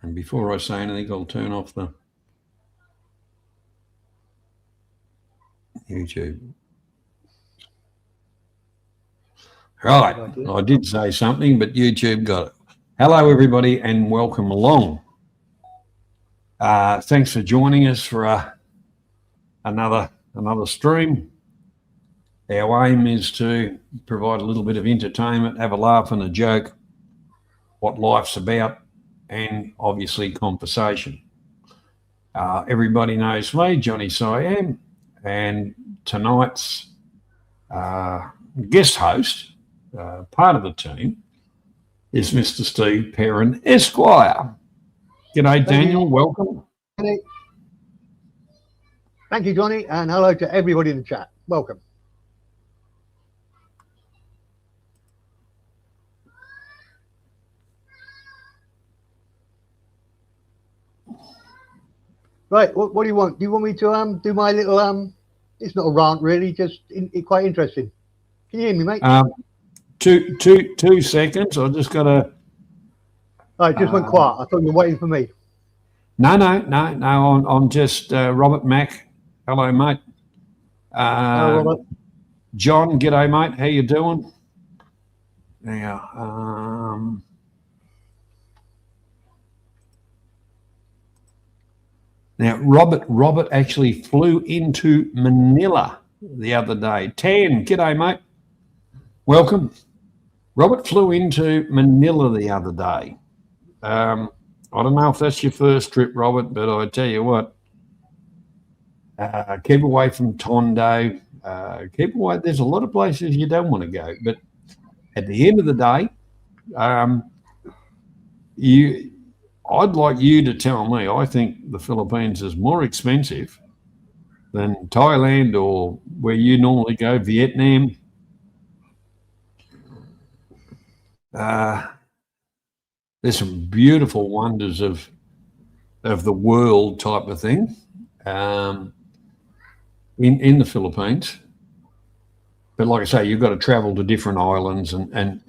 And before I say anything, I'll turn off the YouTube. Right, I did say something, but YouTube got it. Hello, everybody, and welcome along. Thanks for joining us for another stream. Our aim is to provide a little bit of entertainment, have a laugh and a joke, what life's about, and obviously conversation. Everybody knows me, Johnny Siam, and tonight's guest host, part of the team, is Mr. Steve Perrin, Esquire. G'day, Daniel. Welcome. Thank you, Johnny, and hello to everybody in the chat. Welcome. Right, what do you want? Do you want me to do my little it's not a rant really, just quite interesting. Can you hear me, mate? 2 seconds. I just got to. Oh, it just went quiet. I thought you were waiting for me. No. I'm just Robert Mack. Hello, mate. Hello, Robert. John, g'day, mate. How you doing? Now, Robert actually flew into Manila the other day. Tan, g'day, mate. Welcome. Robert flew into Manila the other day. I don't know if that's your first trip, Robert, but I tell you what, keep away from Tondo. Keep away. There's a lot of places you don't want to go, but at the end of the day, I'd like you to tell me, I think the Philippines is more expensive than Thailand or where you normally go, Vietnam. There's some beautiful wonders of the world type of thing in the Philippines. But like I say, you've got to travel to different islands and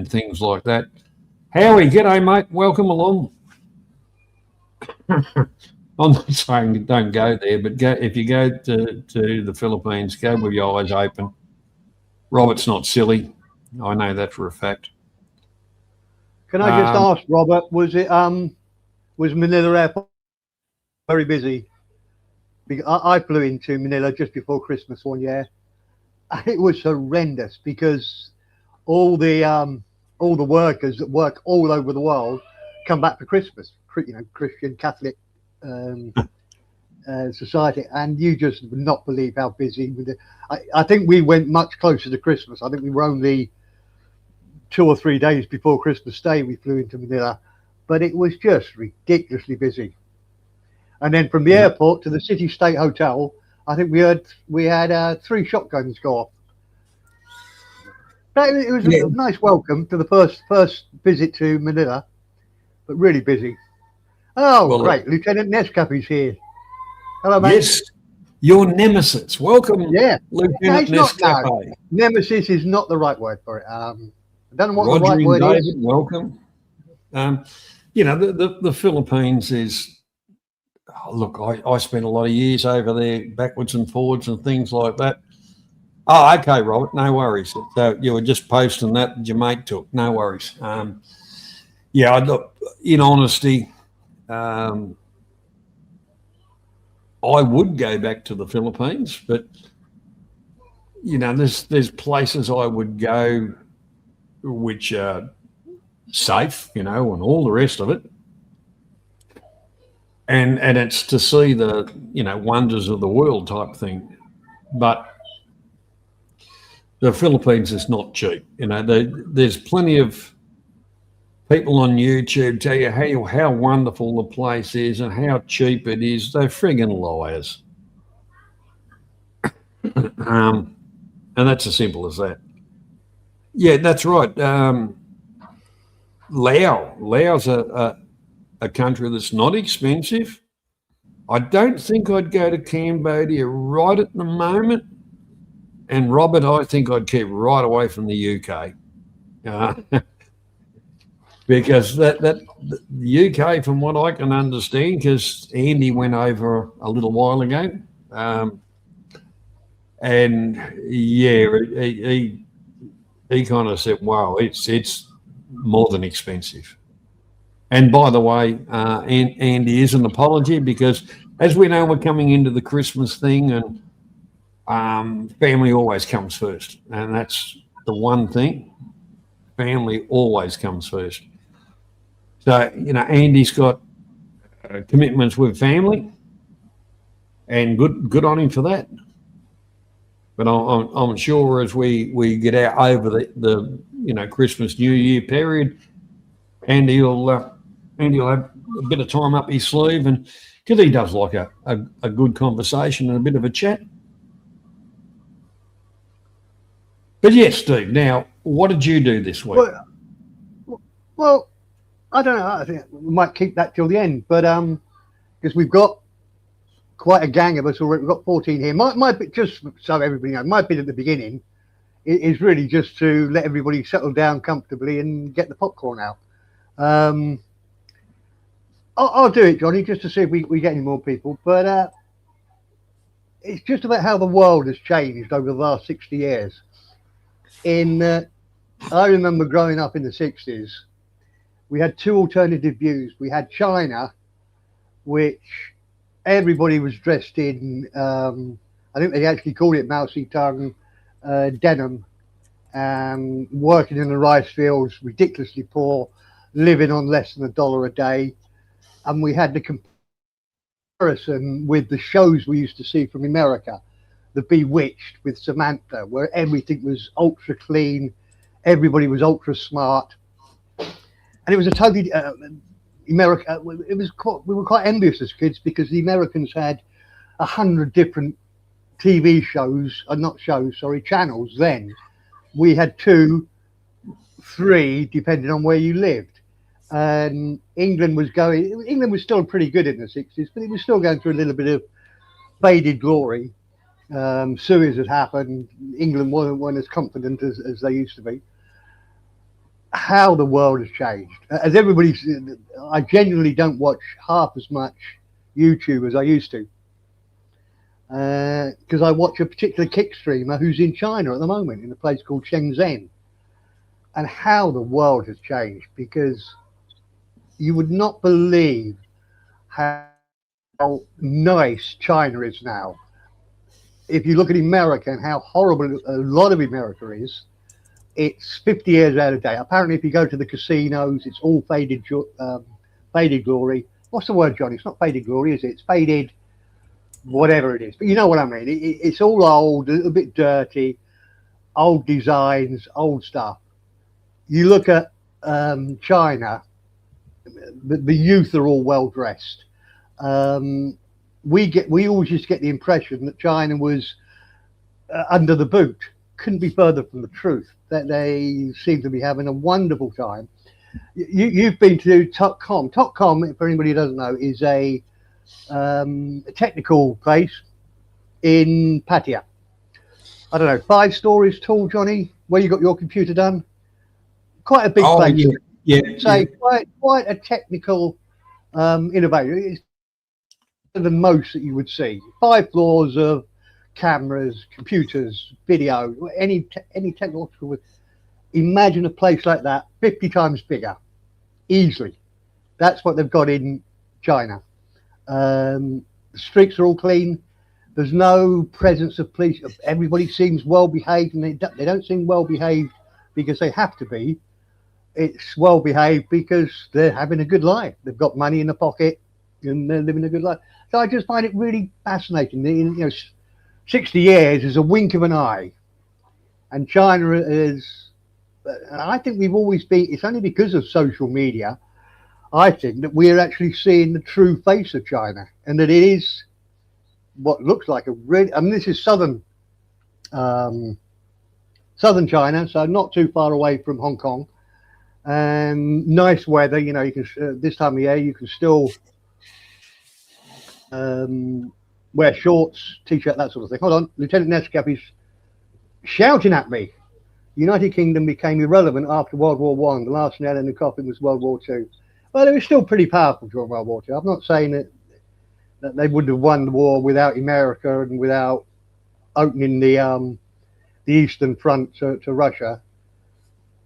things like that. Howie, g'day, mate. Welcome along. I'm not saying don't go there, but if you go to the Philippines, go with your eyes open. Robert's not silly. I know that for a fact. Can I just ask, Robert, was Manila Airport very busy? Because I flew into Manila just before Christmas one year. It was horrendous because all the workers that work all over the world come back for Christmas, Christian Catholic society, and you just would not believe how busy with it. I think we went much closer to Christmas. I think we were only 2 or 3 days before Christmas Day we flew into Manila, but it was just ridiculously busy. And then from the airport to the City State Hotel, I think we had 3 shotguns go off. It was a nice welcome to the first visit to Manila, but really busy. Oh, well, great. Lieutenant Nescapi's here. Hello, mate. Yes, your nemesis. Welcome, Lieutenant Nescapi. No. Nemesis is not the right word for it. I don't know what Roger the right word David, is. Welcome. The Philippines is, look, I spent a lot of years over there, backwards and forwards and things like that. Oh, okay, Robert, no worries. So you were just posting that your mate took, no worries. Look, in honesty, I would go back to the Philippines, but there's places I would go which are safe, and all the rest of it. And it's to see the, wonders of the world type thing. But the Philippines is not cheap. There's plenty of people on YouTube tell you how wonderful the place is and how cheap it is. They're friggin' liars. And that's as simple as that. Yeah, that's right. Laos a country that's not expensive. I don't think I'd go to Cambodia right at the moment. And Robert, I think I'd keep right away from the UK. because the UK, from what I can understand, because Andy went over a little while ago, and yeah, he kind of said, "Wow, it's more than expensive." And by the way, Andy is an apology because, as we know, we're coming into the Christmas thing, and family always comes first, and that's the one thing. Family always comes first. So Andy's got commitments with family, and good on him for that. But I'm sure as we get out over the Christmas New Year period, Andy'll have a bit of time up his sleeve, and because he does like a good conversation and a bit of a chat. But yes, Steve. Now, what did you do this week? Well, I don't know. I think we might keep that till the end, but because we've got quite a gang of us already. We've got 14 here. My bit, just so everybody knows, my bit at the beginning is really just to let everybody settle down comfortably and get the popcorn out. I'll do it, Johnny, just to see if we get any more people. But it's just about how the world has changed over the last 60 years. I remember growing up in the 60s, we had two alternative views. We had China, which everybody was dressed in, I think they actually called it mousy tongue, denim, working in the rice fields, ridiculously poor, living on less than $1 a day. And we had the comparison with the shows we used to see from America, The Bewitched with Samantha, where everything was ultra clean, everybody was ultra smart. And it was a totally America. It was we were quite envious as kids because the Americans had 100 different TV shows, not shows, sorry, channels. Then we had 2, 3, depending on where you lived. And England was still pretty good in the 60s, but it was still going through a little bit of faded glory. Suez had happened. England weren't as confident as they used to be. How the world has changed. As I genuinely don't watch half as much YouTube as I used to. Because I watch a particular kick streamer who's in China at the moment in a place called Shenzhen. And how the world has changed, because you would not believe how nice China is now. If you look at America and how horrible a lot of America is, it's 50 years out of date. Apparently, if you go to the casinos, it's all faded glory. What's the word, Johnny? It's not faded glory, is it? It's faded, whatever it is. But you know what I mean. It's all old, a little bit dirty, old designs, old stuff. You look at China, the youth are all well dressed. We always used to get the impression that China was under the boot. Couldn't be further from the truth. That they seem to be having a wonderful time. You've been to TopCom. TopCom, for anybody who doesn't know, is a technical place in Pattaya. I don't know, 5 stories tall, Johnny. Where you got your computer done? Quite a big place. Yeah. Say quite a technical innovator. It's better than most that you would see. 5 floors of cameras, computers, video, any technological. Imagine a place like that 50 times bigger, easily. That's what they've got in China. The streets are all clean. There's no presence of police. Everybody seems well behaved, and they don't seem well behaved because they have to be. It's well behaved because they're having a good life. They've got money in the pocket and they're living a good life. So I just find it really fascinating. 60 years is a wink of an eye, and China is. I think we've always been. It's only because of social media, I think, that we're actually seeing the true face of China, and that it is what looks like a really. I mean, this is southern China, so not too far away from Hong Kong. Nice weather. You can this time of year you can still wear shorts, t-shirt, that sort of thing. Hold on, Lieutenant Nescapi's shouting at me. the United Kingdom became irrelevant after World War One. The last nail in the coffin was World War Two. Well, it was still pretty powerful during World War Two. I'm not saying that they wouldn't have won the war without America and without opening the Eastern Front to Russia.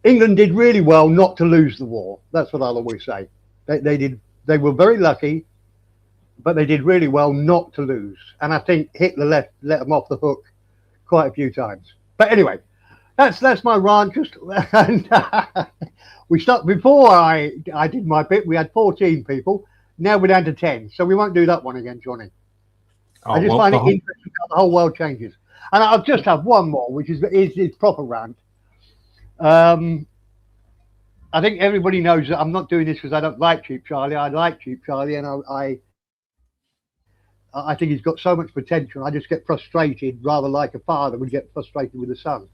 England did really well not to lose the war. That's what I'll always say. They were very lucky, but they did really well not to lose. And I think Hitler let them off the hook quite a few times. But anyway, that's my rant. And we stopped before I did my bit. We had 14 people. Now we're down to 10. So we won't do that one again, Johnny. I just find it interesting how the whole world changes. And I'll just have one more, which is proper rant. I think everybody knows that I'm not doing this because I don't like Cheap Charlie. I like Cheap Charlie, and I think he's got so much potential. I just get frustrated, rather like a father would get frustrated with a son.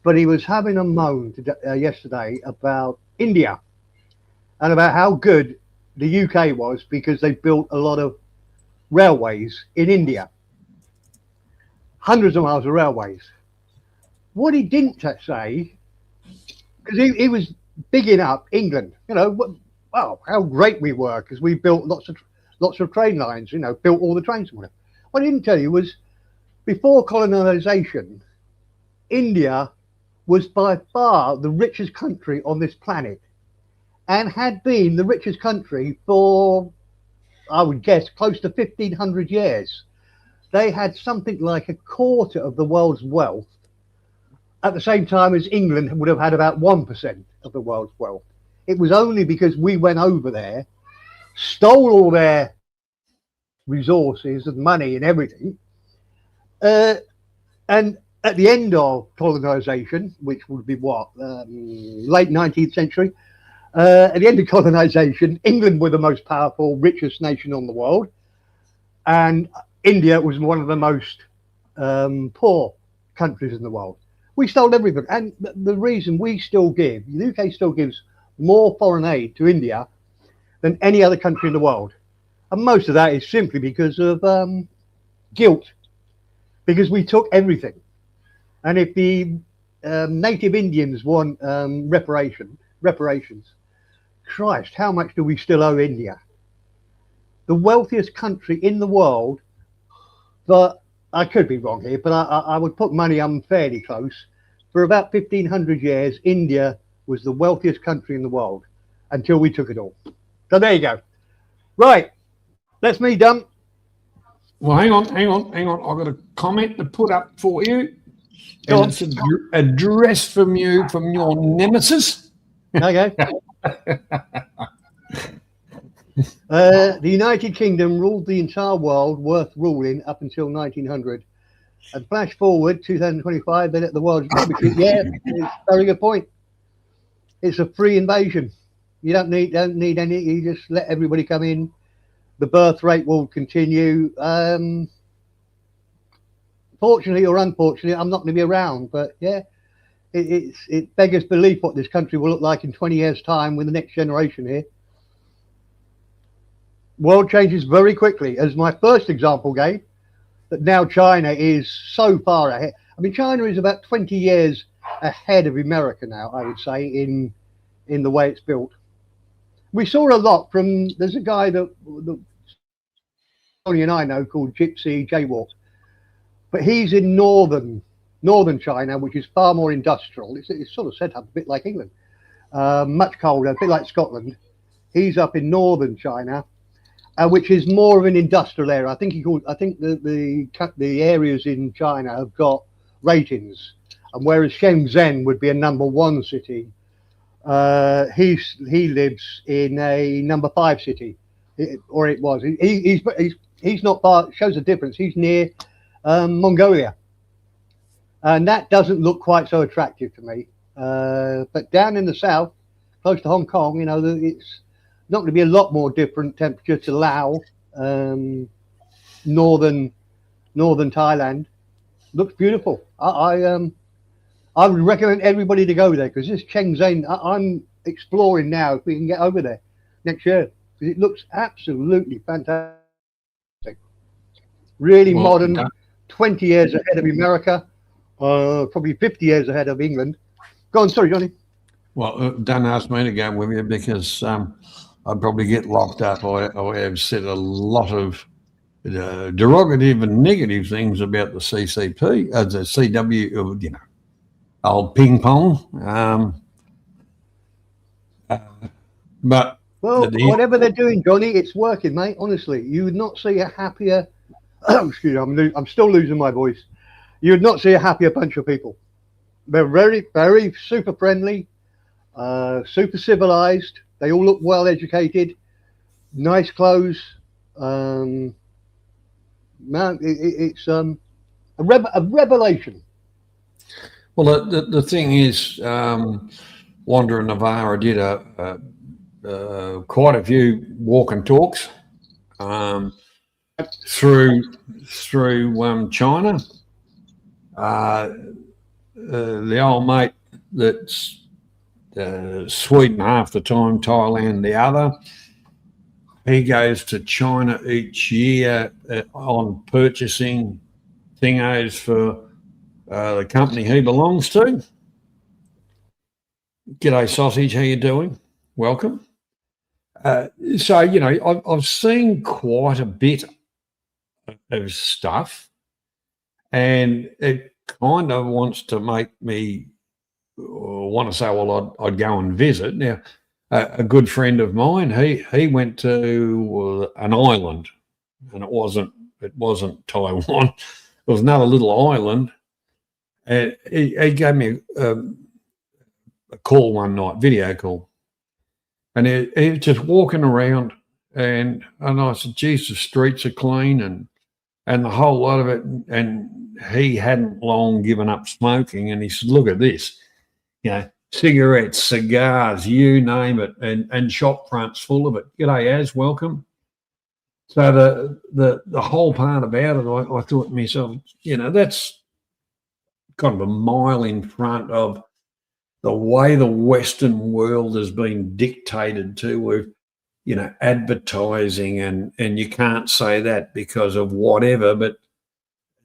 But he was having a moan yesterday about India and about how good the UK was because they built a lot of railways in India. Hundreds of miles of railways. What he didn't say, because he was bigging up England, wow, how great we were because we built lots of train lines, built all the trains. What he didn't tell you was before colonization, India was by far the richest country on this planet and had been the richest country for, I would guess, close to 1,500 years. They had something like a quarter of the world's wealth at the same time as England would have had about 1% of the world's wealth. It was only because we went over there, stole all their resources and money and everything, and at the end of colonization, which would be late 19th century, at the end of colonization, England were the most powerful, richest nation on the world, and India was one of the most poor countries in the world. We stole everything, and the reason the UK still gives more foreign aid to India than any other country in the world. And most of that is simply because of guilt, because we took everything. And if the native Indians want reparations, Christ, how much do we still owe India? The wealthiest country in the world, but I could be wrong here, but I would put money I'm fairly close. For about 1,500 years, India was the wealthiest country in the world until we took it all. So there you go. Right, that's me done. Well, hang on. I've got a comment to put up for you. And it's addressed from you, from your nemesis. Okay. The United Kingdom ruled the entire world worth ruling up until 1900. And flash forward 2025, they let the world membership. Yeah, it's a very good point. It's a free invasion. You don't need any. You just let everybody come in. The birth rate will continue. Fortunately or unfortunately, I'm not going to be around. But yeah, it beggars belief what this country will look like in 20 years' time with the next generation here. World changes very quickly, as my first example gave. That now China is so far ahead. I mean, China is about 20 years ahead of America now, I would say, in the way it's built. We saw a lot from, there's a guy that Tony and I know called Gypsy Jaywalk, but he's in northern China, which is far more industrial. It's sort of set up a bit like England, much colder, a bit like Scotland. He's up in northern China. Which is more of an industrial area. I think the areas in China have got ratings, and whereas Shenzhen would be a #1 city, he lives in a #5 city, or it was. He's not far. Shows a difference. He's near Mongolia, and that doesn't look quite so attractive to me. But down in the south, close to Hong Kong, it's not going to be a lot more different temperature to Laos, northern Thailand. Looks beautiful. I would recommend everybody to go there because this Shenzhen, I'm exploring now if we can get over there next year because it looks absolutely fantastic. Really modern, 20 years ahead of America, probably 50 years ahead of England. Go on, sorry, Johnny. Well, don't ask me to go with you because I'd probably get locked up. I have said a lot of derogative and negative things about the CCP, the CW, old ping pong. But Well, whatever they're doing, Johnny, it's working, mate. Honestly, you would not see a happier. Excuse me, I'm still losing my voice. You would not see a happier bunch of people. They're very, very super friendly, super civilized. They all look well educated, nice clothes. Man, it's a revelation. Well, the thing is, Wanda and Navarra did quite a few walk and talks through China. The old mate that's Sweden half the time, Thailand the other. He goes to China each year on purchasing thingos for the company he belongs to. G'day, Sausage. How you doing? Welcome. So, I've seen quite a bit of stuff, and it kind of wants to make me want to say, well, I'd go and visit. Now, a good friend of mine, he went to an island, and it wasn't Taiwan. It was another little island, and he gave me a call one night, video call, and he was just walking around, and I said, geez, the streets are clean and the whole lot of it, and he hadn't long given up smoking, and he said, look at this, cigarettes, cigars, you name it, and shop fronts full of it. G'day, Az, welcome. So the whole part about it, I thought to myself, that's kind of a mile in front of the way the Western world has been dictated to with, advertising, and you can't say that because of whatever, but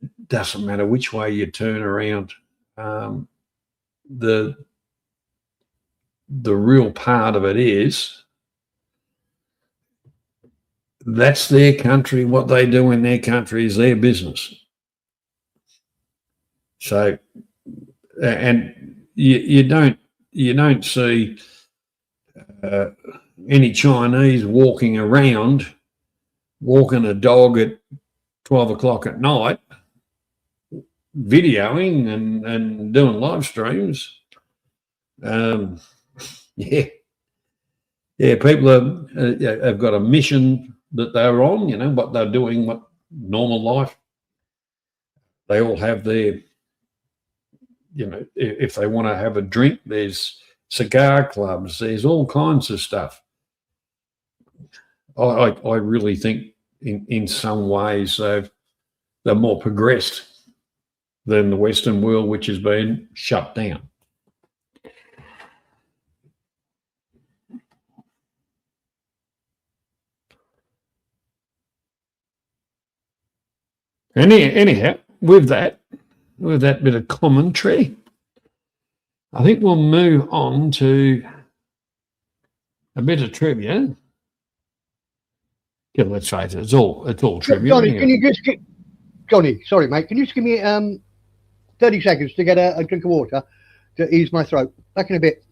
it doesn't matter which way you turn around. The real part of it is that's their country. What they do in their country is their business. So, and you don't see any Chinese walking a dog at 12 o'clock at night, videoing and doing live streams. People have got a mission that they're on, what they're doing, what normal life. They all have their, if they want to have a drink, there's cigar clubs, there's all kinds of stuff. I really think in some ways they're more progressed than the Western world, which has been shut down. Anyhow, with that bit of commentary, I think we'll move on to a bit of trivia. Yeah, let's face it, it's all trivia. Johnny, can you just Johnny, sorry mate, can you just give me 30 seconds to get a drink of water to ease my throat? Back in a bit.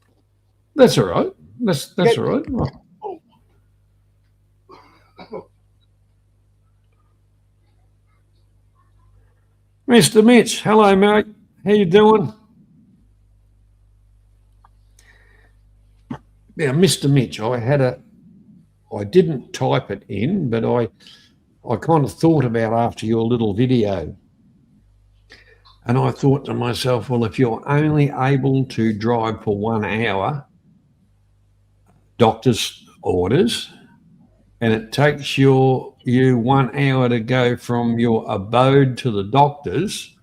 That's all right. That's all right. Mr. Mitch, hello mate. How you doing? Now, Mr. Mitch, I didn't type it in, but I kind of thought about after your little video, and I thought to myself, well, if you're only able to drive for 1 hour, doctor's orders, and it takes you 1 hour to go from your abode to the doctor's,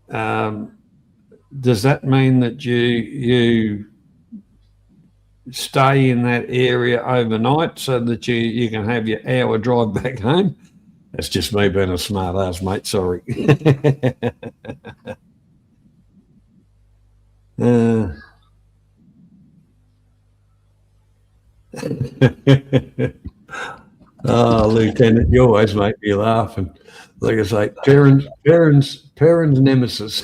does that mean that you stay in that area overnight so that you can have your hour drive back home? That's just me being a smart ass, mate. Sorry. Oh, Lieutenant, you always make me laugh. And like I say, parents nemesis.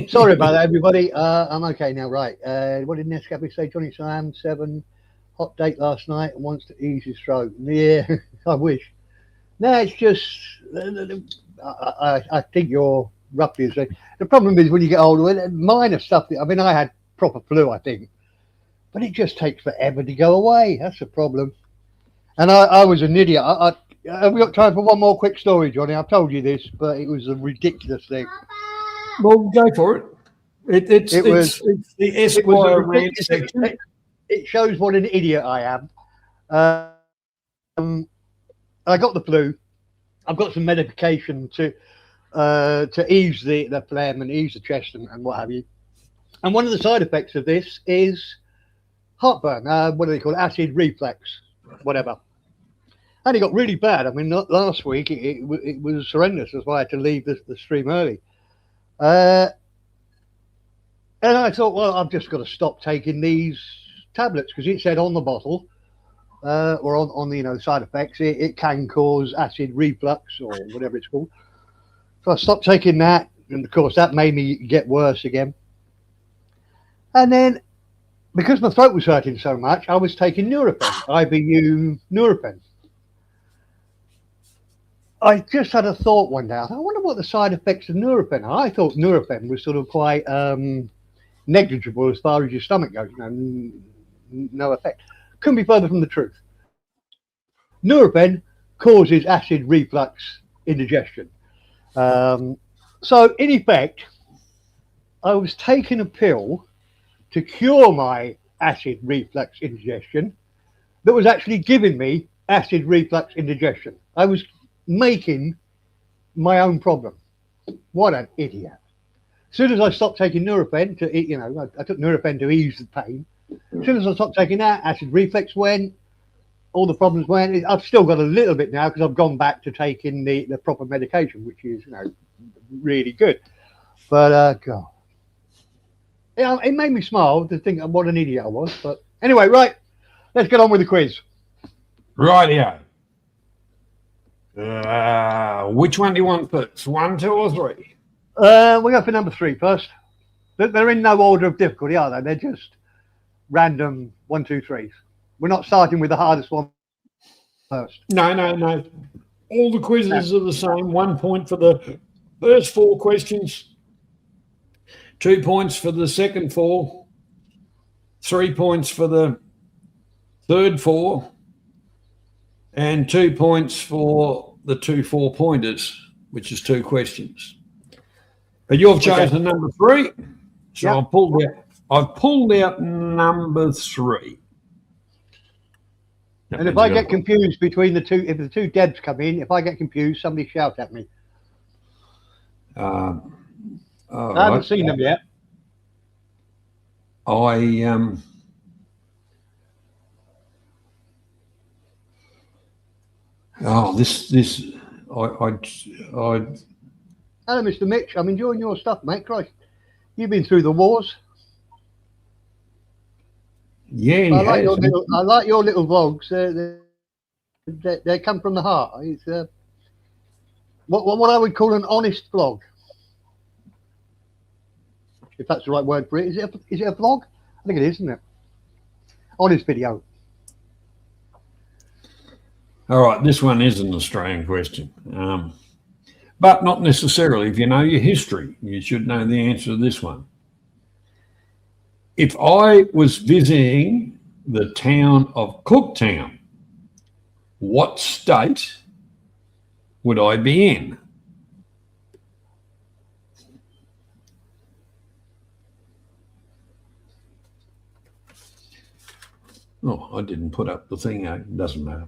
Sorry about that, everybody. I'm okay now. Right. What did Nescafe say? Johnny Sam, 7, hot date last night and wants to ease his throat. Yeah, I wish. No, it's just, I think you're roughly the same. The problem is when you get older, minor stuff. I mean, I had proper flu, I think, but it just takes forever to go away. That's the problem. And I was an idiot. Have we got time for one more quick story, Johnny? I've told you this, but it was a ridiculous thing. Well, go for it. It's the Esquire Rant section. It shows what an idiot I am. I got the flu. I've got some medication to ease the phlegm and ease the chest and what have you. And one of the side effects of this is heartburn. What do they call it? Acid reflux, whatever. And it got really bad. I mean, last week it was horrendous. That's why I had to leave the stream early. And I thought, well, I've just got to stop taking these tablets because it said on the bottle or on the side effects, it can cause acid reflux or whatever it's called. So I stopped taking that, and of course that made me get worse again. And then, because my throat was hurting so much, I was taking Nurofen, IBU Nurofen. I just had a thought one day. I wonder what the side effects of Nurofen are. I thought Nurofen was sort of quite negligible as far as your stomach goes. No effect. Couldn't be further from the truth. Nurofen causes acid reflux indigestion. So in effect, I was taking a pill to cure my acid reflux indigestion that was actually giving me acid reflux indigestion. I was making my own problem. What an idiot. As soon as I stopped taking Nurofen I took Nurofen to ease the pain. As soon as I stopped taking that, acid reflux went, all the problems went. I've still got a little bit now because I've gone back to taking the proper medication, which is really good. But God, it made me smile to think what an idiot I was. But anyway, right, let's get on with the quiz. Rightio. Which one do you want first? 1, 2, or 3? We'll go for number 3 first. They're in no order of difficulty, are they? They're just random 1, 2, 3s. We're not starting with the hardest one first. No. All the quizzes are the same. 1 point for the first 4 questions, 2 points for the second 4, 3 points for the third 4, and 2 points for the 2 4-pointers, which is 2 questions. But you've chosen number 3, so yep. I've pulled out number 3. And if I get confused between the two, if the two Debs come in, if I get confused, somebody shout at me. I haven't seen them yet. Hello, Mr. Mitch, I'm enjoying your stuff, mate. Christ, you've been through the wars. Yeah, I like your little vlogs. They come from the heart. It's what I would call an honest vlog, if that's the right word for it. Is it a vlog? I think it is, isn't it? Honest video. All right, this one is an Australian question, but not necessarily. If you know your history, you should know the answer to this one. If I was visiting the town of Cooktown, what state would I be in? Oh, I didn't put up the thing. It doesn't matter.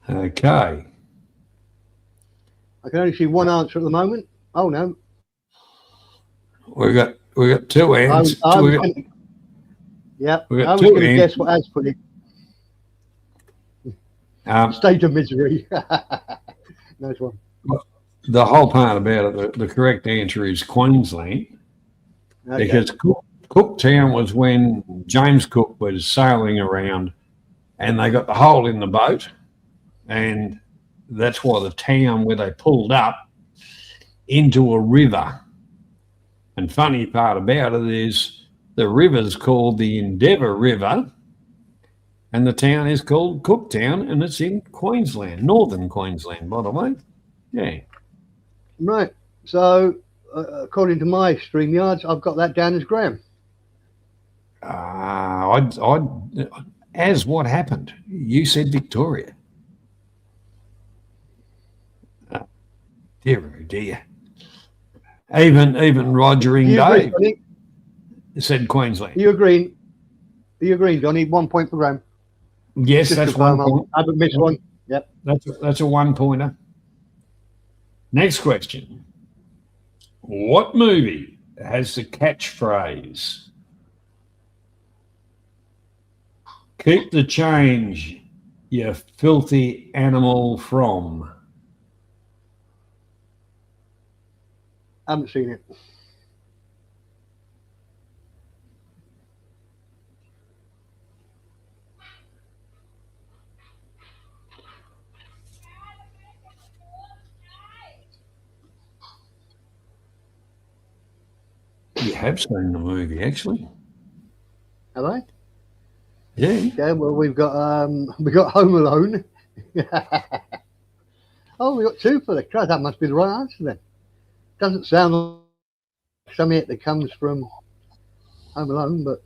Okay. I can only see one answer at the moment. Oh no. We got 2 answers. Yeah. I was going to guess what Az put in. State of misery. Nice one. The whole part about it, the correct answer is Queensland, Okay. because Cooktown was when James Cook was sailing around and they got the hole in the boat, and that's why the town where they pulled up into a river. And funny part about it is the river's called the Endeavour River, and the town is called Cooktown, and it's in Queensland, northern Queensland, by the way. Yeah. Right. So, according to my StreamYards, I've got that down as Graham. As what happened? You said Victoria. Dear, oh dear. Even Roger and Dave said Queensland. Are you agreeing, Johnny? 1 point for Graham. Yes, that's 1 point. I haven't missed one. Yep. That's a 1 pointer. Next question. What movie has the catchphrase, "Keep the change, you filthy animal," from? I haven't seen it. You have seen the movie, actually. Have I? Yeah. Okay. Well, we've got Home Alone. Oh, we got two for the crowd. That must be the right answer then. Doesn't sound like something that comes from Home Alone, but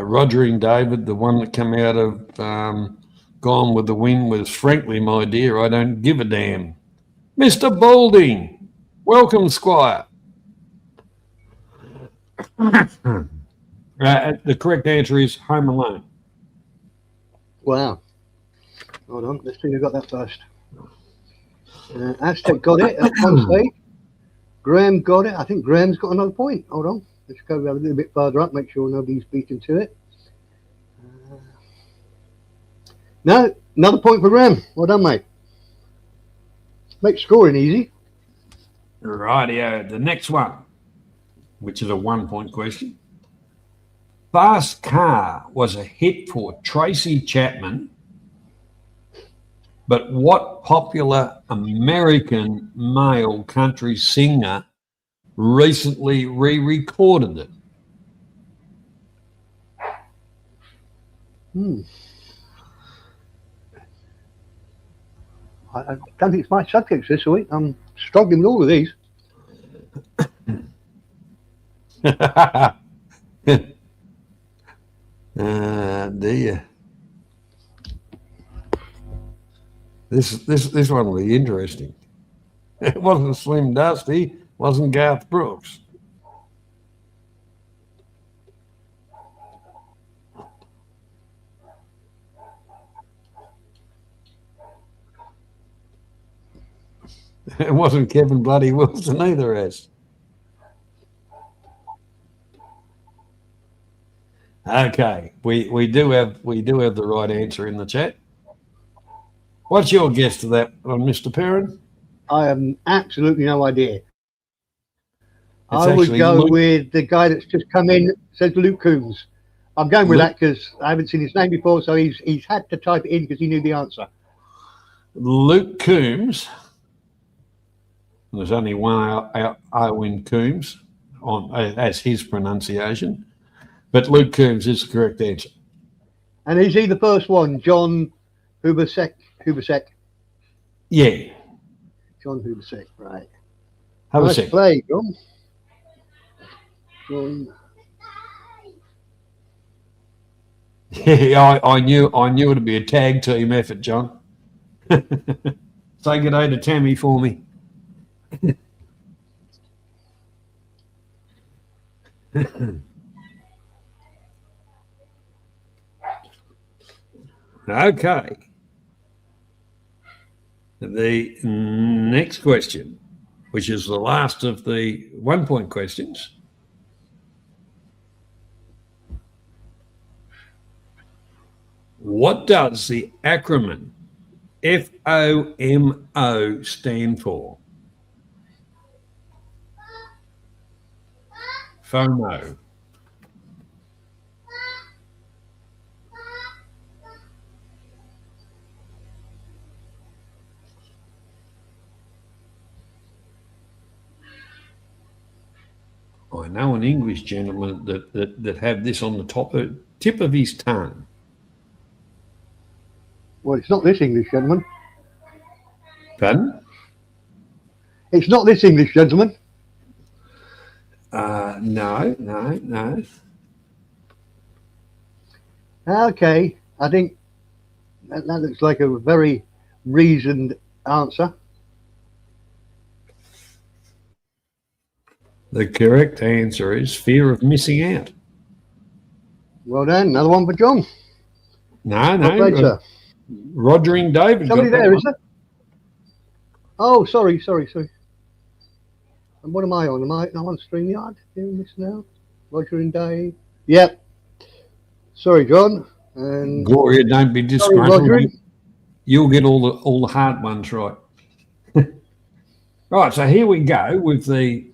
Roger and David, the one that came out of Gone with the Wind, was "Frankly, my dear, I don't give a damn." Mr. Balding, welcome, Squire. The correct answer is Home Alone. wow. Hold on, let's see who got that first. Aztec got it at one stage. Graham got it. I think Graham's got another point. Hold on. Let's go a little bit further up, make sure nobody's beaten to it. No, another point for Graham. Well done, mate. Make scoring easy. Rightio. The next one, which is a 1 point question. Fast Car was a hit for Tracy Chapman, but what popular American male country singer recently re-recorded it? I don't think it's my subjects this week. I'm struggling with all of these. Dear. This one will be interesting. It wasn't Slim Dusty, wasn't Garth Brooks. It wasn't Kevin Bloody Wilson either, as. Okay, we do have the right answer in the chat. What's your guess to that one, Mr. Perrin? I have absolutely no idea. I would go with the guy that's just come in, says Luke Combs. I'm going with that because I haven't seen his name before, so he's had to type it in because he knew the answer. Luke Combs. There's only one O in Combs as his pronunciation, but Luke Combs is the correct answer. And is he the first one, John Hubasek? Yeah. John Hubasek, right. Nice play, John. John. Yeah, I knew it'd be a tag team effort, John. Say good day to Tammy for me. Okay. The next question, which is the last of the 1 point questions. What does the acronym FOMO stand for? FOMO. I know an English gentleman that had this on the tip of his tongue. Well, it's not this English gentleman. Pardon? It's not this English gentleman. No. Okay, I think that looks like a very reasoned answer. The correct answer is fear of missing out. Well done. Another one for John. No. Great, sir. Rogering David. Somebody there, is there? Oh, sorry. And what am I on? Am I on StreamYard doing this now? Roger and Dave. Yep. Sorry, John. And Gloria, don't be disgruntled. Roger. You'll get all the hard ones right. Right, so here we go with the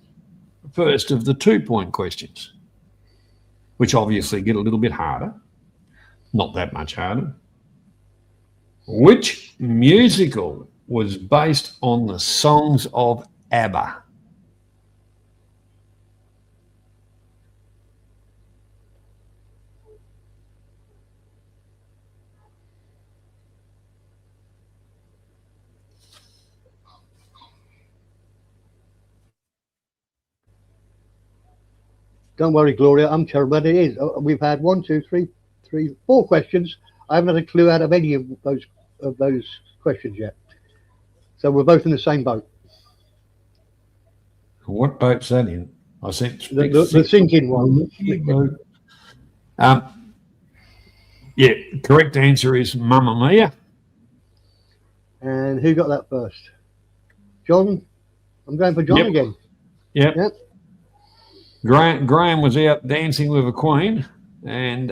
first of the 2-point questions, which obviously get a little bit harder. Not that much harder. Which musical was based on the songs of ABBA? Don't worry, Gloria. I'm terrible. But it is. We've had 1, 2, 3, 4 questions. I haven't had a clue out of any of those questions yet. So we're both in the same boat. What boat's that in? I said the sinking one. Yeah, correct answer is Mamma Mia. And who got that first? John? I'm going for John again. Yep. Graham was out dancing with a queen, and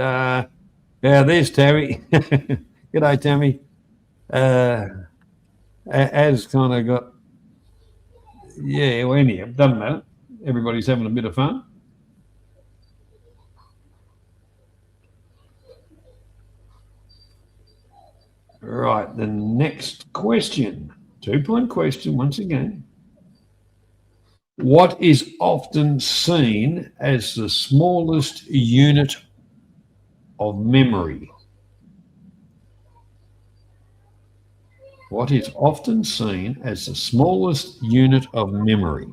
there's Tammy. G'day, Tammy. As kind of got, well, anyhow, doesn't matter. Everybody's having a bit of fun. Right, the next question, 2-point question once again. What is often seen as the smallest unit of memory? What is often seen as the smallest unit of memory?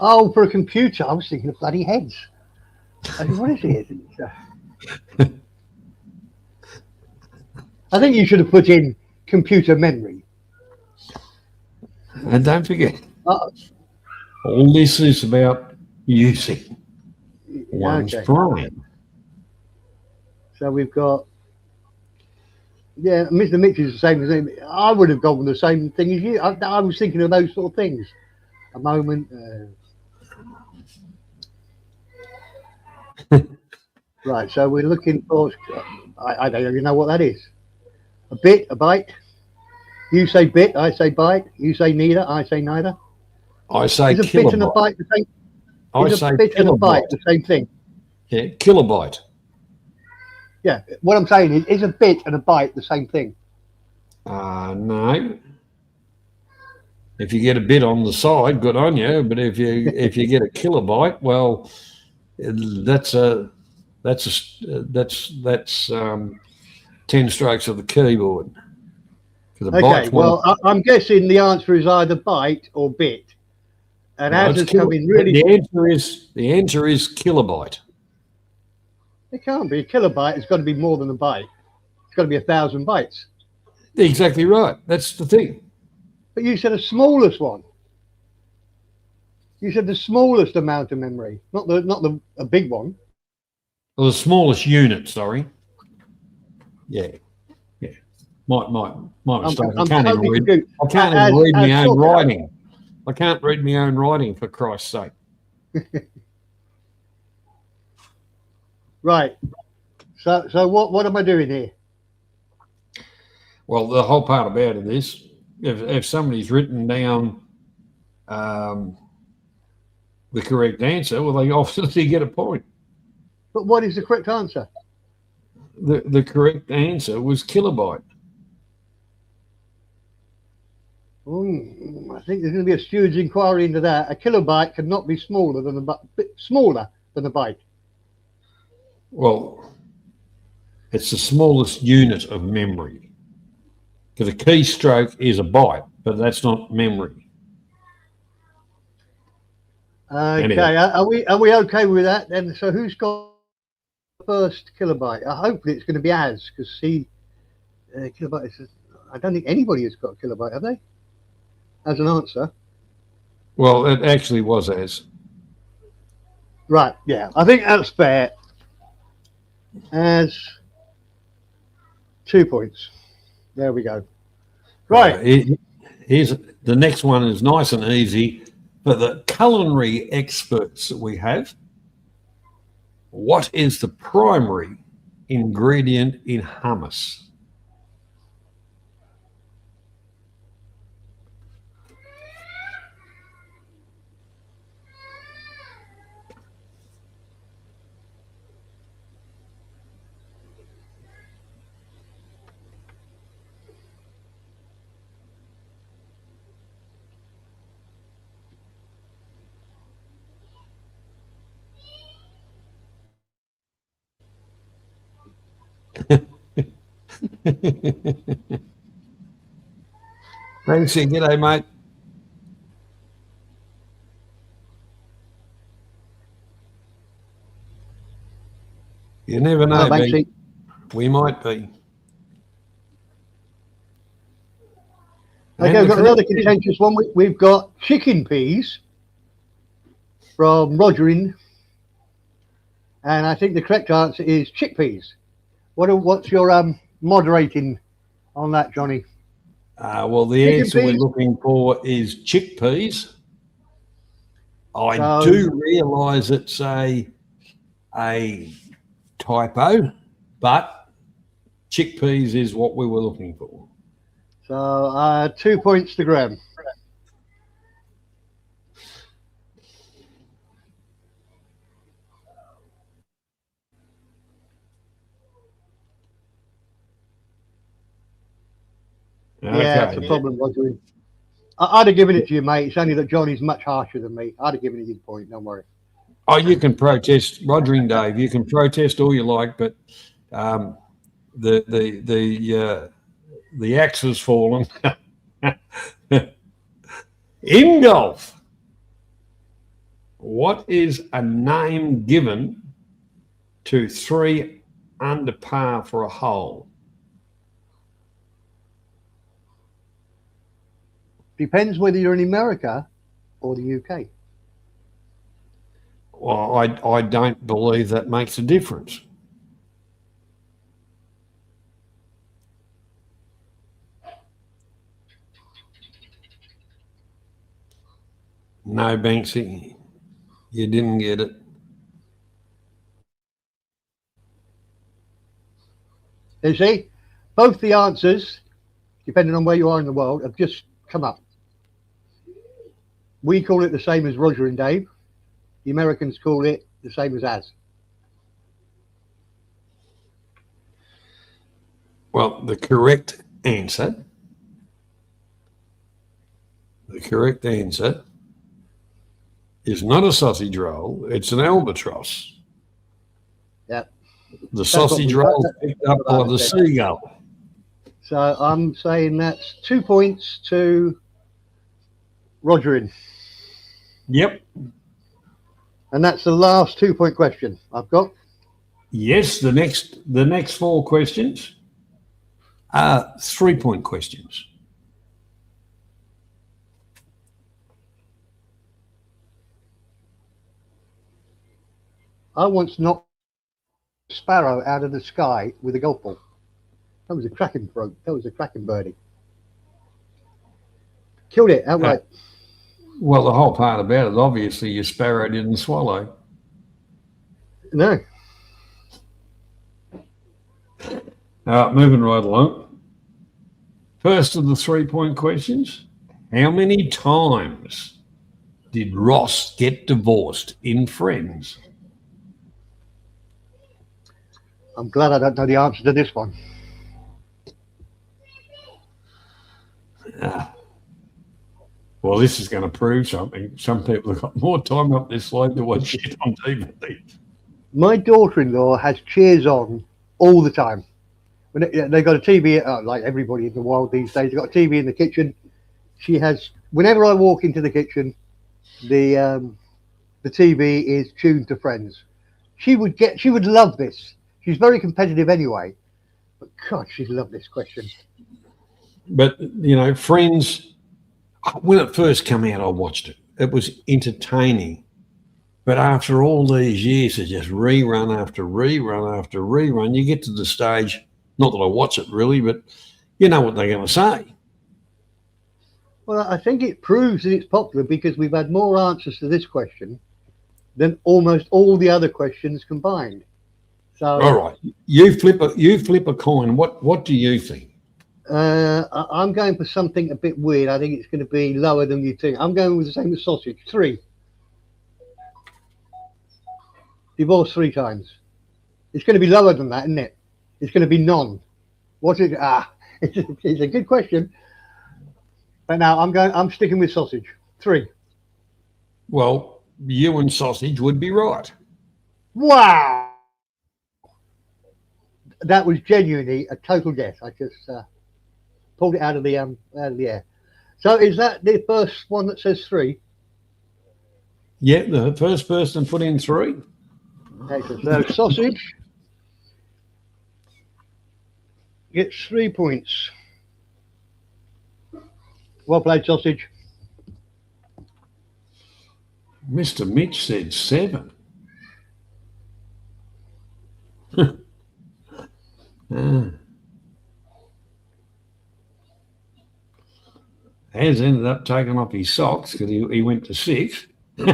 Oh, for a computer, I was thinking of bloody heads. What is it? I think you should have put in computer memory. And don't forget, all this is about using one's brain. So we've got, Mr. Mitch is the same as him. I would have gone with the same thing as you. I was thinking of those sort of things. A moment. Right, so we're looking for, I don't even know what that is. A bit, a byte. You say bit, I say byte. You say neither, I say neither. I say is a bit and a byte the same? Is a bit and a byte the same thing? Yeah, kilobyte. Yeah, what I'm saying is a bit and a byte the same thing? No. If you get a bit on the side, good on you. But if you get a kilobyte, well, that's 10 strokes of the keyboard. Okay, well, I'm guessing the answer is either byte or bit. And as it's coming really, the answer is kilobyte. It can't be a kilobyte. It's got to be more than a byte. It's got to be 1,000 bytes. Exactly right. That's the thing. But you said the smallest one. You said the smallest amount of memory, not a big one. Well, the smallest unit. Sorry. Yeah. My mistake. I'm totally confused. I can't even read my own sort out. writing. I can't read my own writing, for Christ's sake. Right. So what am I doing here? Well, the whole part about it is, if somebody's written down the correct answer, well, they obviously get a point. But what is the correct answer? The correct answer was kilobyte. I think there's going to be a steward's inquiry into that. A kilobyte cannot be smaller than a byte. Well, it's the smallest unit of memory. Because a keystroke is a byte, but that's not memory. Okay, Anyway. are we okay with that then? So who's got the first kilobyte? Hopefully it's going to be Az, because kilobyte is. I don't think anybody has got a kilobyte, have they? As an answer. Well, it actually was Az. Right. Yeah, I think that's fair. Az 2 points. There we go. Right. Here's the next one is nice and easy for the culinary experts that we have. What is the primary ingredient in hummus? Banksy, g'day, mate. You never know, Banksy. We might be. Okay, we've got another contentious one. We've got chicken peas from Rogerin, and I think the correct answer is chickpeas. What's your moderating on that, Johnny? Well, the answer we're looking for is chickpeas. I do realise it's a typo, but chickpeas is what we were looking for. So 2 points to Graham. Okay. Yeah, it's a problem, Roger. I'd have given it to you, mate. It's only that Johnny's much harsher than me. I'd have given you the point. Don't worry. Oh, you can protest, Roger and Dave. You can protest all you like, but the axe has fallen. In golf, what is a name given to 3 under par for a hole? Depends whether you're in America or the UK. Well, I don't believe that makes a difference. No, Banksy, you didn't get it. You see, both the answers, depending on where you are in the world, have just come up. We call it the same as Roger and Dave. The Americans call it the same as Az. Well, the correct answer is not a sausage roll, it's an albatross. Yep. The sausage roll picked up by the seagull. So I'm saying that's 2 points to Rogerin. Yep. And that's the last 2 point question I've got. Yes, the next 4 questions are 3 point questions. I once knocked a sparrow out of the sky with a golf ball. That was a cracking throat. That was a cracking birdie. Killed it outright. Well, the whole part about it, obviously, your sparrow didn't swallow. No. Moving right along. First of the 3-point questions. How many times did Ross get divorced in Friends? I'm glad I don't know the answer to this one. Well, this is going to prove something. Some people have got more time up their sleeve to watch shit on TV. My daughter-in-law has cheers on all the time. When they've got a TV, like everybody in the world these days, they've got a TV in the kitchen. She has, whenever I walk into the kitchen, the TV is tuned to Friends. She would love this. She's very competitive anyway, but God, she'd love this question. But, you know, Friends, when it first came out, I watched it. It was entertaining. But after all these years of just rerun after rerun after rerun, you get to the stage, not that I watch it really, but you know what they're going to say. Well, I think it proves that it's popular because we've had more answers to this question than almost all the other questions combined. So, all right, you flip a coin. What do you think? I'm going for something a bit weird. I think it's going to be lower than you think. I'm going with the same as sausage. 3. Divorced 3 times. It's going to be lower than that, isn't it? It's going to be none. What is it? It's a good question. But now I'm sticking with sausage. 3. Well, you and sausage would be right. Wow. That was genuinely a total guess. I just pulled it out of the air. So is that the first one that says 3? Yeah, the first person put in 3. Excellent. So sausage gets 3 points. Well played, sausage. Mr. Mitch said 7. Has ended up taking off his socks because he went to 6. No,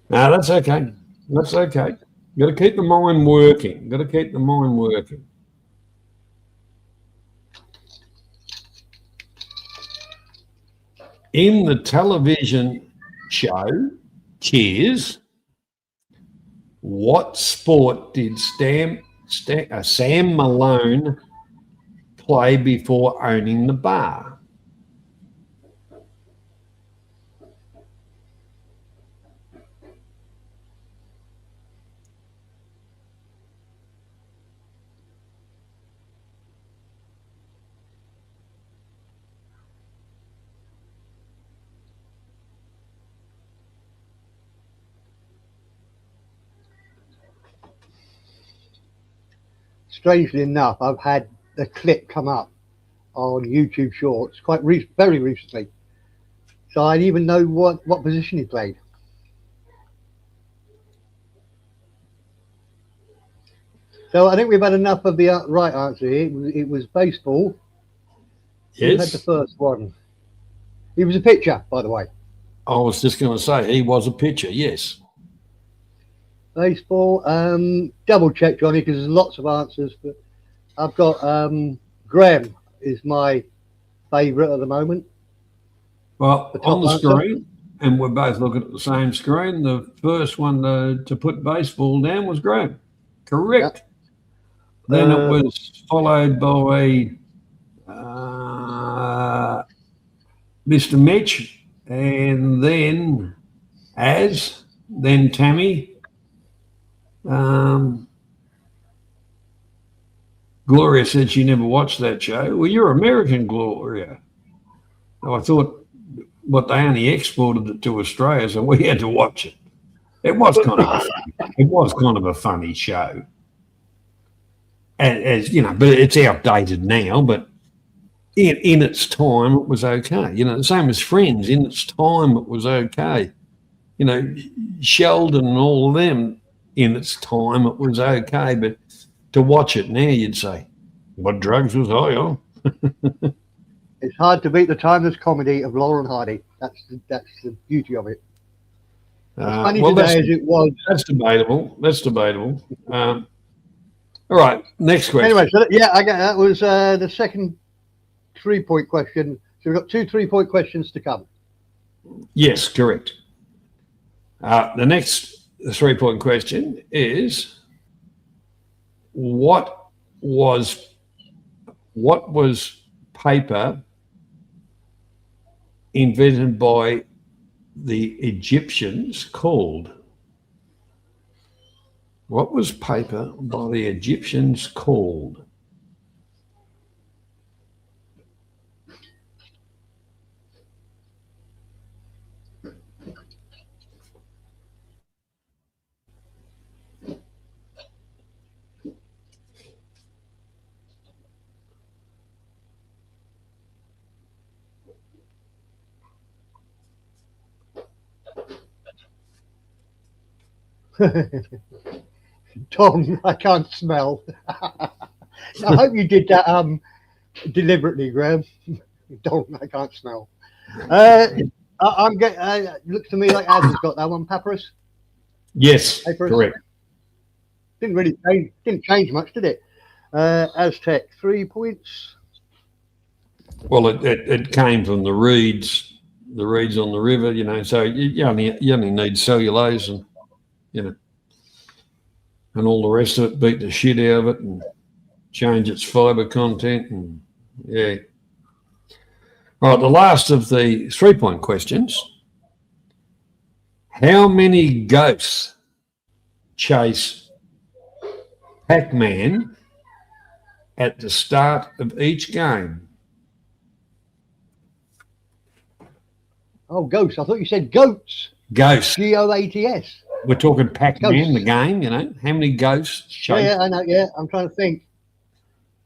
that's okay. That's okay. Got to keep the mind working. Got to keep the mind working. In the television show Cheers, what sport did Sam Malone play before owning the bar? Strangely enough, I've had a clip come up on YouTube Shorts very recently. So I didn't even know what position he played. So I think we've had enough of the right answer here. It was baseball. Yes. Who had the first one? He was a pitcher, by the way. I was just going to say he was a pitcher, yes. Baseball. Double check, Johnny, because there's lots of answers. But I've got Graham is my favourite at the moment. Well, on the screen, and we're both looking at the same screen, the first one to put baseball down was Graham. Correct. Yep. Then it was followed by Mr. Mitch, and then then Tammy. Gloria said she never watched that show. Well, you're American, Gloria. I thought they only exported it to Australia, so we had to watch it. It was kind of a funny show. As you know, but it's outdated now, but in its time it was okay. You know, the same as Friends, in its time it was okay. You know, Sheldon and all of them, in its time it was okay, but to watch it now, you'd say, what drugs was I on? It's hard to beat the timeless comedy of Laurel and Hardy. That's the beauty of it. As funny today as it was. That's debatable. All right, next question. Anyway, so yeah, that was the second 3-point question. So we've got 2 3-point questions to come. Yes, correct. The next 3-point question is, what was paper invented by the Egyptians called? What was paper by the Egyptians called? Tom, I can't smell. I hope you did that deliberately, Graham. Tom, I can't smell. I'm getting. Looks to me like Az has got that one. Papyrus. Yes, Papyrus. correct. Didn't change much, did it? Aztec, 3 points. Well, it came from the reeds on the river, you know. So you only need cellulose and, you know, and all the rest of it. Beat the shit out of it and change its fibre content, and yeah. All right, the last of the 3-point questions. How many ghosts chase Pac-Man at the start of each game? Oh, ghosts. I thought you said goats. Ghosts. G-O-A-T-S. We're talking Pac-Man, the game, you know. How many ghosts chase? Yeah, I know. Yeah, I'm trying to think.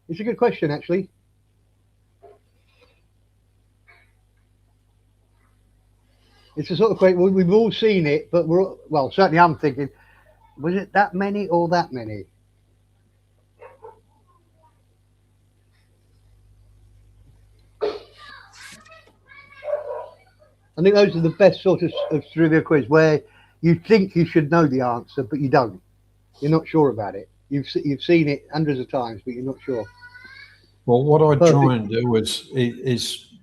It's a good question, actually. It's a sort of question. We've all seen it, but certainly I'm thinking, was it that many or that many? I think those are the best sort of trivia quiz where you think you should know the answer, but you don't. You're not sure about it. You've seen it hundreds of times, but you're not sure. Well, what I try and do is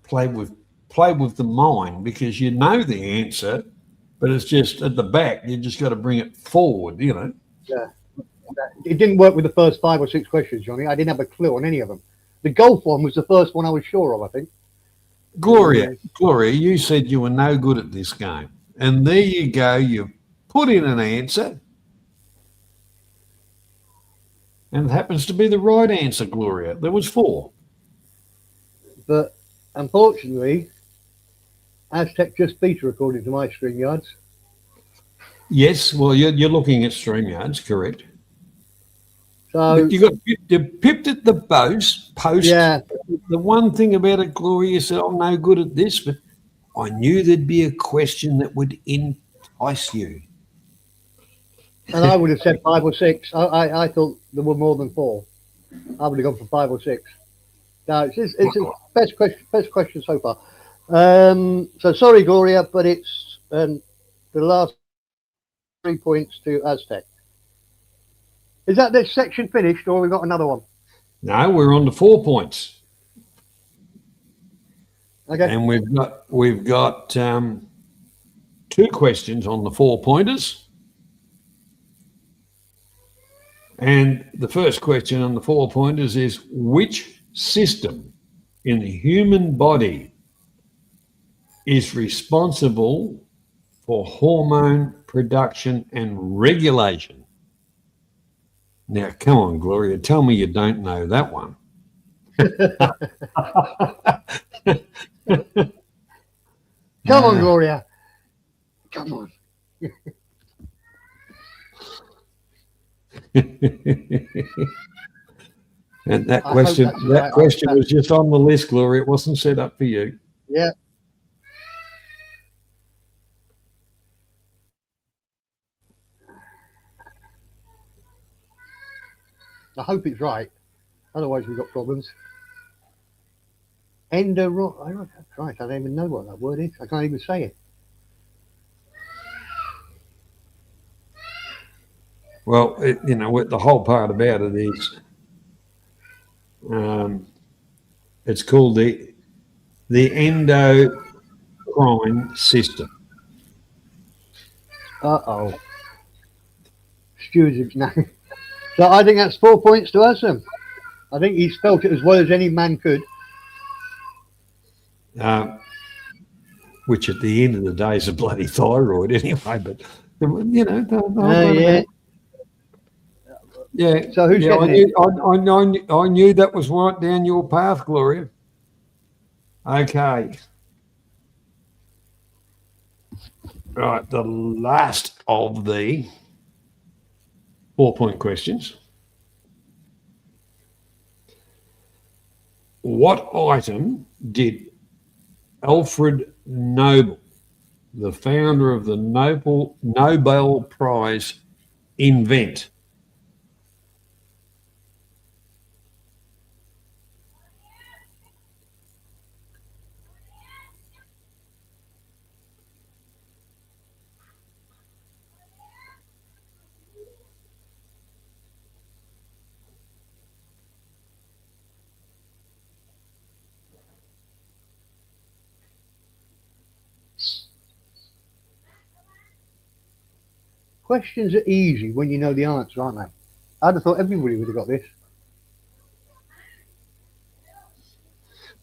play with the mind, because you know the answer, but it's just at the back. You just got to bring it forward, you know. Yeah, it didn't work with the first 5 or 6 questions, Johnny. I didn't have a clue on any of them. The golf one was the first one I was sure of, I think. Gloria, you said you were no good at this game, and there you go. You put in an answer, and it happens to be the right answer, Gloria. There was 4. But unfortunately, Aztec just beat her according to my StreamYards. Yes, well, you're looking at StreamYards, correct? So but you pipped at the post. Yeah. The one thing about it, Gloria, you said, I'm no good at this, but I knew there'd be a question that would entice you. And I would have said 5 or 6. I thought there were more than 4. I would have gone for 5 or 6. No, it's the best question so far. So sorry, Gloria, but it's the last 3 points to Aztec. Is that this section finished, or we've got another one? No, we're on to 4 points. Okay. And we've got 2 questions on the 4 pointers. And the first question on the 4 pointers is, which system in the human body is responsible for hormone production and regulation? Now, come on, Gloria, tell me you don't know that one. Come on, Gloria. Come on. And that question was just on the list, Gloria. It wasn't set up for you. Yeah. I hope it's right. Otherwise, we've got problems. Christ, I don't even know what that word is. I can't even say it. Well, the whole part about it is it's called the endocrine system. Uh-oh. Stu's no. So I think that's 4 points to us. I think he spelt it as well as any man could. Which at the end of the day is a bloody thyroid anyway, but Yeah. Yeah. So who's getting it? I knew that was right down your path, Gloria. Okay. Right, the last of the 4-point questions. What item did Alfred Nobel, the founder of the Nobel Prize, invent? Questions are easy when you know the answer, aren't they? I'd have thought everybody would have got this.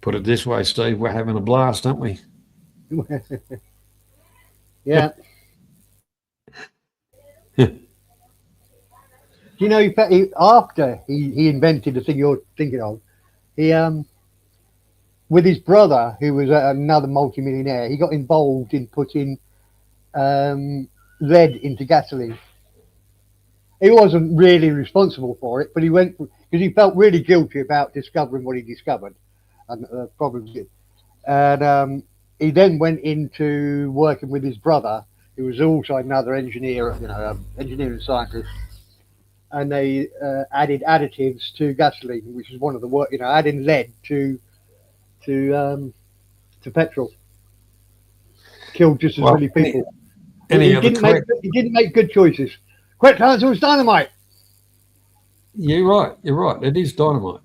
Put it this way, Steve, we're having a blast, aren't we? Yeah. You know, after he invented the thing you're thinking of, he with his brother, who was another multimillionaire, he got involved in putting lead into gasoline. He wasn't really responsible for it, but he went because he felt really guilty about discovering what he discovered and problems. And he then went into working with his brother, who was also another engineer, engineering scientist. And they added additives to gasoline, which is one of the adding lead to petrol killed just as many people. He didn't make good choices. Correct answer was dynamite. You're right. It is dynamite.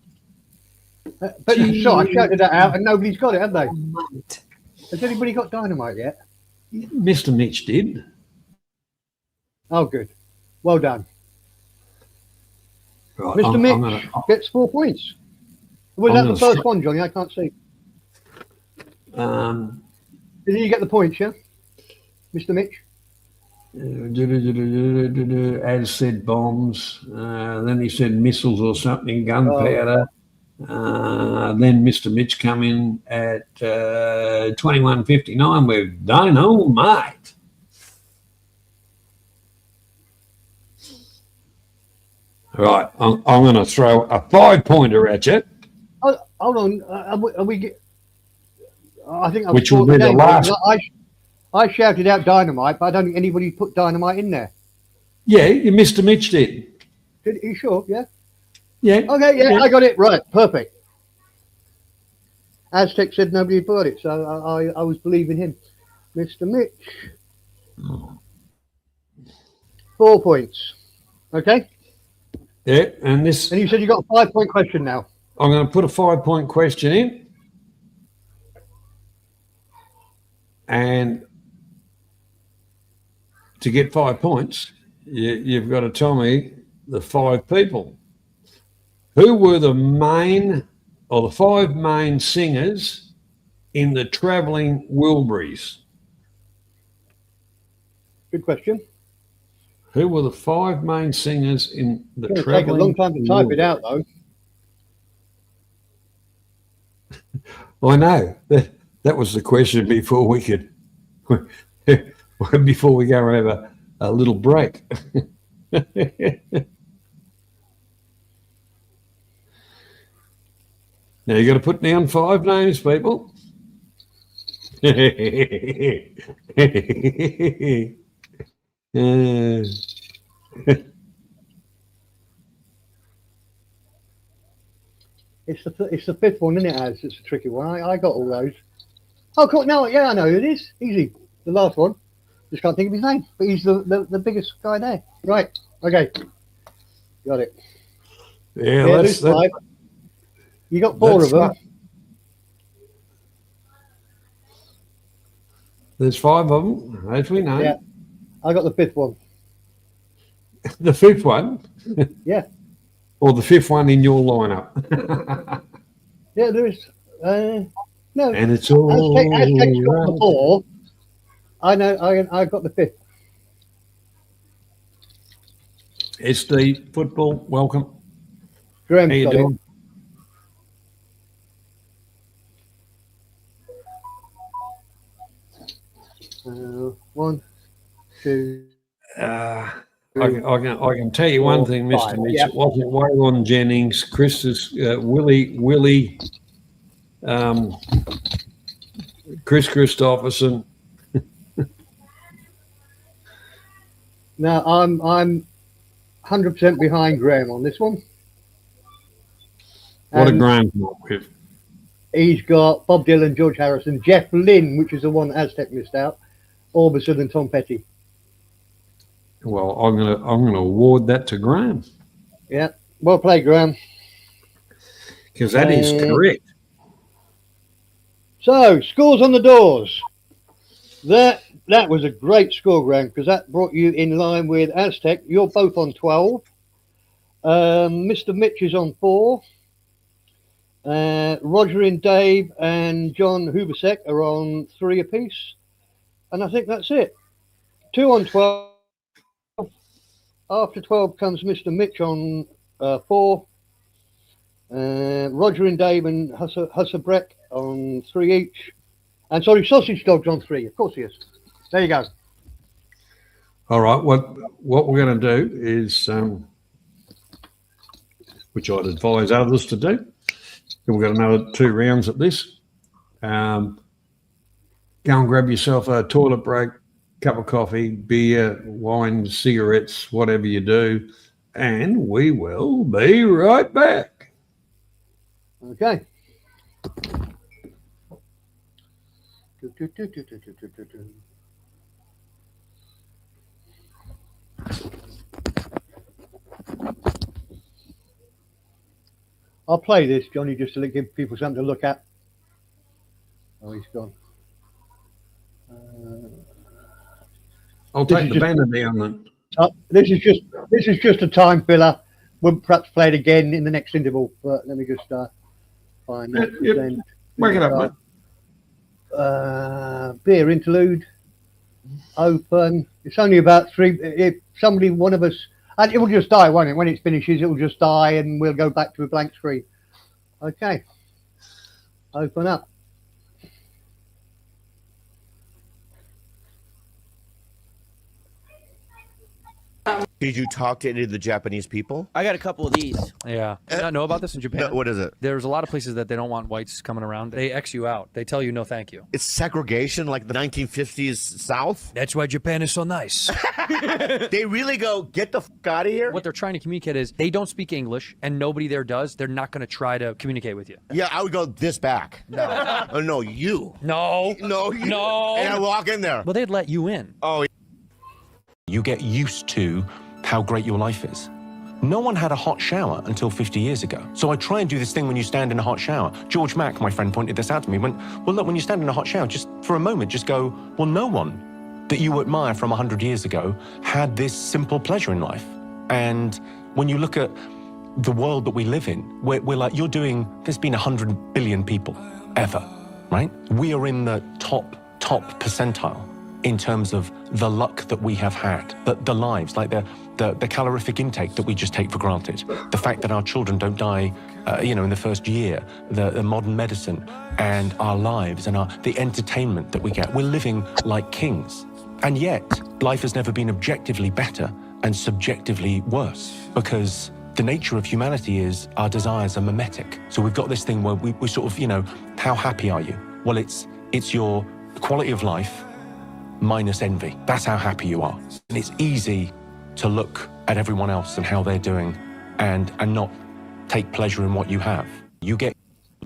But so I shouted that out, and nobody's got it, have they? Has anybody got dynamite yet? Mr. Mitch did. Oh, good. Well done. Right, Mr. Mitch gets 4 points. Was that the first one, Johnny? I can't see. Did you get the points, yeah? Mr. Mitch? As said bombs. Then he said missiles or something, gunpowder. Then Mr. Mitch come in at 21.59 with dynamite. Right, I'm going to throw a 5-pointer at you. Oh, hold on, I think I was which will be the last. I shouted out dynamite, but I don't think anybody put dynamite in there. Yeah, Mr. Mitch did. Are you sure? Yeah. Yeah. Okay. Yeah, I got it right. Perfect. Aztec said nobody had put it, so I was believing him. Mr. Mitch. 4 points. Okay. Yeah, and you said you got a 5-point question now. I'm going to put a 5-point question in, and to get 5 points, you've got to tell me the 5 people. Who were the 5 main singers in the Travelling Wilburys? Good question. Who were the 5 main singers in the It's Travelling? Take a long time to type it out, though. I know that was the question before we could, before we go over a little break. Now you got to put down 5 names, people. It's the fifth one, isn't it? As it's a tricky one. I got all those. Oh, cool. No, yeah, I know who it is. Easy. The last one. Just can't think of his name, but he's the biggest guy there. Right. Okay. Got it. Yeah, there's five. You got four of them. There's five of them, as we know. Yeah. I got the fifth one. The fifth one? Yeah. Or the fifth one in your lineup? Yeah, there is. No. And it's all Aztec's got the four. I know. I got the fifth. SD football, welcome. Graham's How you got doing? It. One, two. I can tell you one thing, Mr. Mitch. Yeah. It wasn't Waylon Jennings, Willie, Chris Christopherson. No, I'm 100% behind Graham on this one. What a Graham come up with. He's got Bob Dylan, George Harrison, Jeff Lynne, which is the one Aztec missed out, Orbison, and Tom Petty. Well, I'm gonna award that to Graham. Yeah, well played, Graham. Because that is correct. So, scores on the doors. That was a great score, Graham, because that brought you in line with Aztec. You're both on 12. Mr. Mitch is on 4. Roger and Dave and John Hubasek are on 3 apiece. And I think that's it. 2 on 12. After 12 comes Mr. Mitch on 4. Roger and Dave and Hussabrek on 3 each. And sorry, Sausage Dog's on 3. Of course he is. There you go. All right. What we're going to do is, which I'd advise others to do. We've got another 2 rounds at this. Go and grab yourself a toilet break, cup of coffee, beer, wine, cigarettes, whatever you do, and we will be right back. Okay. I'll play this, Johnny, just to give people something to look at. Oh, he's gone. I'll take the banner down then. This is just a time filler. We'll perhaps play it again in the next interval, but let me just find that. Yep. Wake it up, mate. Beer interlude. Open. It's only about 3. If somebody, one of us, and it will just die, won't it? When it finishes, it will just die, and we'll go back to a blank screen. Okay. Open up. Did you talk to any of the Japanese people? I got a couple of these. Yeah. Did you not know about this in Japan? No, what is it? There's a lot of places that they don't want whites coming around. They X you out. They tell you no thank you. It's segregation like the 1950s South? That's why Japan is so nice. They really go, get the f*** out of here? What they're trying to communicate is they don't speak English and nobody there does. They're not going to try to communicate with you. Yeah, I would go this back. No. Oh, no, you. No. No, you. No. And I walk in there. Well, they'd let you in. Oh, you get used to how great your life is. No one had a hot shower until 50 years ago. So I try and do this thing when you stand in a hot shower. George Mack, my friend, pointed this out to me. Went, well, look, when you stand in a hot shower, just for a moment, just go, well, no one that you admire from 100 years ago had this simple pleasure in life. And when you look at the world that we live in, we're like, there's been 100 billion people ever, right? We are in the top percentile in terms of the luck that we have had, the lives, like the calorific intake that we just take for granted, the fact that our children don't die, in the first year, the modern medicine and our lives and the entertainment that we get. We're living like kings. And yet, life has never been objectively better and subjectively worse, because the nature of humanity is our desires are mimetic. So we've got this thing where we sort of, how happy are you? Well, it's your quality of life minus envy. That's how happy you are. And it's easy to look at everyone else and how they're doing and not take pleasure in what you have. You get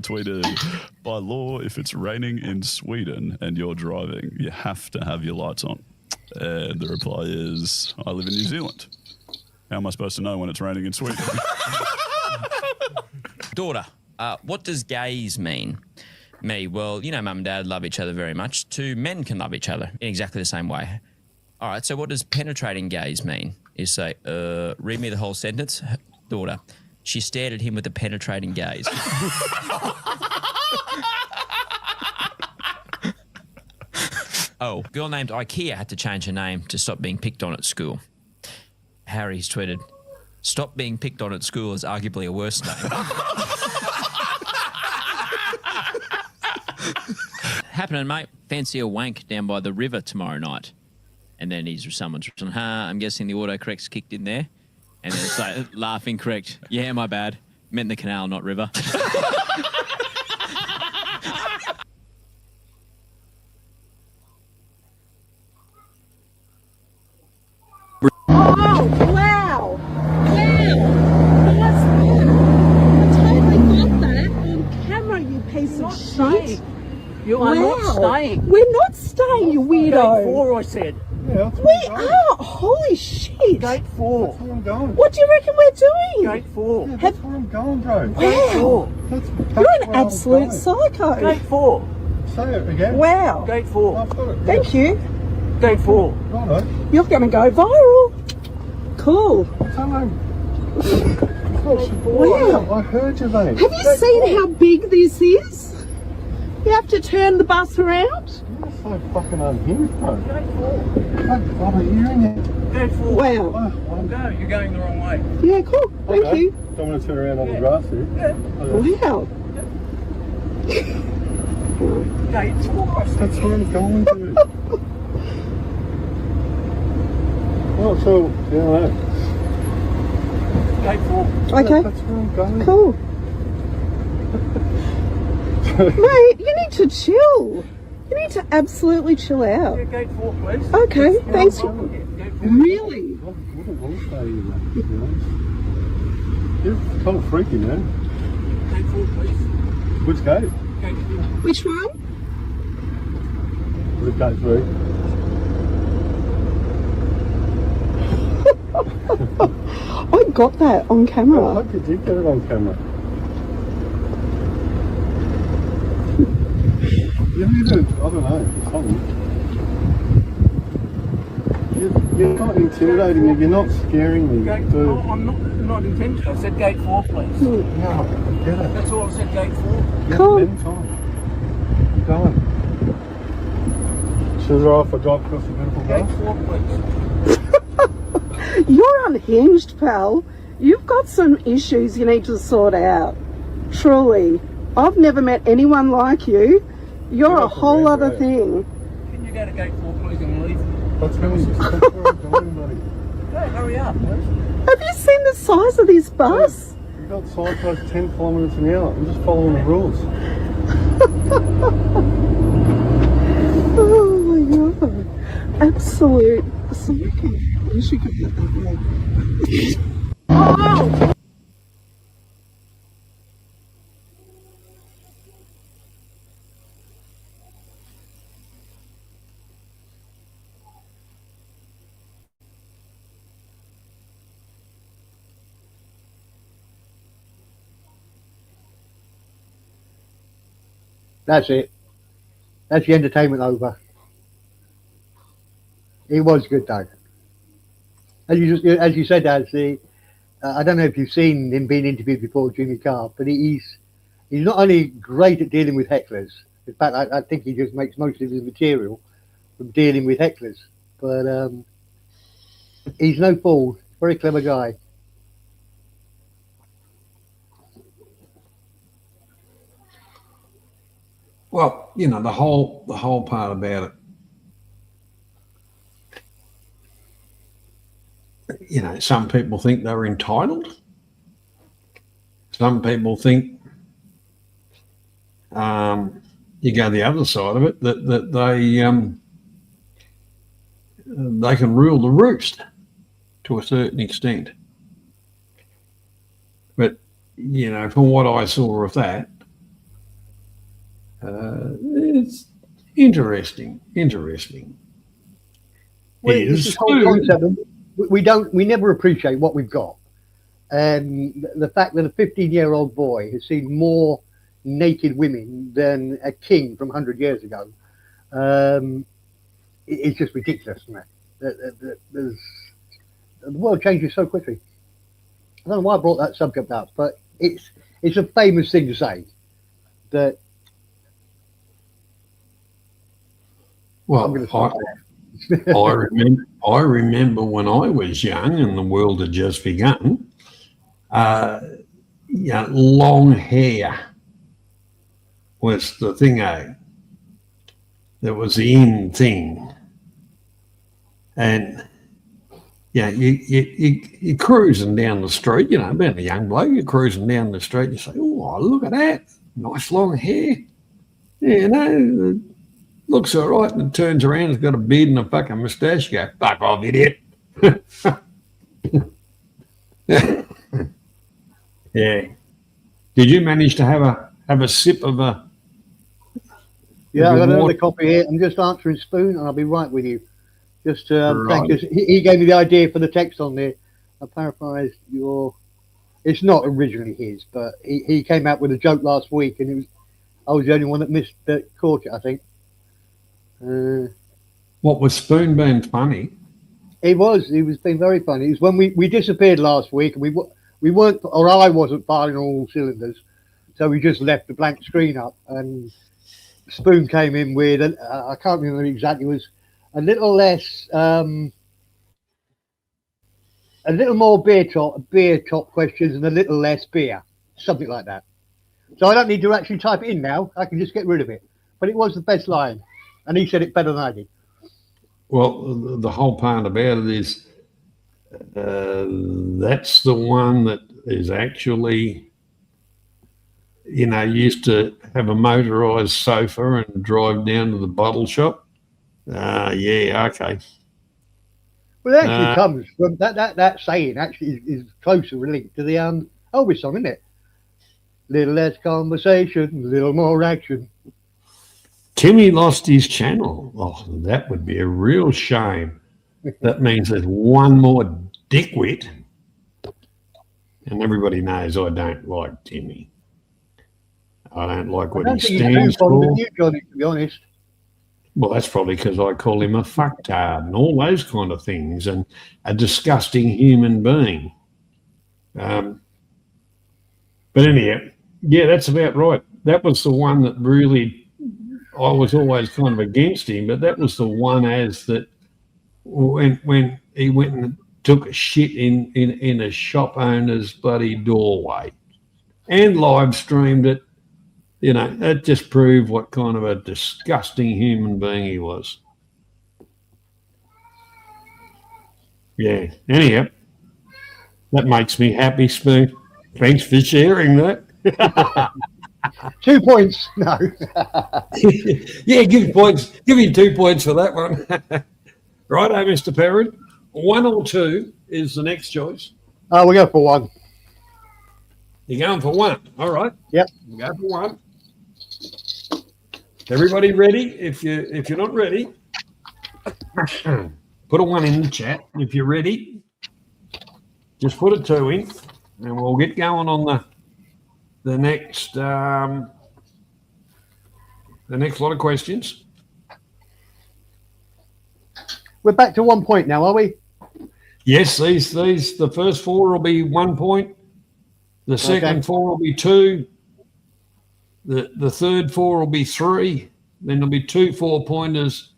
Tweeted, by law, if it's raining in Sweden and you're driving, you have to have your lights on. And the reply is, I live in New Zealand. How am I supposed to know when it's raining in Sweden? Daughter, what does gaze mean? Me, well, you know, mum and dad love each other very much. Two men can love each other in exactly the same way. All right, so what does penetrating gaze mean? You say, read me the whole sentence. Daughter, she stared at him with a penetrating gaze. Oh, girl named IKEA had to change her name to stop being picked on at school. Harry's tweeted, stop being picked on at school is arguably a worse name. Happening, mate. Fancy a wank down by the river tomorrow night. And then someone's written, I'm guessing the autocorrect's kicked in there. And then it's like, laughing correct. Yeah, my bad. Meant the canal, not river. Oh, wow. I totally got that on camera, you piece of shit. You are not staying. We're not staying, you weirdo. Gate 4, I said. Yeah, We are. Holy shit. Gate 4. that's where I'm going. What do you reckon we're doing? Gate 4. Yeah, that's where I'm going, bro. Wow. That's You're an where I'm absolute going. psycho. Gate 4. Say it again. Wow. Gate 4. I've got it. Thank you. Gate 4. Righto. You're going to go viral. Cool. Hello. Wow. I heard you, mate. Have you seen how big this is? You have to turn the bus around. You're so fucking unhinged, bro. Gate 4. I'm hearing it. Gate 4. Wow. Go. You're going the wrong way. Yeah, cool. Thank Okay. you. Don't want to turn around on the grass here. Wow. Gate 4. That's where I'm going to. Oh, so, yeah, Gate 4. Okay. that's where I'm going. Cool. Mate, you need to chill. You need to absolutely chill out. Yeah, gate 4, please. Okay, thanks. Yeah, gate 4. Really? I wouldn't want to stay here, mate, to be honest. You're kind of freaky, man. Gate 4, please. Which gate? Gate 4. Which one? Which gate 3? I got that on I camera. hope you did get it on camera. You need to, I don't know, something. You're not intimidating me, you're not scaring me. Gate 4. dude. I'm not intended. I said gate 4, please. No, I get it. That's all I said, gate 4. Yeah, Cool. many times. I'm going. So is it alright if I drive across the beautiful Gate grass? 4, please. You're unhinged, pal. You've got some issues you need to sort out. Truly. I've never met anyone like you. You're a whole other thing. Can you go to gate 4, please, and leave? That's where I'm going, buddy. Go, hurry up, please. Have you seen the size of this bus? You've got signposts 10 kilometres an hour. I'm just following the rules. Oh my god. Absolute psycho. You should get that. Oh! That's it. That's the entertainment over. It was good though. As you said, actually, I don't know if you've seen him being interviewed before, Jimmy Carr, but he's not only great at dealing with hecklers. In fact, I think he just makes most of his material from dealing with hecklers. But he's no fool. Very clever guy. Well, you know, the whole part about it, you know, some people think they're entitled. Some people think, you go the other side of it, that they can rule the roost to a certain extent. But from what I saw of that, it's interesting. Well, Here's it's this whole food. concept. We never appreciate what we've got. And the fact that a 15-year-old boy has seen more naked women than a king from 100 years ago, it's just ridiculous, isn't it? The world changes so quickly. I don't know why I brought that subject up, but it's a famous thing to say that. Well, I'm going to stop there. I remember when I was young and the world had just begun. Long hair was the thing. That was the in thing, and you're cruising down the street. Being a young bloke, you're cruising down the street. You say, "Oh, look at that, nice long hair." Looks all right, and it turns around, it's got a beard and a fucking moustache. You go, fuck off, idiot. Yeah. Did you manage to have a sip of a? Yeah, I got another copy here. I'm just answering Spoon, and I'll be right with you. Just thank you. He gave me the idea for the text on there. I paraphrased your. It's not originally his, but he came out with a joke last week, and I was the only one that caught it, I think. What was Spoon being funny? He was being very funny. It was when we disappeared last week, and we weren't, or I wasn't firing on all cylinders, so we just left the blank screen up, and Spoon came in with I can't remember exactly. It was a little less, a little more beer top questions, and a little less beer, something like that. So I don't need to actually type it in now. I can just get rid of it. But it was the best line. And he said it better than I did. Well, the whole part about it is that's the one that is actually, used to have a motorised sofa and drive down to the bottle shop. Yeah, okay. Well, it actually comes from that saying actually is closer linked to the Elvis song, isn't it? Little less conversation, little more action. Timmy lost his channel. Oh, that would be a real shame. That means there's one more dickwit. And everybody knows I don't like Timmy. I don't like what he stands for. You, Johnny, to be honest. Well, that's probably because I call him a fucktard and all those kind of things, and a disgusting human being. But anyhow, yeah, that's about right. That was the one that really... I was always kind of against him, but that was the one as that when he went and took a shit in a shop owner's bloody doorway and live streamed it, that just proved what kind of a disgusting human being he was. Yeah. Anyhow, that makes me happy, Spoon. Thanks for sharing that. 2 points. No. Yeah, give you 2 points for that one. Righto, Mr. Perrin. 1 or 2 is the next choice. We'll go for 1. You're going for 1. All right. Yep. We'll go for 1. Everybody ready? If you're not ready, put a 1 in the chat. If you're ready, just put a 2 in, and we'll get going on the next lot of questions. We're back to 1 point now, are we? Yes, these the first 4 will be 1 point. The second 4 will be 2. The third 4 will be 3. Then there'll be 2 4-pointers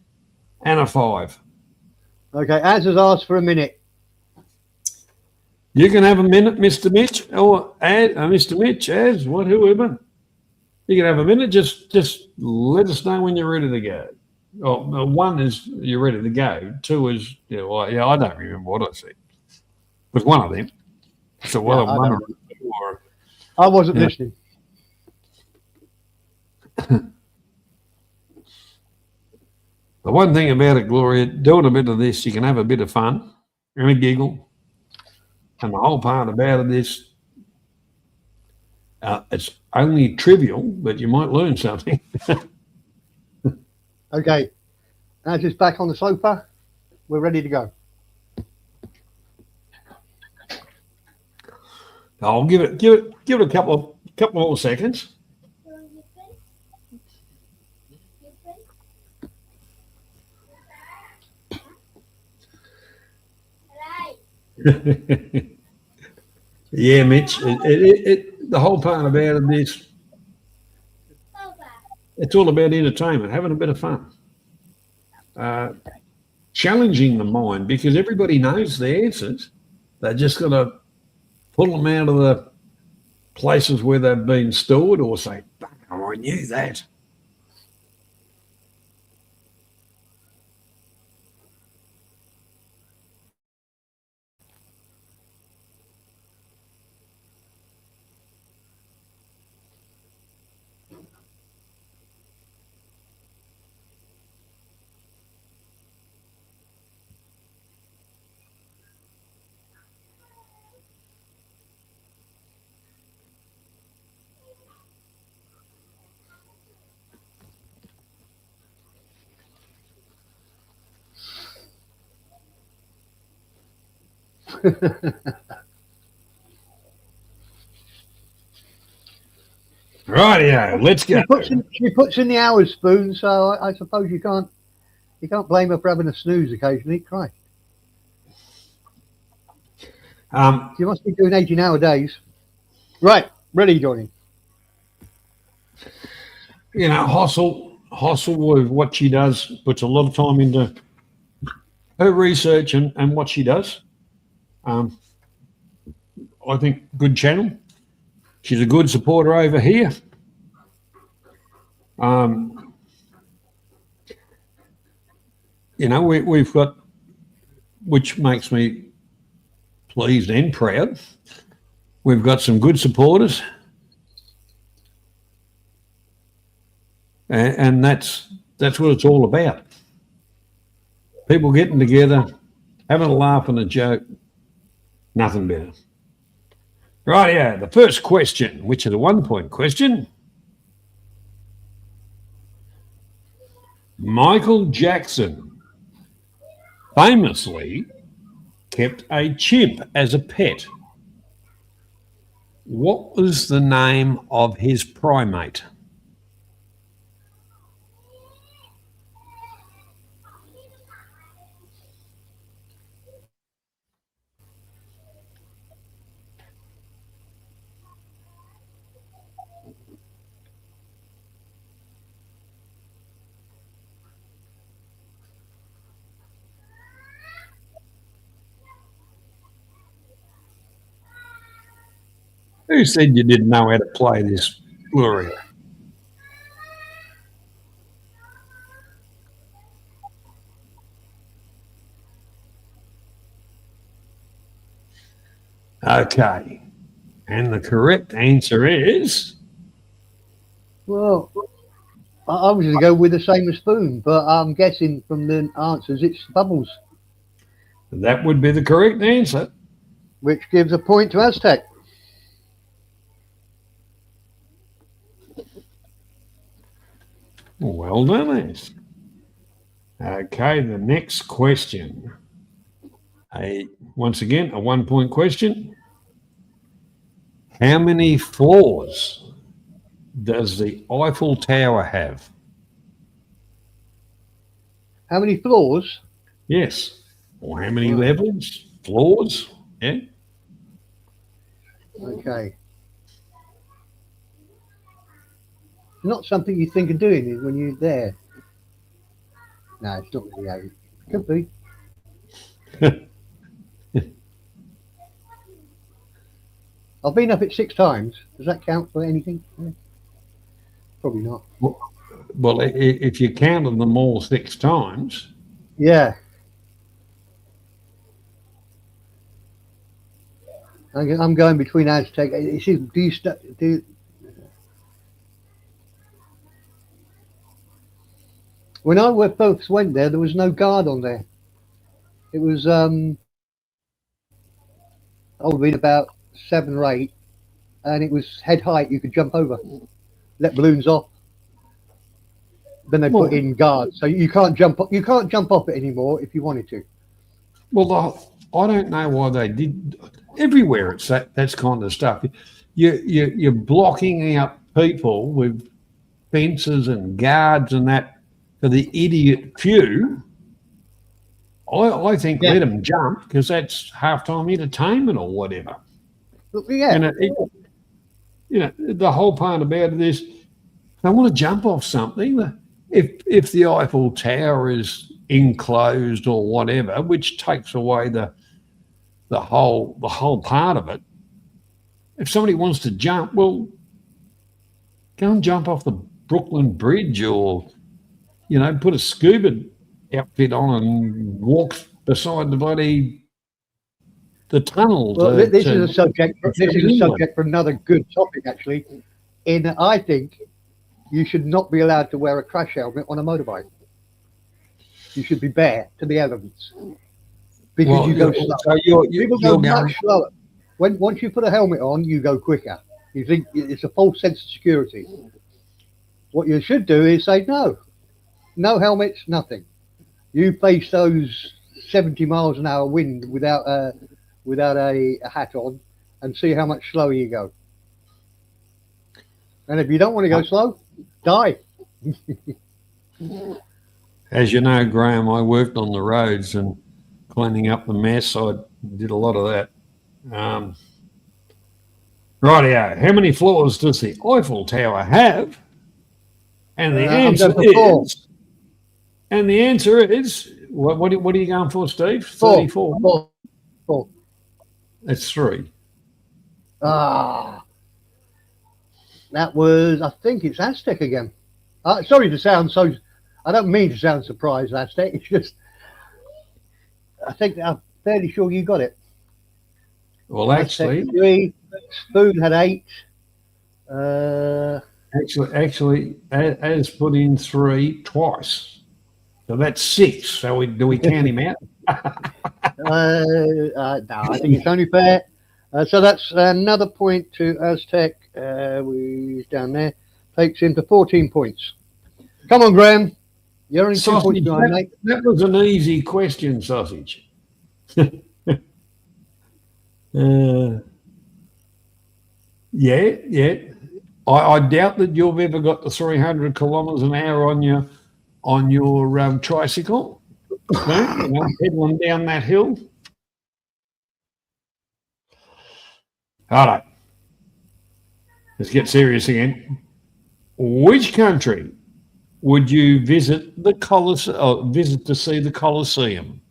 and a 5. Okay, Az has asked for a minute. You can have a minute, Mr. Mitch, or Mr. Mitch, Az, whoever. You can have a minute. Just let us know when you're ready to go. Oh, 1 is you're ready to go. 2 is I don't remember what I said. It was one of them. So I wasn't listening. The one thing about it, Gloria, doing a bit of this, you can have a bit of fun and a giggle. And the whole part about it is It's only trivial, but you might learn something. Okay. As it's back on the sofa, we're ready to go. I'll give it a couple more seconds. Yeah, Mitch. The whole part about it is it's all about entertainment, having a bit of fun, challenging the mind, because everybody knows the answers. They're just got to pull them out of the places where they've been stored, or say, "Oh, I knew that." Rightio, let's go. She puts in the hours, Spoon. So I suppose you can't blame her for having a snooze occasionally. Christ. You must be doing 18-hour days. Right, ready, Johnny. You know, Hossel with what she does puts a lot of time into her research and what she does. I think good channel. She's a good supporter over here. You know, we've got, which makes me pleased and proud, we've got some good supporters. And that's what it's all about. People getting together, having a laugh and a joke, nothing better. Rightio, the first question, which is a 1-point question. Michael Jackson famously kept a chimp as a pet. What was the name of his primate? Who said you didn't know how to play this, Gloria? Okay. And the correct answer is... Well, I was going to go with the same as Spoon, but I'm guessing from the answers it's Bubbles. That would be the correct answer. Which gives a point to Aztec. Well done, Az. Okay, the next question. Once again, a 1-point question. How many floors does the Eiffel Tower have? How many floors? Yes. Or how many levels? Floors? Yeah. Okay. Not something you think of doing when you're there. No, it's not really 8. Could be. I've been up it 6 times. Does that count for anything? Probably not. Well, if you counted them all 6 times. Yeah. I'm going between Aztec. When I first went there was no guard on there. It was I would have been about 7 or 8, and it was head height. You could jump over, let balloons off. Then they put in guards, so you can't jump up. You can't jump off it anymore if you wanted to. Well, I don't know why they did. Everywhere it's that's kind of stuff. You're blocking out people with fences and guards and that for the idiot few. I think let them jump because that's halftime entertainment or whatever. Yeah. And the whole part about it is they want to jump off something. If the Eiffel Tower is enclosed or whatever, which takes away the whole part of it. If somebody wants to jump, well, go and jump off the Brooklyn Bridge, or put a scuba outfit on and walk beside the tunnel. Well, this is a subject. This is a subject for another good topic, actually. I think you should not be allowed to wear a crash helmet on a motorbike. You should be bare to the elements because you go slow. So people go much slower. Once you put a helmet on, you go quicker. You think it's a false sense of security. What you should do is say no helmets, nothing. You face those 70 miles an hour wind without a hat on, and see how much slower you go. And if you don't want to go slow, die. As you know, Graham, I worked on the roads and cleaning up the mess. I did a lot of that. Rightio, how many floors does the Eiffel Tower have? And the answer is, what are you going for, Steve? 34. Four. That's 3. That was, I think it's Aztec again. Sorry to sound so, I don't mean to sound surprised, Aztec. It's just, I'm fairly sure you got it. Well, actually, Aztec 3, Spoon had 8. Actually, as put in 3 twice. So that's 6. So do we count him out? No, I think it's only fair. So that's another point to Aztec. We're down there. Takes him to 14 points. Come on, Graham. You're only 2 points behind, mate. That was an easy question, Sausage. Yeah. I doubt that you've ever got the 300 kilometres an hour on your tricycle, pedaling down that hill. All right. Let's get serious again. Which country would you visit the visit to see the Colosseum?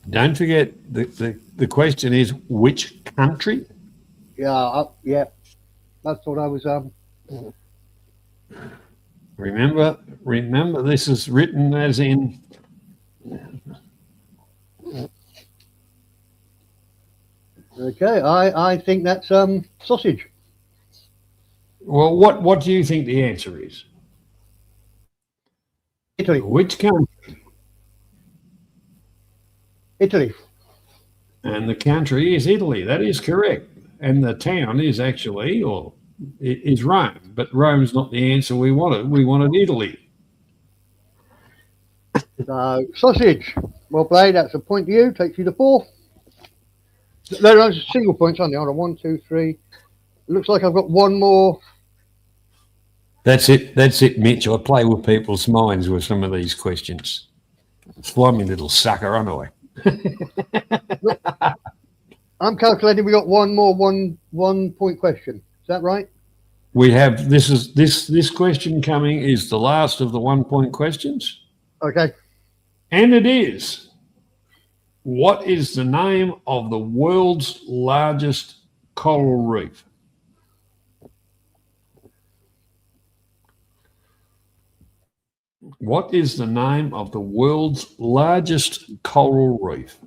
Don't forget the question is which country? Yeah. That's what I was. Remember, this is written as in. Okay, I think that's sausage. Well, what do you think the answer is? Italy. Which country? Italy. And the country is Italy. That is correct. And the town is actually, or it is Rome. But Rome's not the answer we wanted. We wanted Italy. So, sausage. Well played. That's a point to you. Takes you to 4. Those single points, aren't they? Hold on. 1, 2, 3. It looks like I've got one more. That's it, Mitch. I play with people's minds with some of these questions. Slimy little sucker, aren't I? I'm calculating we got one more 1 point question. Is that right? We have this question coming is the last of the 1 point questions. Okay. And it is, what is the name of the world's largest coral reef? What is the name of the world's largest coral reef?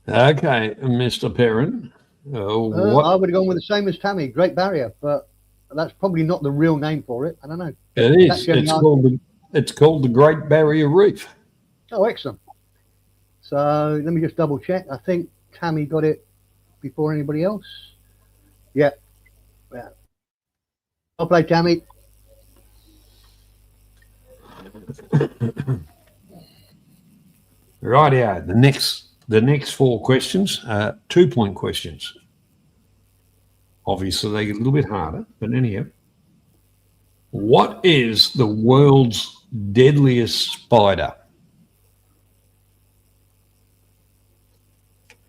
Okay, Mr. Perrin. What I would have gone with the same as Tammy, Great Barrier, but that's probably not the real name for it. I don't know. it is? That's the only It's called the Great Barrier Reef. Oh, excellent. So let me just double check. I think Tammy got it before anybody else. Yeah. Yeah. I'll play Tammy. Rightio. The next four questions are 2-point questions. Obviously, they get a little bit harder, but anyhow. What is the world's deadliest spider?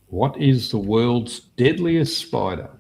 What is the world's deadliest spider?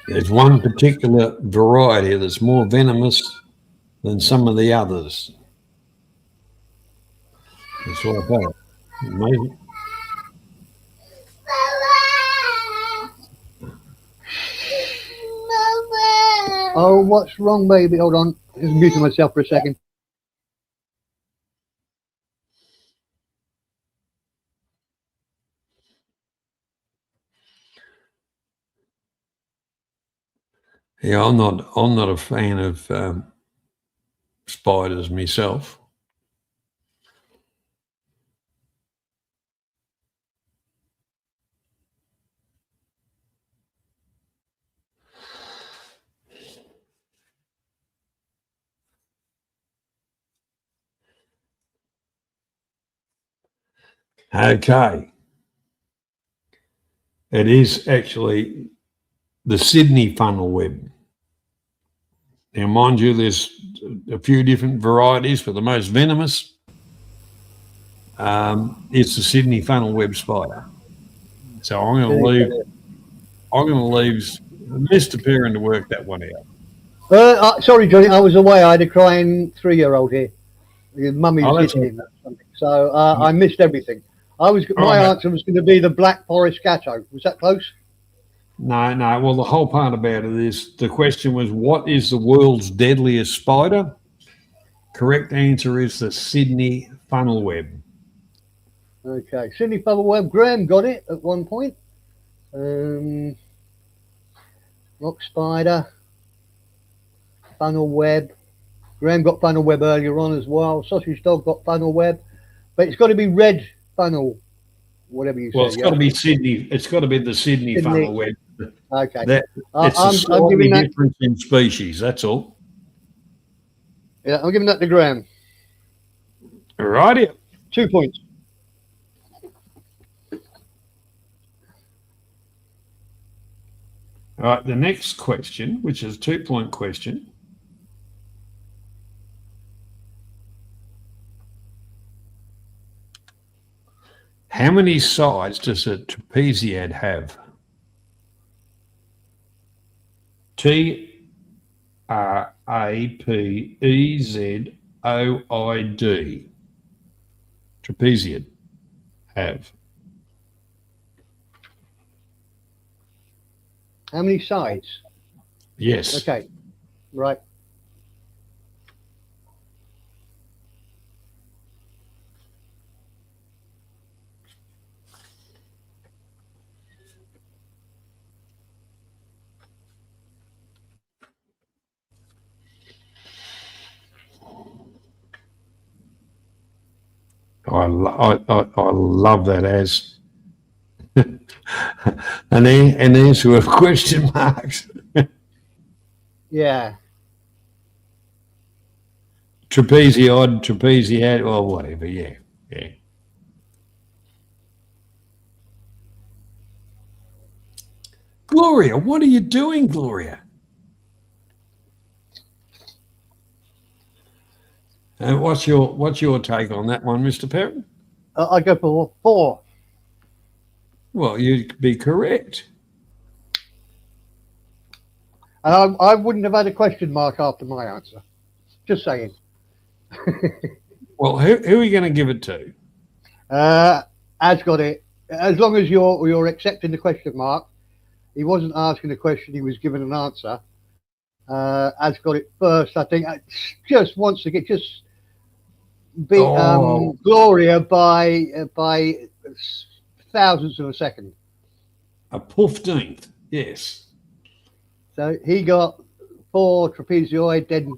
There's one particular variety that's more venomous than some of the others. That's what I thought. Maybe. Oh, what's wrong, baby? Hold on. Just muting myself for a second. Yeah, I'm not a fan of spiders myself. Okay. It is actually the Sydney funnel web. Now, mind you, there's a few different varieties, but the most venomous is the Sydney funnel web spider. So I'm going to leave Mr. Perrin to work that one out. Sorry, Johnny, I was away. I had a crying 3-year-old here. His mummy was that's hitting him or something. So I missed everything. My answer was going to be the Black Forest Gatto. Was that close? No. Well, the whole part about it is the question was, what is the world's deadliest spider? Correct answer is the Sydney funnel web. Okay. Sydney funnel web. Graham got it at one point. Rock spider. Funnel web. Graham got funnel web earlier on as well. Sausage dog got funnel web. But it's got to be red funnel, whatever you say. Well, it's got to be Sydney. It's got to be the Sydney funnel web. Okay. It's a slightly difference in species, that's all. Yeah, I'm giving that to Graham. All righty. 2 points. All right, the next question, which is a 2-point question. How many sides does a trapeziad have? TRAPEZOID. Trapeziad. Have. How many sides? Yes. Okay. Right. I love that as. and answer with question marks. Yeah. Trapezoid, trapeziad, or whatever. Yeah. Gloria, what are you doing, Gloria? And what's your take on that one, Mr. Perrin? I go for 4. Well, you'd be correct. And I wouldn't have had a question mark after my answer. Just saying. Well, who are you going to give it to? As got it. As long as you're accepting the question mark. He wasn't asking a question, he was given an answer. As got it first, I think. Just wants to just beat Gloria by thousandths of a second. A 15th, yes. So he got 4 trapezoid, then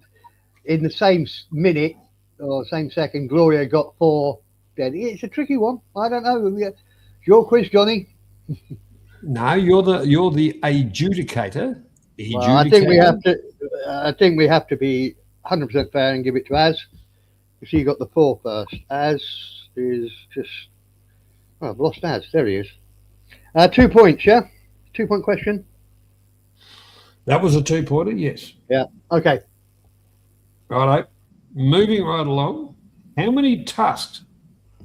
in the same minute or same second, Gloria got 4. Then it's a tricky one. I don't know. It's your quiz, Johnny. No, you're the adjudicator. Well, I think we have to be 100% fair and give it to Az. She got the 4 first. Az is just. Oh, I've lost Az. There he is. 2 points, yeah? 2-point question. That was a 2-pointer, yes. Yeah. Okay. Righto. Moving right along. How many tusks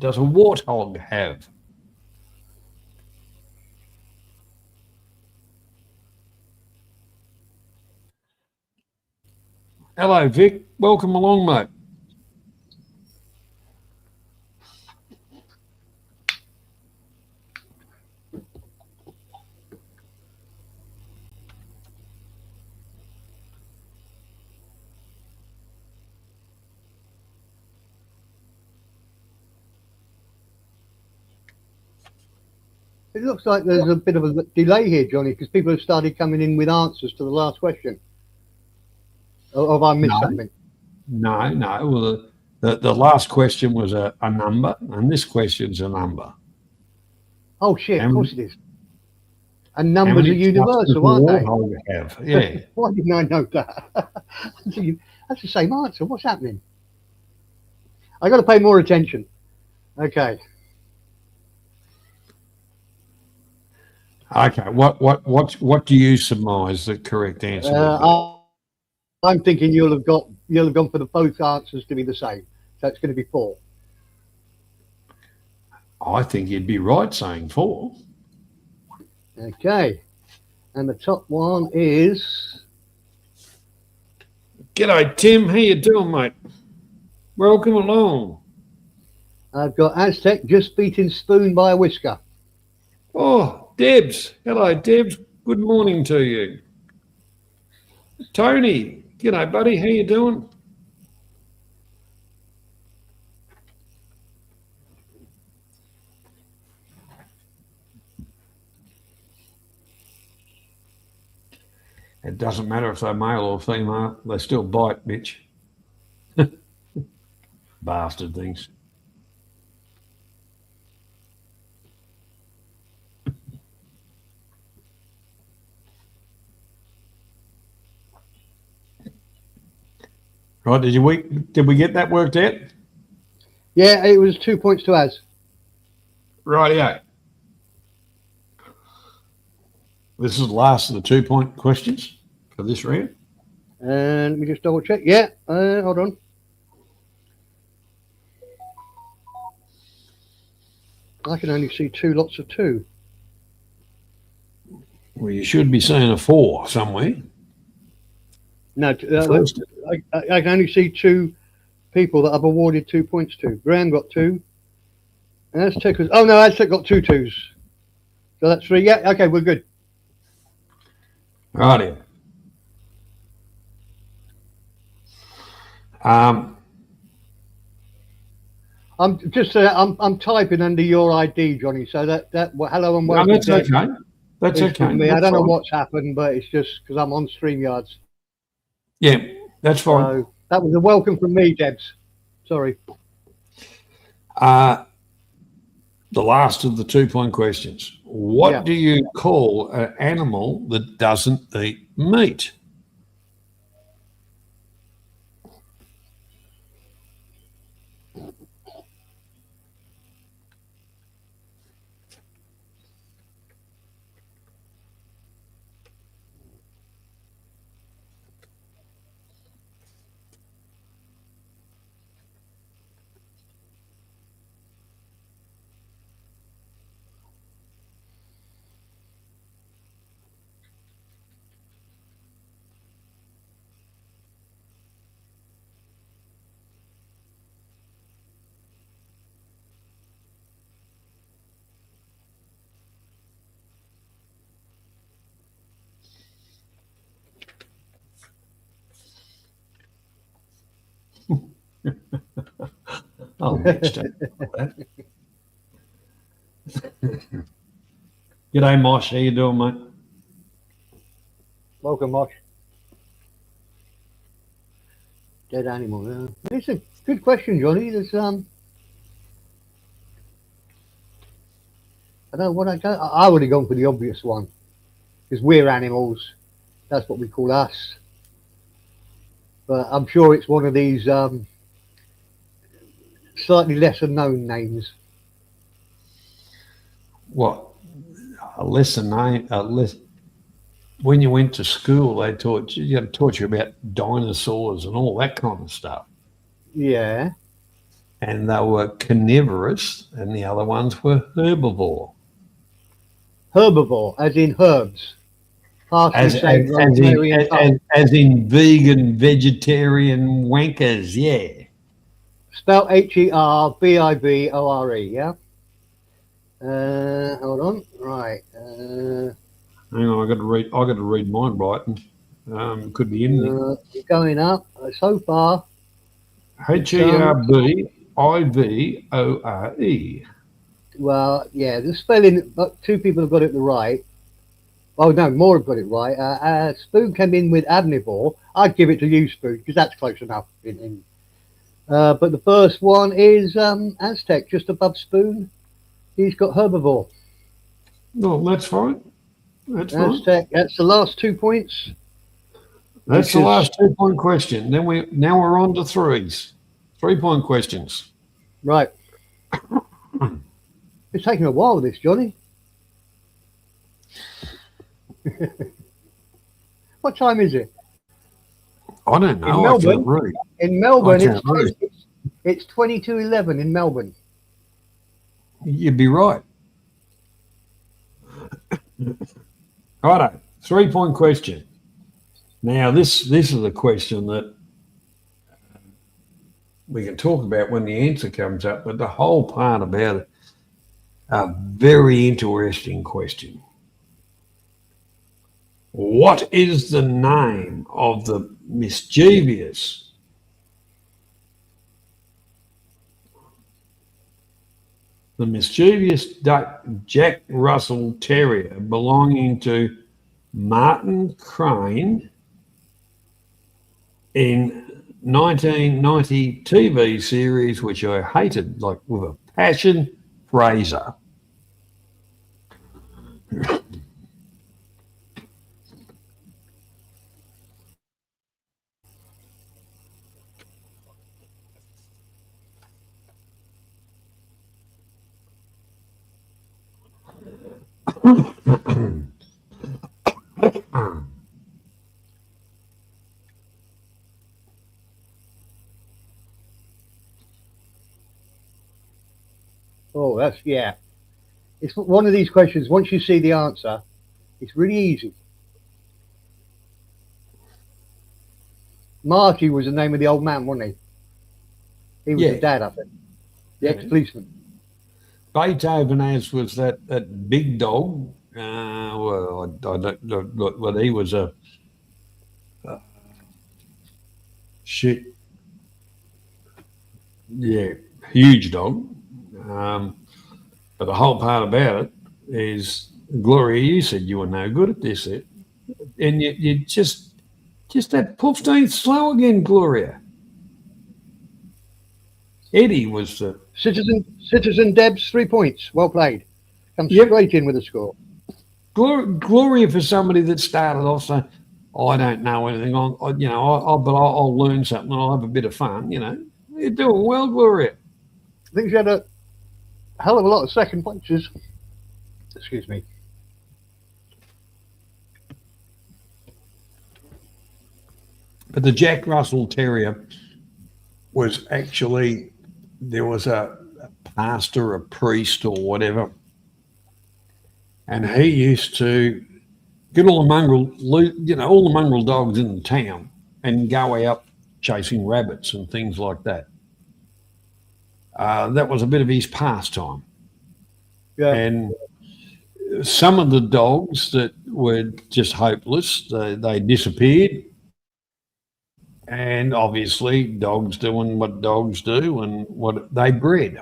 does a warthog have? Hello, Vic. Welcome along, mate. It looks like there's a bit of a delay here, Johnny, because people have started coming in with answers to the last question. Or have I missed something? No. Well, the last question was a number, and this question's a number. Oh, shit, of course it is. And numbers are universal, aren't they? Have? Yeah. Why didn't I know that? That's the same answer. What's happening? I got to pay more attention. Okay. Okay. What do you surmise the correct answer would be? I'm thinking you'll have gone for the both answers to be the same. So it's going to be 4. I think you'd be right saying 4. Okay. And the top one is. G'day, Tim. How you doing, mate? Welcome along. I've got Aztec just beating Spoon by a whisker. Oh, Debs. Hello, Debs. Good morning to you. Tony. G'day, buddy. How you doing? It doesn't matter if they're male or female. They still bite, bitch. Bastard things. Right, did we get that worked out? Yeah, it was 2 points to Az. Rightio. This is the last of the 2-point questions for this round. And let me just double check. Yeah, hold on. I can only see 2 lots of 2. Well, you should be seeing a 4 somewhere. No, I can only see 2 people that I've awarded 2 points to. Graham got 2. And Aztec was, oh no, Aztec got 2 2s. So that's 3. Yeah, okay, we're good. Righty. I'm just I'm typing under your ID, Johnny. So that hello and welcome. No, that's okay. That's okay. Me. I don't know what's happened, but it's just because I'm on StreamYards. Yeah, that's fine. So that was a welcome from me, Debs. Sorry. The last of the 2-point questions. What Yeah. do you call an animal that doesn't eat meat? Oh, Mitch, don't do that. G'day, Mosh. How you doing, mate? Welcome, Mosh. Dead animal. Yeah. It's a good question, Johnny. There's I don't know what I would have gone for the obvious one because we're animals. That's what we call us. But I'm sure it's one of these slightly lesser known names. What? A lesser name? When you went to school, they taught you about dinosaurs and all that kind of stuff. Yeah. And they were carnivorous, and the other ones were herbivore. Herbivore, as in herbs. As in vegan, vegetarian wankers, yeah. Spelled Herbivore, yeah? Hold on. Right. Hang on, I got to read mine right. Could be in there. Going up so far. Herbivore. Well, yeah, the spelling. But two people have got it right. Oh no, more have got it right. Spoon came in with omnivore. I'd give it to you, Spoon, because that's close enough. But the first one is Aztec, just above Spoon. He's got herbivore. No, that's fine. That's Aztec. That's the last 2 points. That's the last 2-point question. Now we're on to 3-point questions. Right. It's taking a while, this, Johnny. What time is it? I don't know. In Melbourne, it's 22:11 in Melbourne. You'd be right. Righto, 3-point question. Now, this is a question that we can talk about when the answer comes up, but the whole part about it, a very interesting question. What is the name of the mischievous Jack Russell Terrier belonging to Martin Crane in 1990 TV series, which I hated like with a passion, Fraser? Oh, that's, yeah. It's one of these questions, once you see the answer, it's really easy. Marty was the name of the old man, wasn't he? He was the dad, I think. The ex-policeman. Beethoven as was that big dog. Well, I don't know. Well, he was a shit. Yeah, huge dog. But the whole part about it is, Gloria, you said you were no good at this, and you just that 15th slow again, Gloria. Eddie was the Citizen Debs, 3 points. Well played. Comes Yep. straight in with a score. Gloria for somebody that started off saying, I don't know anything. But I'll learn something. I'll have a bit of fun. You're doing well, Gloria. I think she had a hell of a lot of second places. Excuse me. But the Jack Russell Terrier was actually, there was a pastor, a priest, or whatever, and he used to get all the mongrel dogs in the town and go out chasing rabbits and things like that. That was a bit of his pastime. Yeah. And some of the dogs that were just hopeless, they disappeared. And obviously, dogs doing what dogs do and what they bred.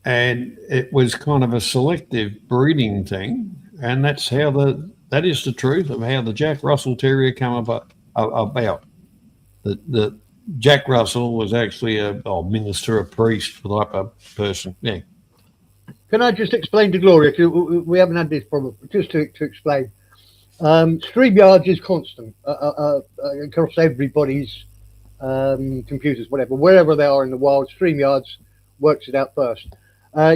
And it was kind of a selective breeding thing. And that is the truth of how the Jack Russell Terrier came about. The Jack Russell was actually a minister, a priest type of person. Yeah. Can I just explain to Gloria, because we haven't had this problem, just to explain. StreamYards is constant across everybody's computers, wherever they are in the world. StreamYards works it out first.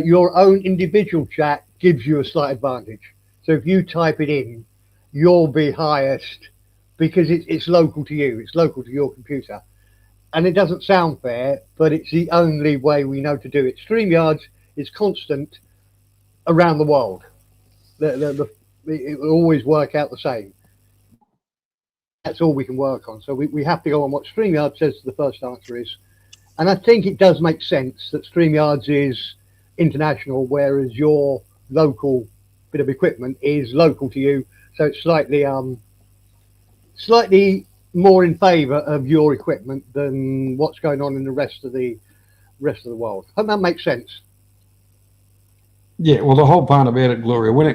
Your own individual chat gives you a slight advantage. So if you type it in, you'll be highest because it's local to you. It's local to your computer. And it doesn't sound fair, but it's the only way we know to do it. StreamYards is constant around the world. It will always work out the same. That's all we can work on. So we have to go on what StreamYards says the first answer is. And I think it does make sense that StreamYards is international, whereas your local bit of equipment is local to you. So it's slightly more in favour of your equipment than what's going on in the rest of the world. I hope that makes sense. Yeah, well, the whole part about it, Gloria, when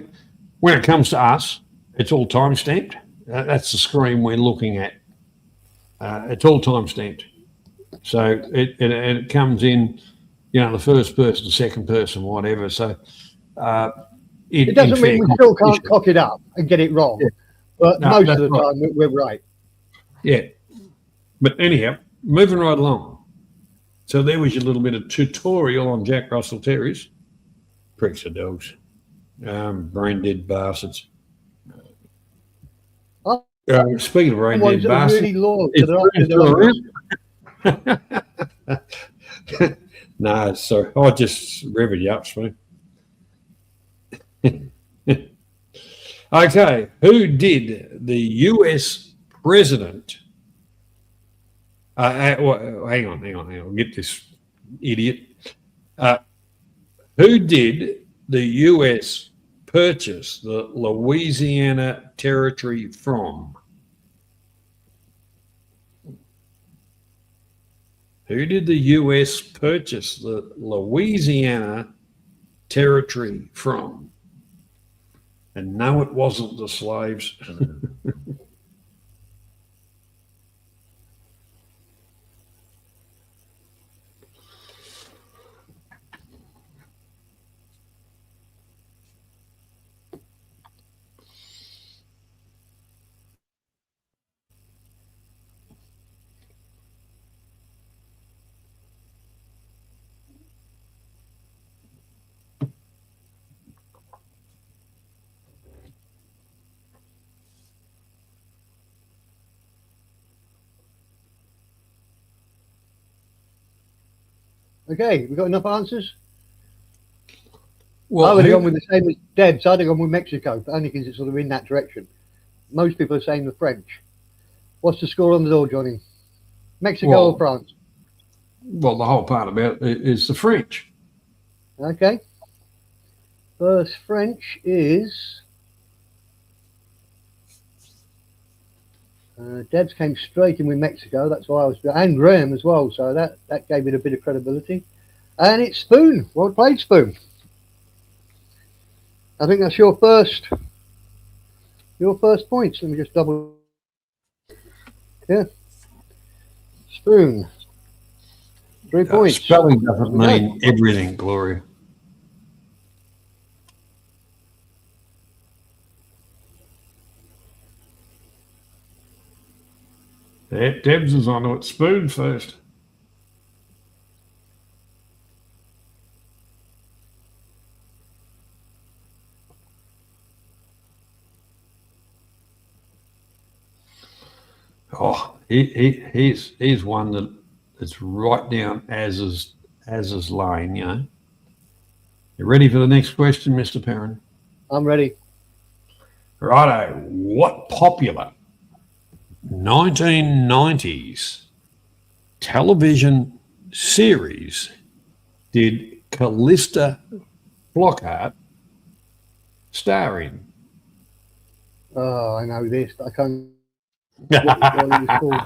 it comes to us, it's all time stamped. That's the screen we're looking at. It's all time stamped. So it comes in, the first person, second person, whatever. So it doesn't mean we still can't cock it up and get it wrong, but most of the time we're right. Yeah. But anyhow, moving right along. So there was your little bit of tutorial on Jack Russell Terriers. Pricks of dogs. Brain dead bastards. Speaking of brain dead bastards, really loyal to their no, sorry, I just revved you up, Spoon. Okay, who did the U.S. president? Hang on. Get this idiot. Who did the U.S. purchase the Louisiana Territory from? Who did the U.S. purchase the Louisiana Territory from? And no, it wasn't the slaves. Okay, we got enough answers? Well, I would have gone with the same as Debs. I'd have gone with Mexico, but only because it's sort of in that direction. Most people are saying the French. What's the score on the door, Johnny? Mexico or France? Well, the whole part about it is the French. Okay. First French is... Debs came straight in with Mexico. That's why I was... And Graham as well, so that gave it a bit of credibility. And it's Spoon. Well played, Spoon. I think that's your first points. Let me just double... Yeah. Spoon. 3 points. Spelling doesn't mean everything, Gloria. Debs is on it. Spoon first. Oh, he's one that's right down as is lane, you know. You ready for the next question, Mr. Perrin? I'm ready. Righto. What popular 1990s television series did Callista Flockhart star in? Oh, I know this, but I can't. What it was called.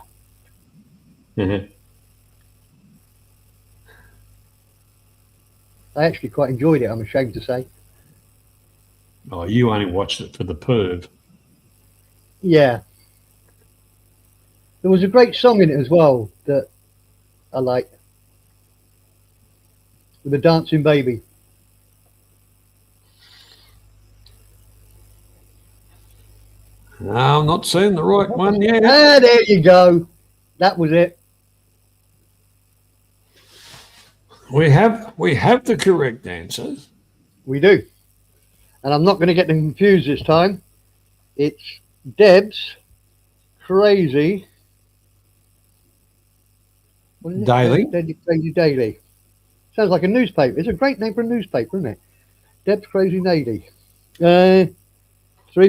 I actually quite enjoyed it, I'm ashamed to say. Oh, you only watched it for the perv. Yeah. There was a great song in it as well that I liked. With the dancing baby. No, I'm not seeing the right one yet. Ah, there you go. That was it. We have the correct answers. We do. And I'm not going to get them confused this time. It's Deb's Crazy Daily. Crazy Daily. Sounds like a newspaper. It's a great name for a newspaper, isn't it? Deb's Crazy Daily. 3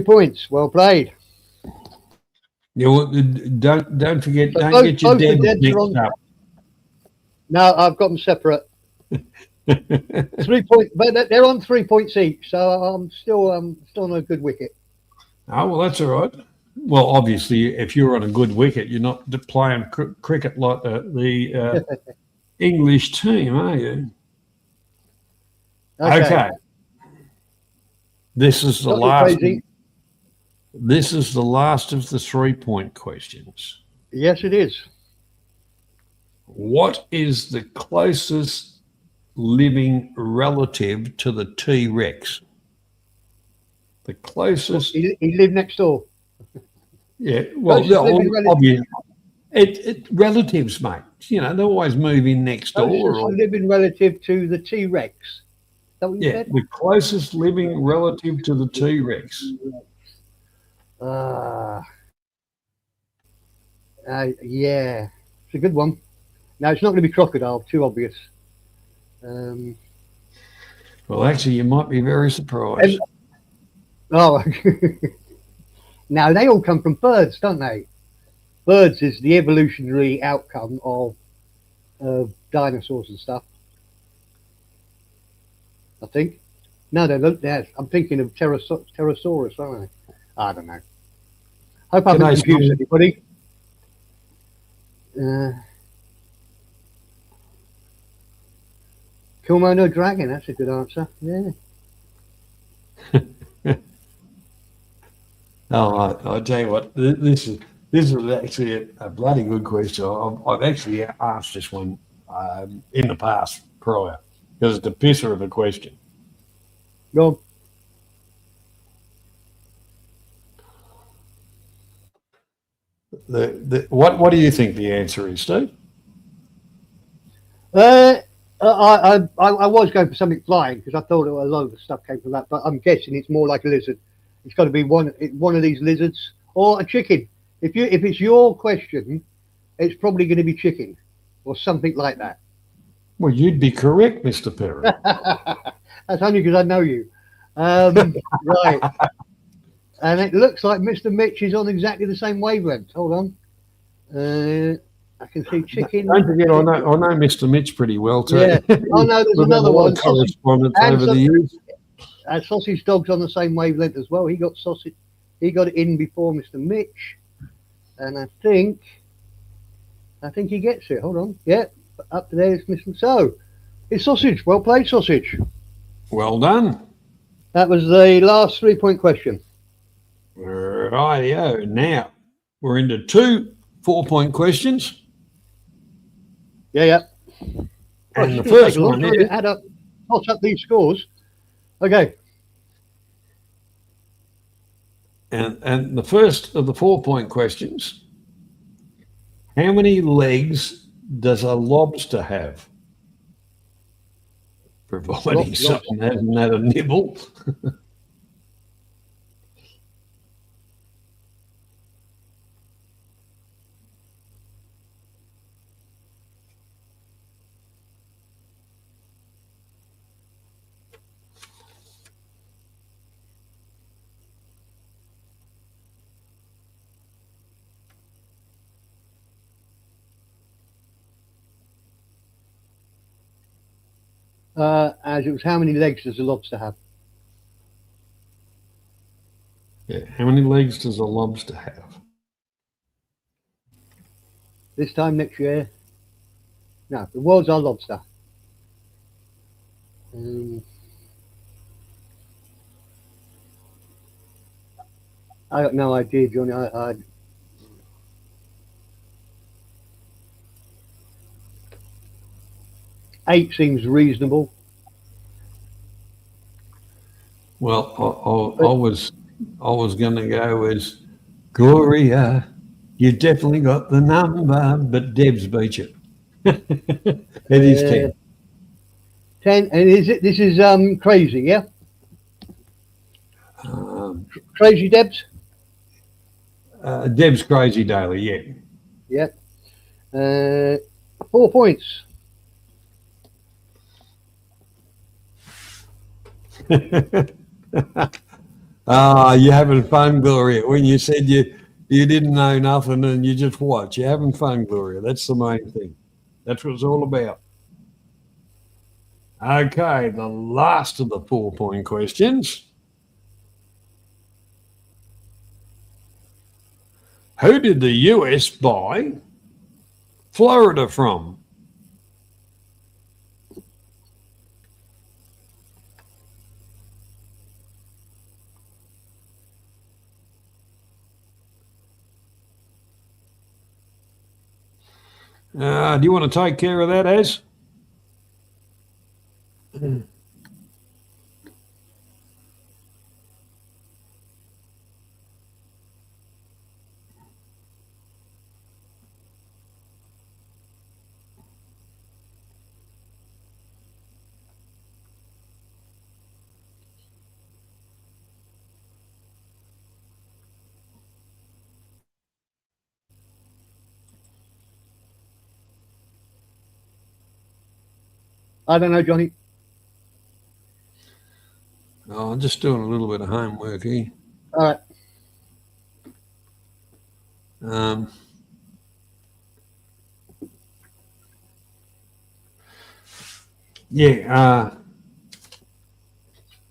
points. Well played. Don't forget. So Don't get your both the Debs Debs are mixed up. No, I've got them separate. 3 points, but they're on 3 points each, so I'm still on a good wicket. Oh, well, that's all right. Well, obviously, if you're on a good wicket, you're not playing cricket like the English team, are you? Okay. This is the last. This is the last of the 3 point questions. Yes, it is. What is the closest living relative to the T-Rex? The closest. He lived next door. Yeah, well, obviously, relatives, mate. You know, they always move in next door. Living relative to the T-Rex. Is that what you said? The closest living relative to the T-Rex. Yeah, it's a good one. No, it's not going to be crocodile. Too obvious. Well, actually, you might be very surprised. Now they all come from birds, don't they? Birds is the evolutionary outcome of dinosaurs and stuff. I think. No, I'm thinking of pterosaurus, aren't I? I don't know. Hope I haven't confused anybody. Komodo dragon, that's a good answer. Yeah. I'll tell you what, this is actually a bloody good question. I've actually asked this one in the past prior because it's the pisser of a question. Go on. What do you think the answer is, Steve? I was going for something flying because I thought a lot of the stuff came from that, but I'm guessing it's more like a lizard. It's got to be one of these lizards or a chicken. If it's your question, it's probably going to be chicken or something like that. Well, you'd be correct, Mr. Perry. That's only because I know you. Right. And it looks like Mr. Mitch is on exactly the same wavelength. Hold on. I can see chicken. Don't forget, I know Mr. Mitch pretty well too. Yeah. Oh no, there's another one. Correspondence over the years. Sausage Dog's on the same wavelength as well. He got sausage. He got it in before Mr. Mitch, and I think he gets it. Hold on. Yeah, up there is Mr. So, it's sausage. Well played, sausage. Well done. That was the last 3 point question. Rightio. Now we're into 2 4 point questions. Yeah. And the it's gonna take first a long one time is, to add up, tot up these scores. Okay. and the first of the 4-point questions, how many legs does a lobster have? Providing something hasn't had a nibble. As it was, how many legs does a lobster have? Yeah, how many legs does a lobster have? This time next year? No, the world's our lobster. I got no idea, Johnny. I 8 seems reasonable. Well, I was going to go as Gloria. You definitely got the number, but Deb's beat you. It is 10. 10, and this is crazy, yeah? Crazy Debs? Deb's crazy daily, yeah. Yeah. 4 points. You're having fun, Gloria. When you said you didn't know nothing and you just watch, you're having fun, Gloria. That's the main thing. That's what it's all about. Okay, the last of the 4-point questions. Who did the US buy Florida from? Do you want to take care of that, Az? I don't know, Johnny. Oh, I'm just doing a little bit of homework here. All right.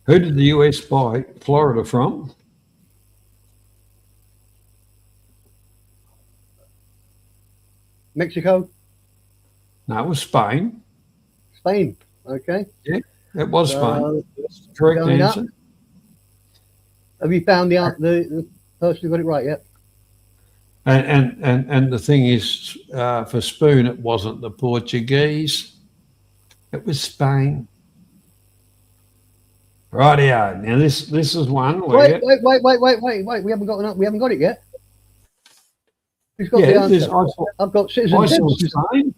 Who did the US buy Florida from? Mexico? No, it was Spain. Spain. Okay. Yeah, it was Spain. That's the correct going up. answer. Have you found the person who got it right yet? And the thing is, for Spoon, it wasn't the Portuguese. It was Spain. Rightio. Now this is one where Wait. We haven't got it yet. Who's got the answer? I've got Citizen I saw Debs. Spain.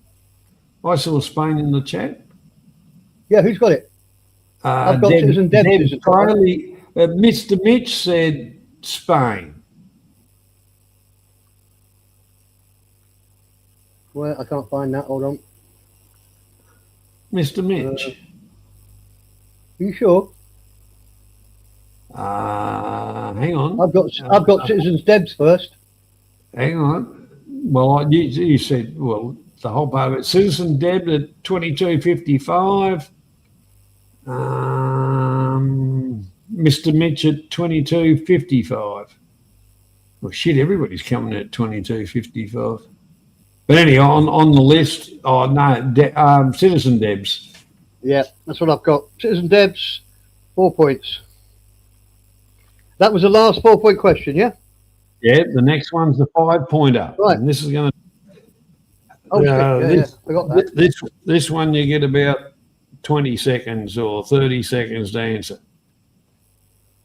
I saw Spain in the chat. Yeah, who's got it? I've got Citizen Debs. Mr. Mitch said Spain. Well, I can't find that. Hold on. Mr. Mitch. Are you sure? Hang on. I've got Citizens Debs first. Hang on. Well, you said, well, the whole part of it. Citizen Deb at 22.55. Mr. Mitch at 22.55. Well, shit, everybody's coming at 22.55. But anyway, on the list, Citizen Debs. Yeah, that's what I've got. Citizen Debs, 4 points. That was the last 4-point question, yeah? Yeah, the next one's the 5-pointer. Right. And this is going to... Oh, shit. I got that. This one you get about 20 seconds or 30 seconds to answer.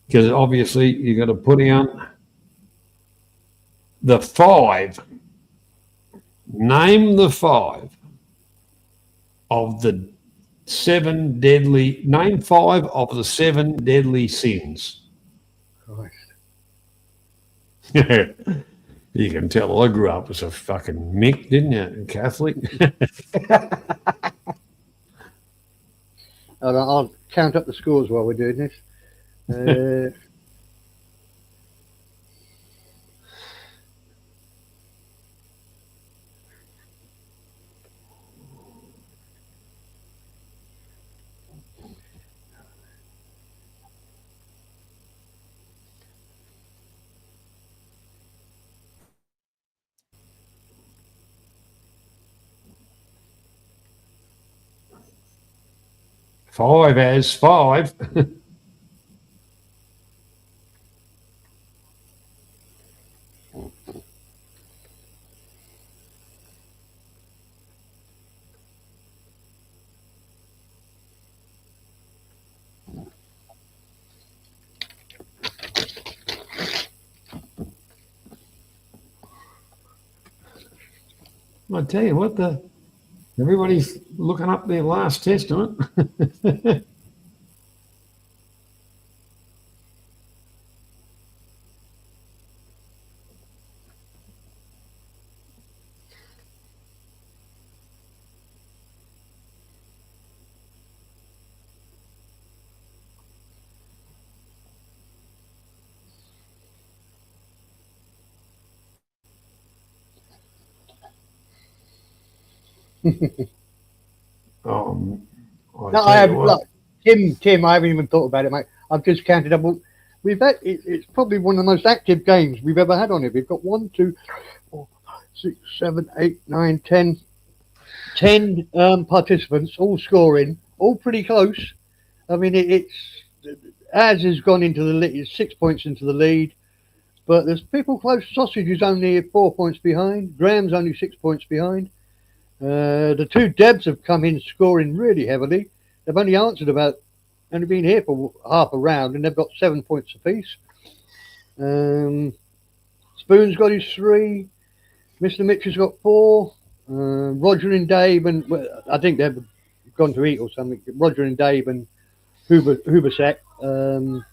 Because obviously you've got to put down the 5. Name the 5 of the 7 deadly. Name 5 of the 7 deadly sins. Christ. You can tell I grew up as a fucking Mick, didn't you? Catholic. I'll count up the scores while we're doing this. 5 as 5. I tell you what, everybody's looking up their last testament. No, I haven't. Look, Tim, I haven't even thought about it, mate. I've just counted up. We've had. It's probably one of the most active games we've ever had on it. We've got 1, 2, 4, 5, 6, 7, 8, 9, 10. 10 participants, all scoring, all pretty close. I mean, it's Az has gone into the lead, 6 points into the lead, but there's people close. Sausage is only 4 points behind. Graham's only 6 points behind. The 2 Debs have come in scoring really heavily. They've only been here for half a round, and they've got 7 points apiece. Spoon's got his 3. Mr. Mitch has got 4. Roger and Dave, and I think they've gone to eat or something. Roger and Dave and Hubersek.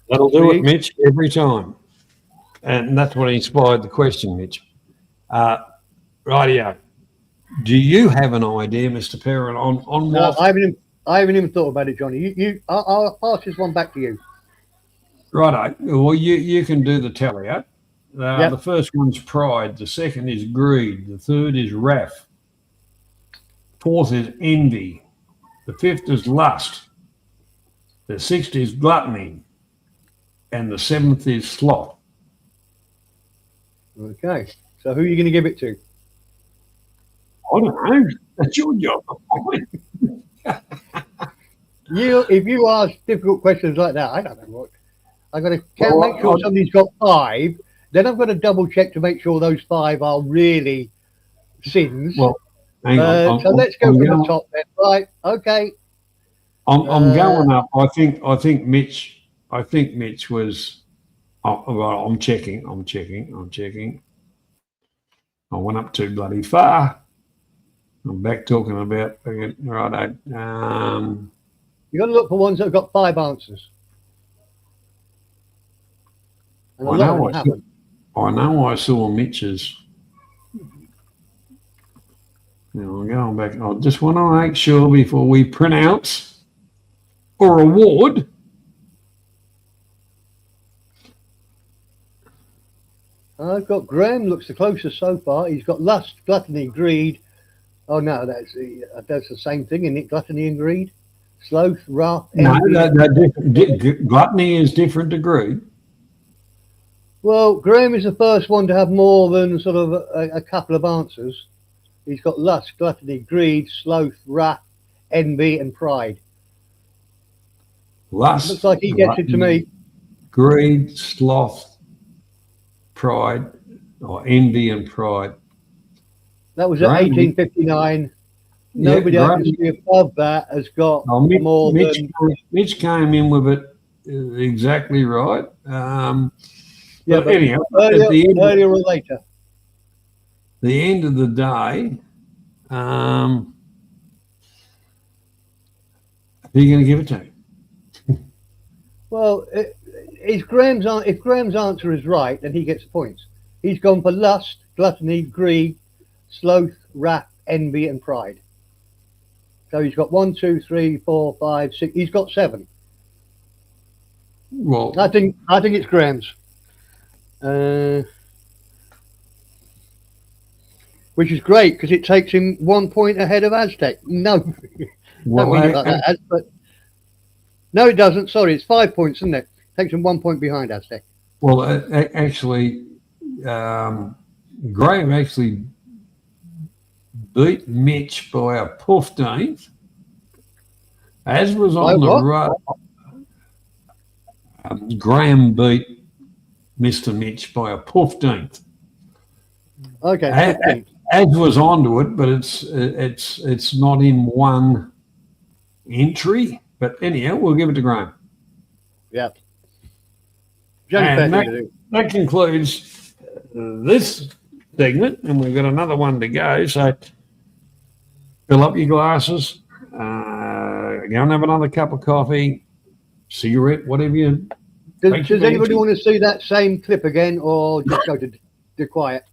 That'll do it, Mitch, every time. And that's what inspired the question, Mitch. Rightio. Do you have an idea, Mr. Perrin, on what? I haven't even thought about it, Johnny. I'll pass this one back to you. Righto. Well, you can do the tally up. The first one's pride. The second is greed. The third is wrath. Fourth is envy. The fifth is lust. The sixth is gluttony. And the seventh is sloth. Okay. So who are you going to give it to? I don't know. That's your job. If you ask difficult questions like that, I don't know what. I've got to make sure somebody's got 5. Then I've got to double check to make sure those 5 are really sins. Well, hang on. So let's go from the top then. Right. Okay. I'm going up. I think Mitch was. Well, I'm checking. I went up too bloody far. I'm back talking about righto. You got to look for ones that have got 5 answers. And I know I saw Mitch's. I'm going back. I just want to make sure before we pronounce or award. I've got Graham looks the closest so far. He's got lust, gluttony, greed. Oh no, that's the same thing, isn't it? Gluttony and greed, sloth, wrath. No, gluttony is different to greed. Well, Graham is the first one to have more than sort of a couple of answers. He's got lust, gluttony, greed, sloth, wrath, envy, and pride. Lust. Looks like he gets it to me. Greed, sloth, pride, or envy and pride. That was at Graham, 1859. Nobody I can see above that has got more than. Mitch came in with it exactly right. But But anyhow, earlier or later. The end of the day, who are you going to give it to? Well, if Graham's answer is right, then he gets points. He's gone for lust, gluttony, greed, sloth, wrath, envy, and pride. So he's got 1, 2, 3, 4, 5, 6. He's got 7. Well, I think it's Graham's, which is great because it takes him 1 point ahead of Aztec. No, don't mean it like that, but no, it doesn't. Sorry, it's 5 points, isn't it? Takes him 1 point behind Aztec. Well, actually, Graham actually beat Mitch by a 15th, as was on the right. Graham beat Mr. Mitch by a 15th. Okay, as was onto it, but it's not in one entry. But anyhow, we'll give it to Graham. Yeah. And that concludes this segment, and we've got another one to go. So fill up your glasses, go and have another cup of coffee, cigarette, whatever you. Does anybody want to see that same clip again, or just go to quiet?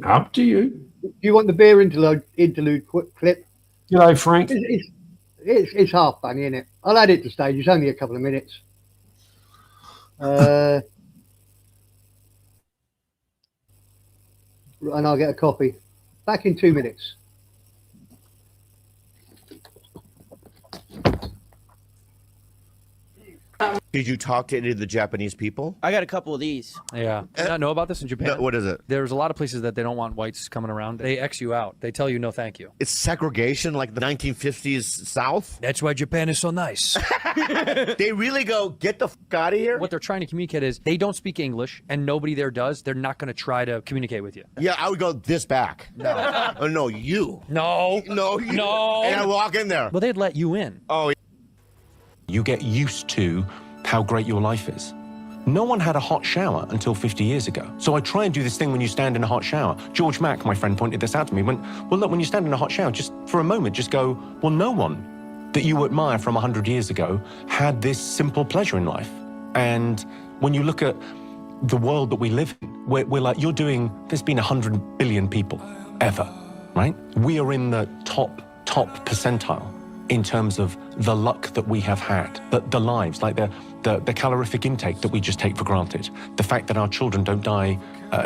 Up to you. Do you want the beer interlude clip? G'day, Frank. It's half funny, isn't it? I'll add it to stage. It's only a couple of minutes. And I'll get a coffee. Back in 2 minutes. Did you talk to any of the Japanese people? I got a couple of these. Yeah. Did you not know about this in Japan? No, what is it? There's a lot of places that they don't want whites coming around. They X you out. They tell you no thank you. It's segregation like the 1950s South? That's why Japan is so nice. They really go, get the fuck out of here? What they're trying to communicate is they don't speak English, and nobody there does. They're not going to try to communicate with you. Yeah, I would go this back. No. Oh, no, you. No. No, you. No. And I walk in there. Well, they'd let you in. Oh, You get used to how great your life is. No one had a hot shower until 50 years ago. So I try and do this thing when you stand in a hot shower. George Mack, my friend, pointed this out to me. Went, well, look, when you stand in a hot shower, just for a moment, just go, well, no one that you admire from 100 years ago had this simple pleasure in life. And when you look at the world that we live in, we're like, there's been 100 billion people ever, right? We are in the top percentile in terms of the luck that we have had, the lives, like the calorific intake that we just take for granted, the fact that our children don't die,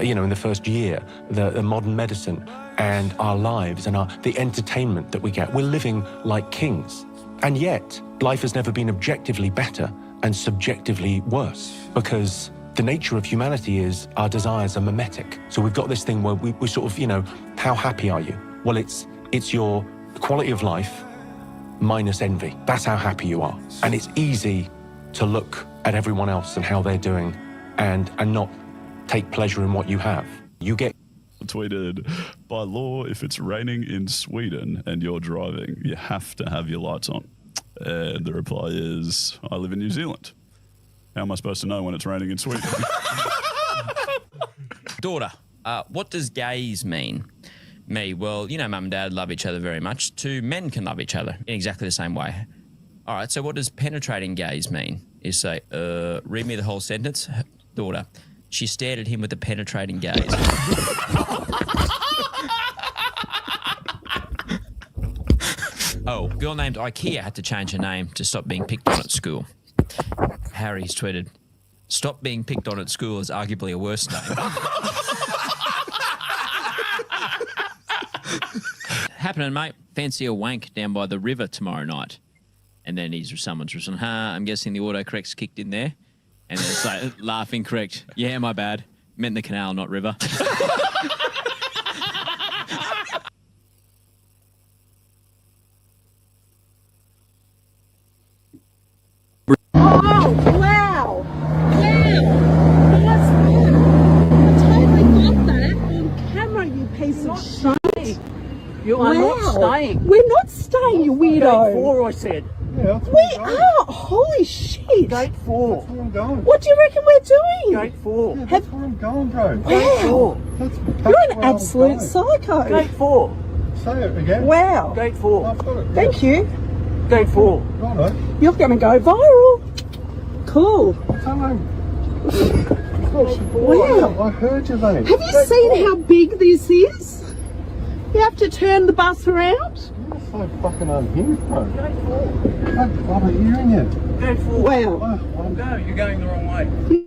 in the first year, the modern medicine and our lives and the entertainment that we get. We're living like kings. And yet, life has never been objectively better and subjectively worse, because the nature of humanity is our desires are mimetic. So we've got this thing where we sort of, how happy are you? Well, it's your quality of life minus envy. That's how happy you are. And it's easy to look at everyone else and how they're doing and not take pleasure in what you have. You get tweeted, by law, if it's raining in Sweden and you're driving, you have to have your lights on. And the reply is, I live in New Zealand. How am I supposed to know when it's raining in Sweden? Daughter, what does gays mean? Me, well, mum and dad love each other very much. Two men can love each other in exactly the same way. All right, so what does penetrating gaze mean? Is say, read me the whole sentence. Daughter, she stared at him with a penetrating gaze. Oh, girl named IKEA had to change her name to stop being picked on at school. Harry's tweeted, stop being picked on at school is arguably a worse name. Happening, mate. Fancy a wank down by the river tomorrow night. And then someone's written, I'm guessing the autocorrect's kicked in there. And then it's like, laughing correct. Yeah, my bad. Meant the canal, not river. Oh, wow! Wow! That's good. I totally got that on You are not staying. We're not staying, you Gate weirdo. 4, I said. Yeah, that's We are. Holy shit. Gate 4. where I'm going. What do you reckon we're doing? Gate 4. That's where I'm going, bro. Gate 4. That's You're an absolute psycho. Gate 4. Say it again. Wow. Gate 4. I've got it. Thank you. Gate 4. Righto. You're going to go viral. Cool. Hello. Wow. I heard you, mate. Have you seen how big this is? You have to turn the bus around. You're so fucking unhinged, bro. Gate 4. I'm bloody hearing you. Gate 4. Wow. No, you're going the wrong way.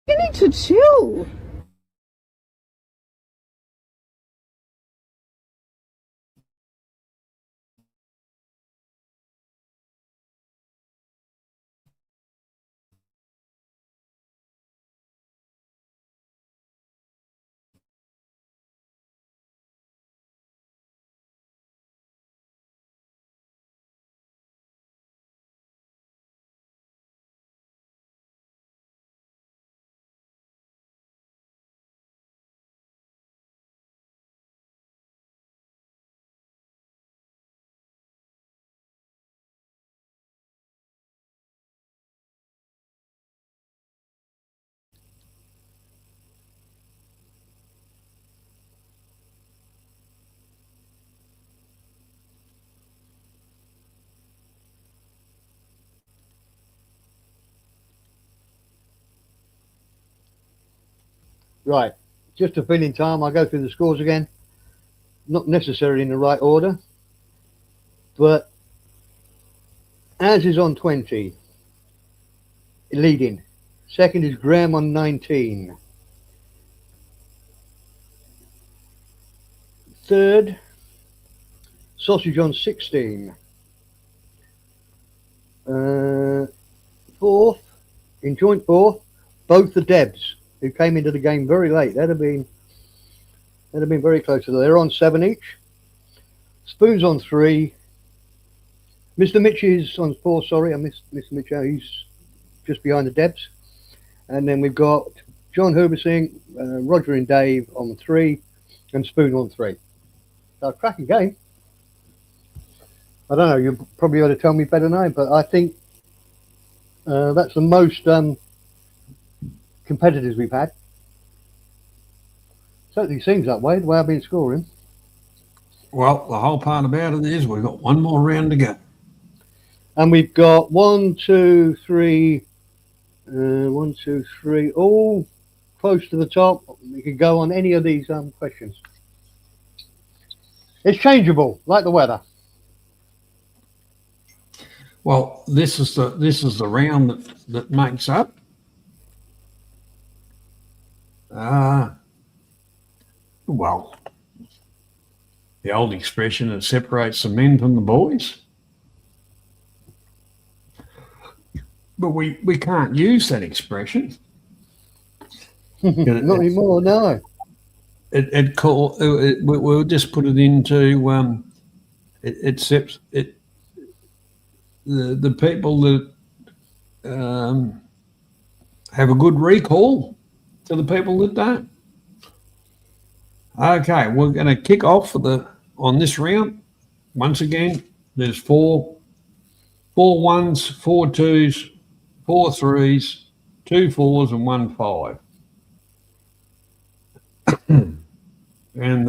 You need to chill. Right. Just to fill in time, I'll go through the scores again. Not necessarily in the right order, but Az is on 20, leading. Second is Graham on 19. Third, Sausage on 16. Fourth, in joint fourth, both the Debs, who came into the game very late. That'd have been very close to that. They're on 7 each. Spoon's on 3. Mr. Mitch is on 4. Sorry, I missed Mr. Mitch. He's just behind the Debs. And then we've got John Herbising, Roger and Dave on 3, and Spoon on 3. So a cracking game. I don't know. You probably ought to tell me better now, but I think that's the most competitors we've had. Certainly seems that way, the way I've been scoring. Well, the whole part about it is we've got one more round to go. And we've got 1, 2, 3, all close to the top. We could go on any of these questions. It's changeable, like the weather. Well, this is the round that makes up. Well, the old expression that separates the men from the boys. But we can't use that expression. Not anymore, no. We'll just put it into the people that have a good recall to the people that don't. Okay, we're going to kick off on this round. Once again, there's 4 ones, 4 twos, 4 threes, 2 4s, and 1 5. And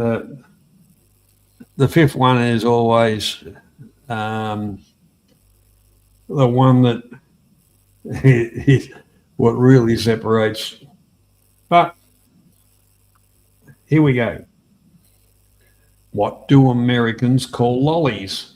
the fifth one is always the one that what really separates. But here we go. What do Americans call lollies?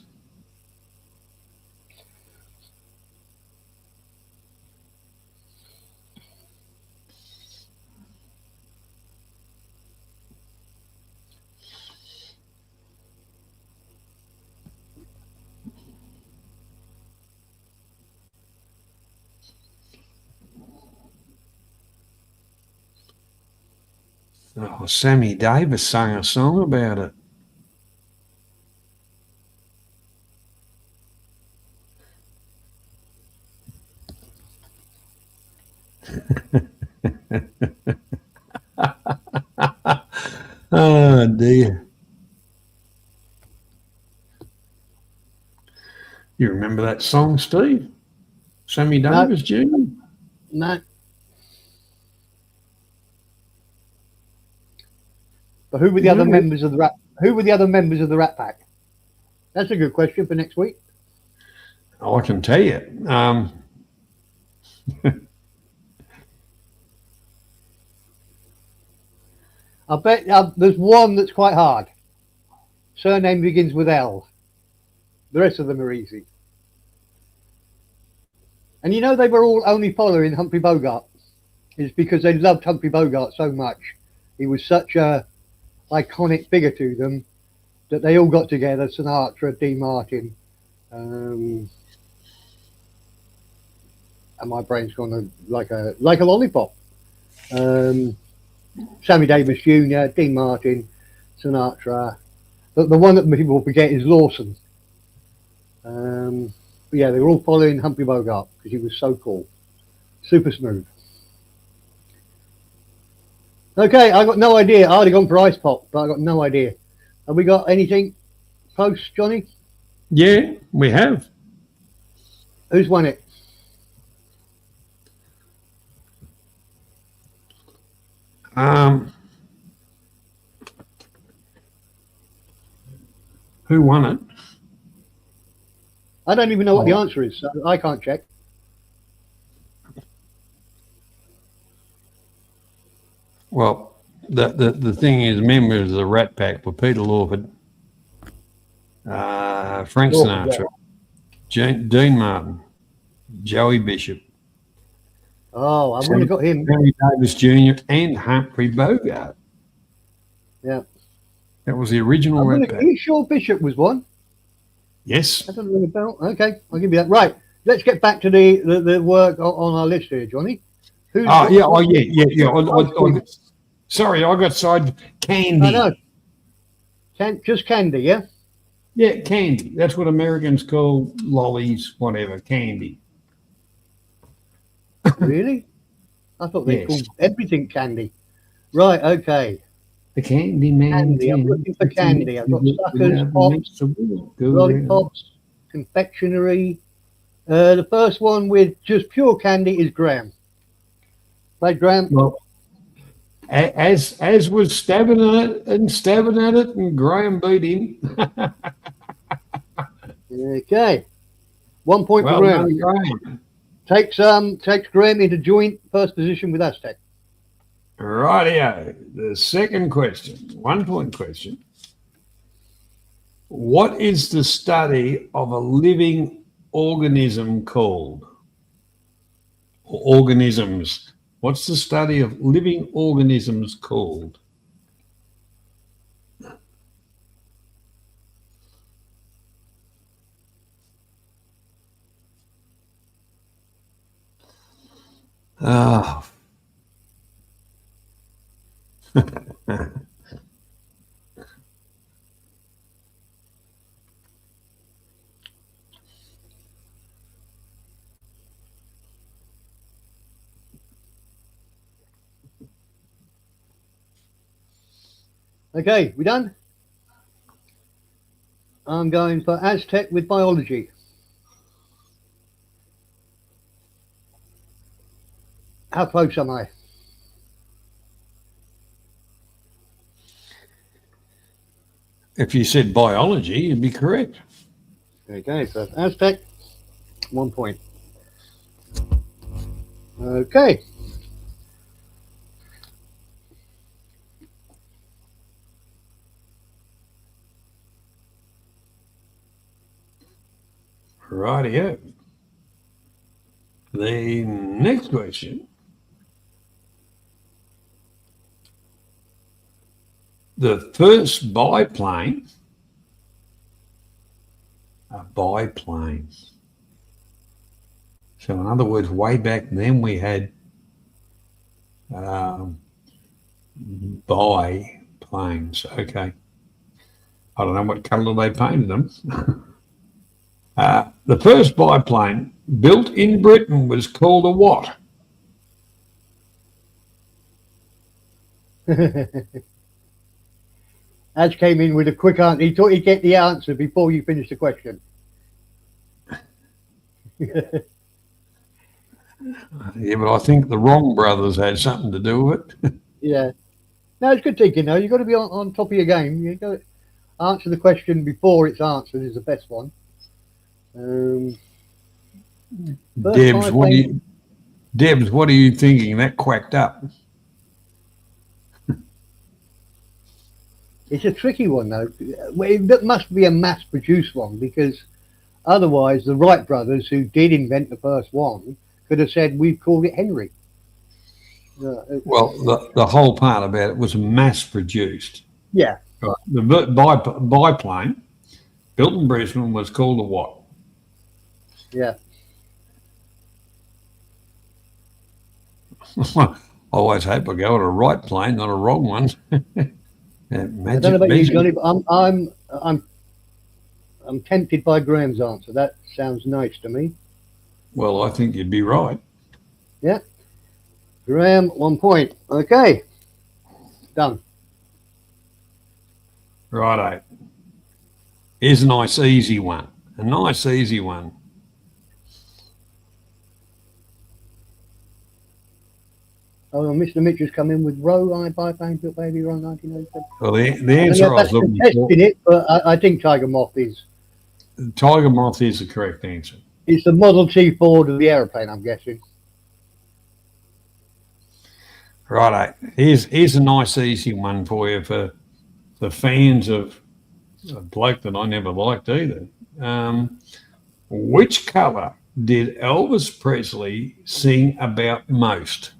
Oh, Sammy Davis sang a song about it. Oh, dear. You remember that song, Steve? Sammy No. Davis Jr.? No. But who were the other members of the Rat? Who were the other members of the Rat Pack? That's a good question for next week. I can tell you. I bet there's one that's quite hard. Surname begins with L. The rest of them are easy. And you know they were all only following Humphrey Bogart. It's because they loved Humphrey Bogart so much. He was such a iconic figure to them that they all got together. Sinatra, Dean Martin, and my brain's gone like a lollipop. Sammy Davis Jr., Dean Martin, Sinatra. But the one that people forget is Lawson. But yeah, they were all following Humphrey Bogart because he was so cool. Super smooth. Okay, I got no idea. I'd have gone for Ice Pop, but I got no idea. Have we got anything close, Johnny? Yeah, we have. Who's won it? Who won it? I don't even know what the answer is, so I can't check. Well, the thing is, members of the Rat Pack were Peter Lawford, Frank Sinatra, Dean Martin, Joey Bishop. Oh, I wouldn't have got him. Sammy Davis Jr. and Humphrey Bogart. Yeah. That was the original Rat Pack. Are you sure Bishop was one? Yes. That doesn't ring a bell. Okay, I'll give you that. Right, let's get back to the work on our list here, Johnny. Sorry, I got side candy. I know. Just candy, yeah? Yeah, candy. That's what Americans call lollies, whatever, candy. Really? I thought they called everything candy. Right, okay. The candy man. Candy. I'm looking for candy. I've got suckers, pops, lollipops, confectionery. The first one with just pure candy is Graham. Right, Graham? Well, as was stabbing at it, and Graham beat him. Okay. 1 point for Graham. Takes Graham into joint first position with Aztec. Rightio. The second question, 1 point question. What is the study of a living organism called? Or organisms. What's the study of living organisms called? Oh. Okay, we done? I'm going for Aztec with biology. How close am I? If you said biology, you'd be correct. Okay, so Aztec, 1 point. Okay. Rightio. The next question. The first biplane, a biplane. So in other words, way back then we had biplanes. Okay. I don't know what colour they painted them. The first biplane built in Britain was called a what? Ash came in with a quick answer. He thought he'd get the answer before you finished the question. Yeah, but I think the Wrong brothers had something to do with it. Yeah. No, it's good thinking, though. You've got to be on top of your game. You've got to answer the question before it's answered is the best one. Debs, what are you thinking? That quacked up. It's a tricky one, though. It must be a mass-produced one, because otherwise the Wright brothers, who did invent the first one, could have said, we've called it Henry. Well, the whole part about it was mass-produced. Yeah. Right. The biplane built in Brisbane was called a what? Yeah. I always hope I go on a right plane, not a wrong one. I don't know about you, Johnny, but I'm tempted by Graham's answer. That sounds nice to me. Well, I think you'd be right. Yeah. Graham, 1 point. Okay. Done. Righto. Here's a nice easy one. A nice easy one. Oh, Mr. Mitch has come in with Row, I biplane built baby Row 1987. Well, the answer I was looking for. It, but I think Tiger Moth is. Tiger Moth is the correct answer. It's the Model T Ford of the aeroplane, I'm guessing. Righto. Here's a nice easy one for you for the fans of a bloke that I never liked either. Which colour did Elvis Presley sing about most?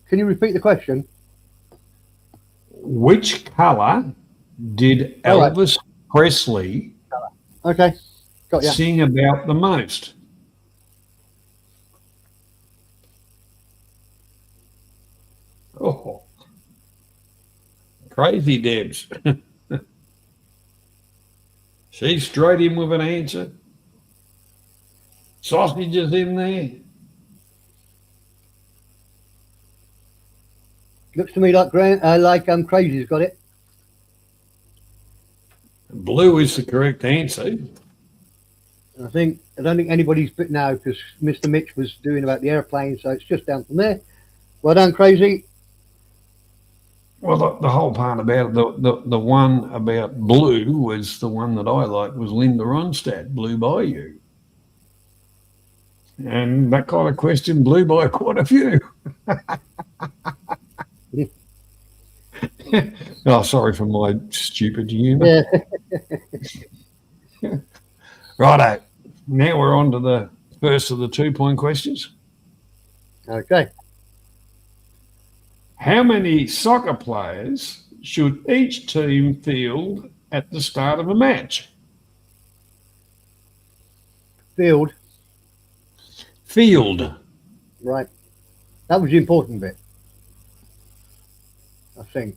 Can you repeat the question? Which colour did Elvis Presley Got ya. sing about the most? Oh, crazy Debs. She's straight in with an answer. Sausages in there. Looks to me like Crazy's got it. Blue is the correct answer. I don't think anybody's bit now, because Mr. Mitch was doing about the airplane, so it's just down from there. Well done, Crazy. Well, the whole part about it, the one about blue was the one that I liked, was Linda Ronstadt, Blue Bayou. And that kind of question blew by quite a few. Oh, sorry for my stupid humour. Yeah. Righto. Now we're on to the first of the 2-point questions. Okay. How many soccer players should each team field at the start of a match? Field. Right. That was the important bit, I think.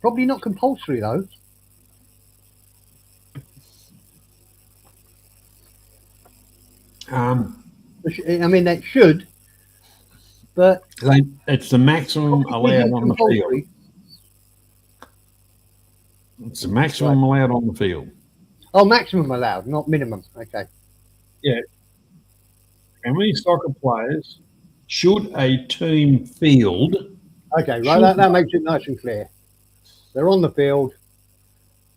Probably not compulsory, though. I mean, that should, but it's the maximum allowed on the field. It's the maximum allowed on the field. Oh, maximum allowed, not minimum. Okay. Yeah. How many soccer players should a team field? Okay, right. That makes it nice and clear. They're on the field.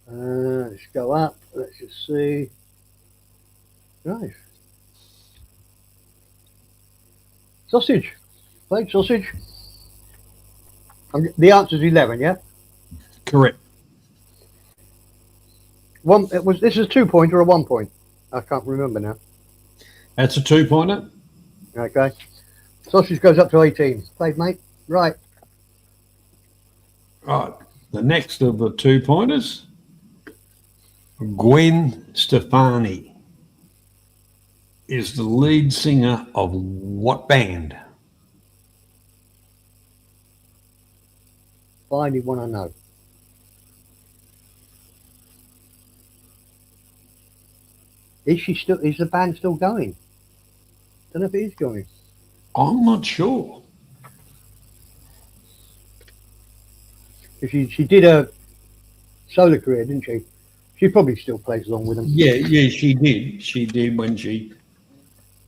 Let's go up. Let's just see. Nice. Sausage. Played sausage. The answer's 11, yeah? Correct. This is a 2 point or a 1 point? I can't remember now. That's a 2-pointer. Okay. Sausage goes up to 18. Played, mate. Right. Right. The next of the 2-pointers, Gwen Stefani is the lead singer of what band? Finally, one I know. Is the band still going? Don't know if it is going. I'm not sure. She did a solo career, didn't she? She probably still plays along with them. Yeah, she did. She did when she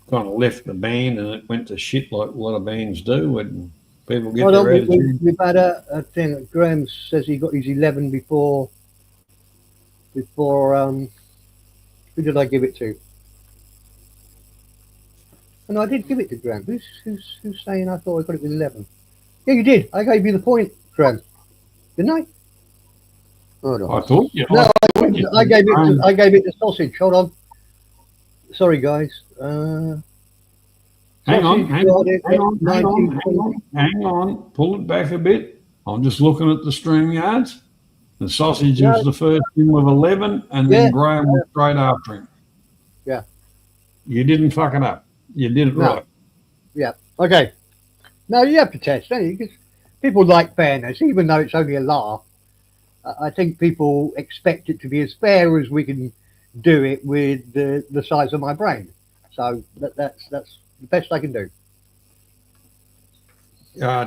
kind of left the band, and it went to shit like a lot of bands do when people get their attitude. We've had a thing. Graham says he got his 11 before. Who did I give it to? And I did give it to Graham. Who's saying I thought I got it with 11? Yeah, you did. I gave you the point, Graham. Didn't I? Hold on. I thought you. No, I gave it to Sausage. Hold on. Sorry, guys. Hang on. Pull it back a bit. I'm just looking at the stream yards. The Sausage was the first in with 11, and then Graham was straight after him. Yeah. You didn't fuck it up. You did it right. Yeah. Okay. No, you have to test, don't you? Because people like fairness, even though it's only a laugh. I think people expect it to be as fair as we can do it with the size of my brain. So that's the best I can do.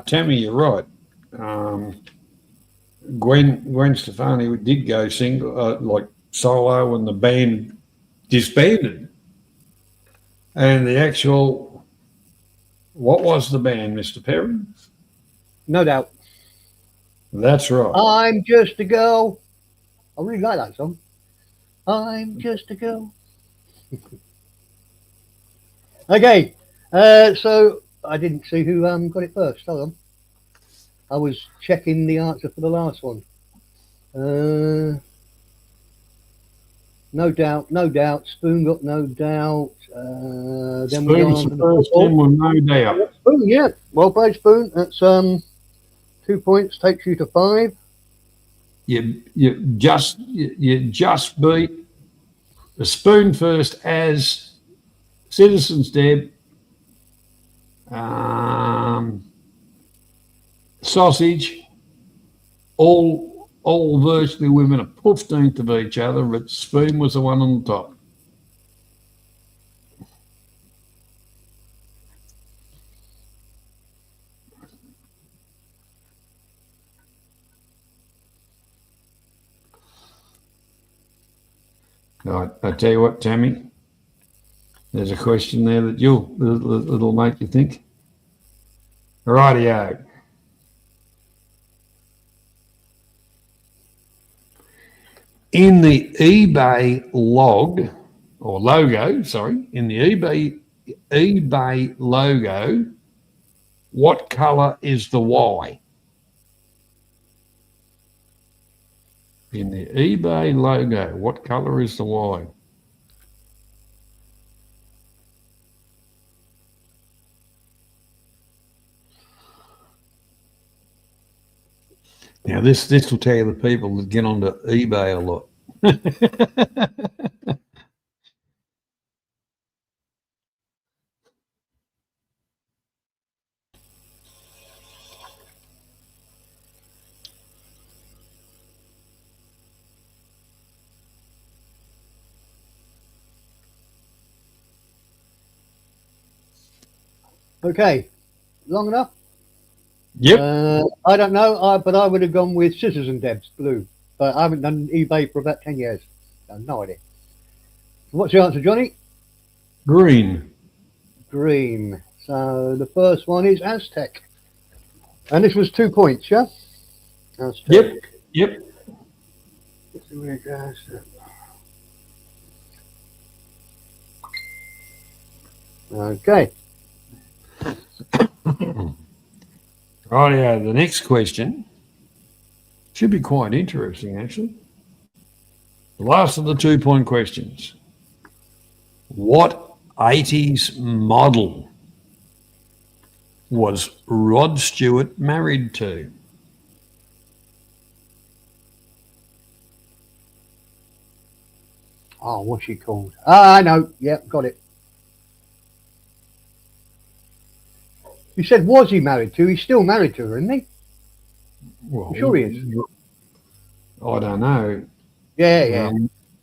Tammy, you're right. Gwen Stefani did go single, like solo, when the band disbanded. And the actual, what was the band, Mr. Perry? No doubt. That's right. I'm just a girl. I really like that song. I'm just a girl. Okay. So I didn't see who got it first. Hold on. I was checking the answer for the last one. No doubt. Spoon got no doubt. Then we Spoon's the first one with no doubt. Spoon, yeah. Well played, Spoon. That's 2 points, takes you to 5. You just beat the Spoon first as Citizens Deb, Sausage, all virtually within a 15th of each other, but Spoon was the one on the top. I tell you what, Tammy, there's a question there that'll make you think. Rightio. In the eBay logo, eBay logo, what colour is the Y? In the eBay logo, what colour is the Y? Now this will tell you the people that get onto eBay a lot. Okay, long enough? Yep. I don't know, but I would have gone with Scissors and Debs, blue. But I haven't done eBay for about 10 years. So no idea. What's your answer, Johnny? Green. Green. So the first one is Aztec. And this was 2 points, yeah? Aztec. Yep. Okay. Rightio, the next question should be quite interesting, actually. The last of the 2 point questions. What 80s model was Rod Stewart married to? Oh, what's she called? Ah, I know. Yep, got it. You said, was he married to? He's still married to her, isn't he? Well, I'm sure he is. I don't know. Yeah, yeah.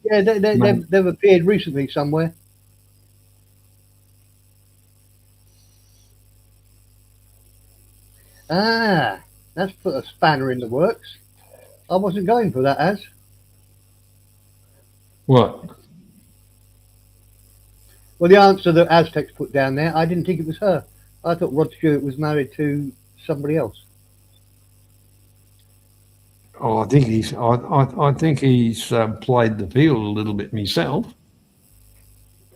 Yeah, no. they've appeared recently somewhere. Ah, that's put a spanner in the works. I wasn't going for that, Az. What? Well, the answer that Aztecs put down there, I didn't think it was her. I thought Rod Stewart was married to somebody else. Oh, I think he's played the field a little bit myself.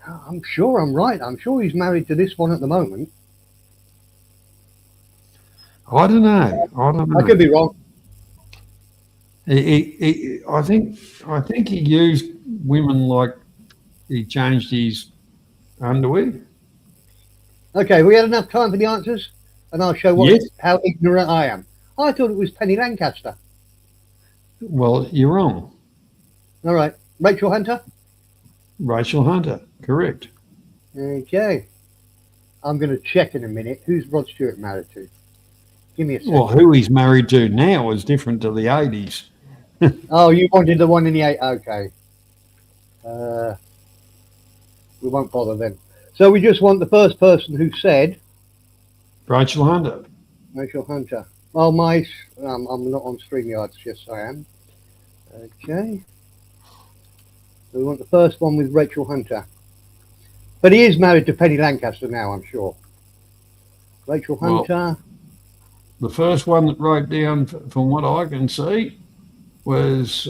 I'm sure I'm right. I'm sure he's married to this one at the moment. I don't know. I could be wrong. I think he used women like he changed his underwear. Okay, we had enough time for the answers, and I'll show Yes. how ignorant I am. I thought it was Penny Lancaster. Well, you're wrong. All right, Rachel Hunter. Rachel Hunter, correct. Okay, I'm going to check in a minute. Who's Rod Stewart married to? Give me a second. Well, who he's married to now is different to the 80s. Oh, you wanted the one in the 8. Okay. We won't bother then. So we just want the first person who said Rachel Hunter. Rachel Hunter. Oh, I'm not on StreamYards. Yes, I am. Okay. So we want the first one with Rachel Hunter. But he is married to Penny Lancaster now, I'm sure. Rachel Hunter. The first one that wrote down, from what I can see, was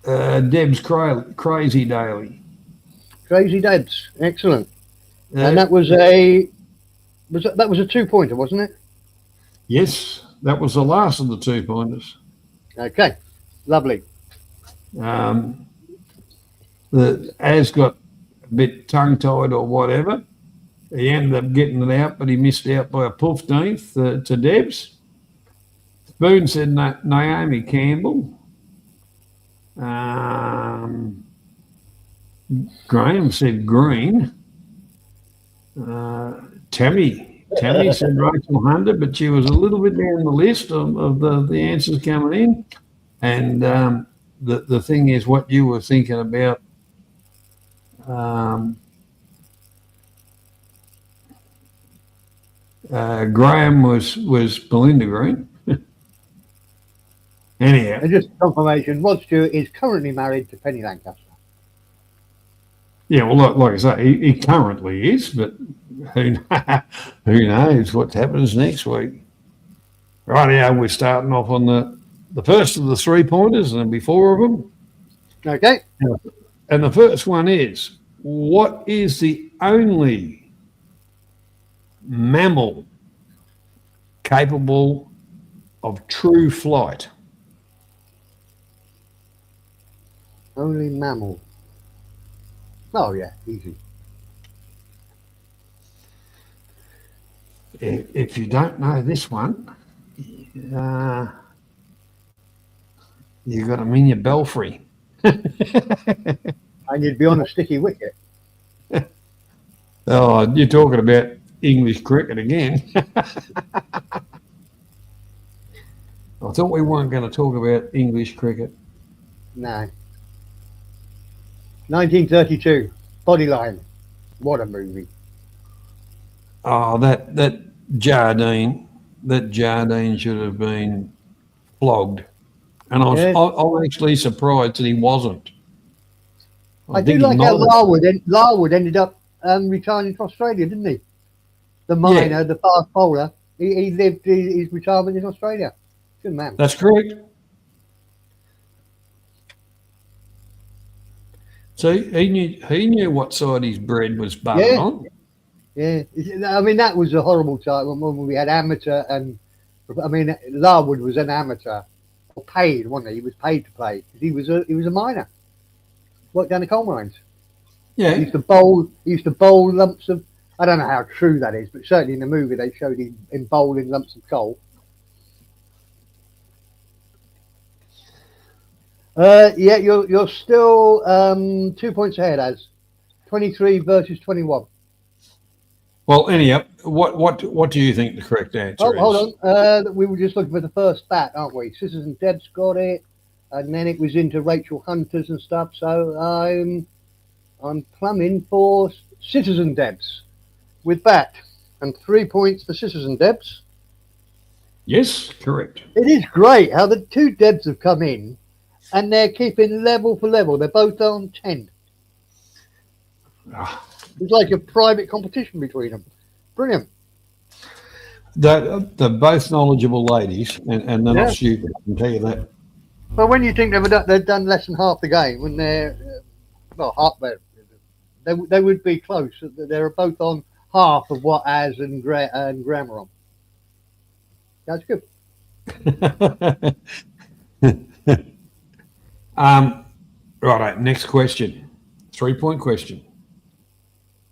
Deb's Crazy Daily. Crazy Debs. Excellent. And that was a 2-pointer, wasn't it? Yes, that was the last of the 2-pointers. Okay. Lovely. The Az got a bit tongue-tied or whatever. He ended up getting it out, but he missed out by a 15th to Debs. Spoon said Naomi Campbell. Graham said Green. Tammy said Rachel Hunter, but she was a little bit down the list of the answers coming in. And the thing is, what you were thinking about, Graham was Belinda Green. Anyhow. And just confirmation, Rod Stewart is currently married to Penny Lancaster. Yeah, well, like I say, he currently is, but who knows what happens next week. Right now, we're starting off on the first of the 3-pointers, and there'll be 4 of them. Okay. And the first one is, what is the only mammal capable of true flight? Only mammal. Oh, yeah, easy. If you don't know this one, you've got them in your belfry. And you'd be on a sticky wicket. Oh, you're talking about English cricket again. I thought we weren't going to talk about English cricket. No. 1932, Bodyline. What a movie. Oh, that Jardine should have been flogged. And I'm actually surprised that he wasn't. I do like how Larwood ended up retiring to Australia, didn't he? The miner, the fast bowler. He lived his retirement in Australia. Good man. That's correct. So he knew what side his bread was buttered on. Yeah, I mean that was a horrible time when we had amateur and Larwood was an amateur, or paid, wasn't he? He was paid to play because he was a miner. worked down the coal mines. Yeah. He used to bowl lumps of. I don't know how true that is, but certainly in the movie they showed him bowling lumps of coal. Yeah, you're still 2 points ahead, as 23 versus 21. Well, anyhow, what do you think the correct answer Oh, hold is? on. We were just looking for the first bat, aren't we? Sisters and Debs got it, and then it was into Rachel Hunter's and stuff. So I'm plumbing for Sisters and Debs with bat, and 3 points for Sisters and Debs. Yes, correct. It is great how the two Debs have come in, and they're keeping level for level. They're both on 10. Ah. It's like a private competition between them. Brilliant. They're both knowledgeable ladies, and they're Yeah. not stupid, I can tell you that. Well, when you think they've done less than half the game, when they're they would be close. They're both on half of what Az and Graham are on. That's good. Right. Next question. 3-point question.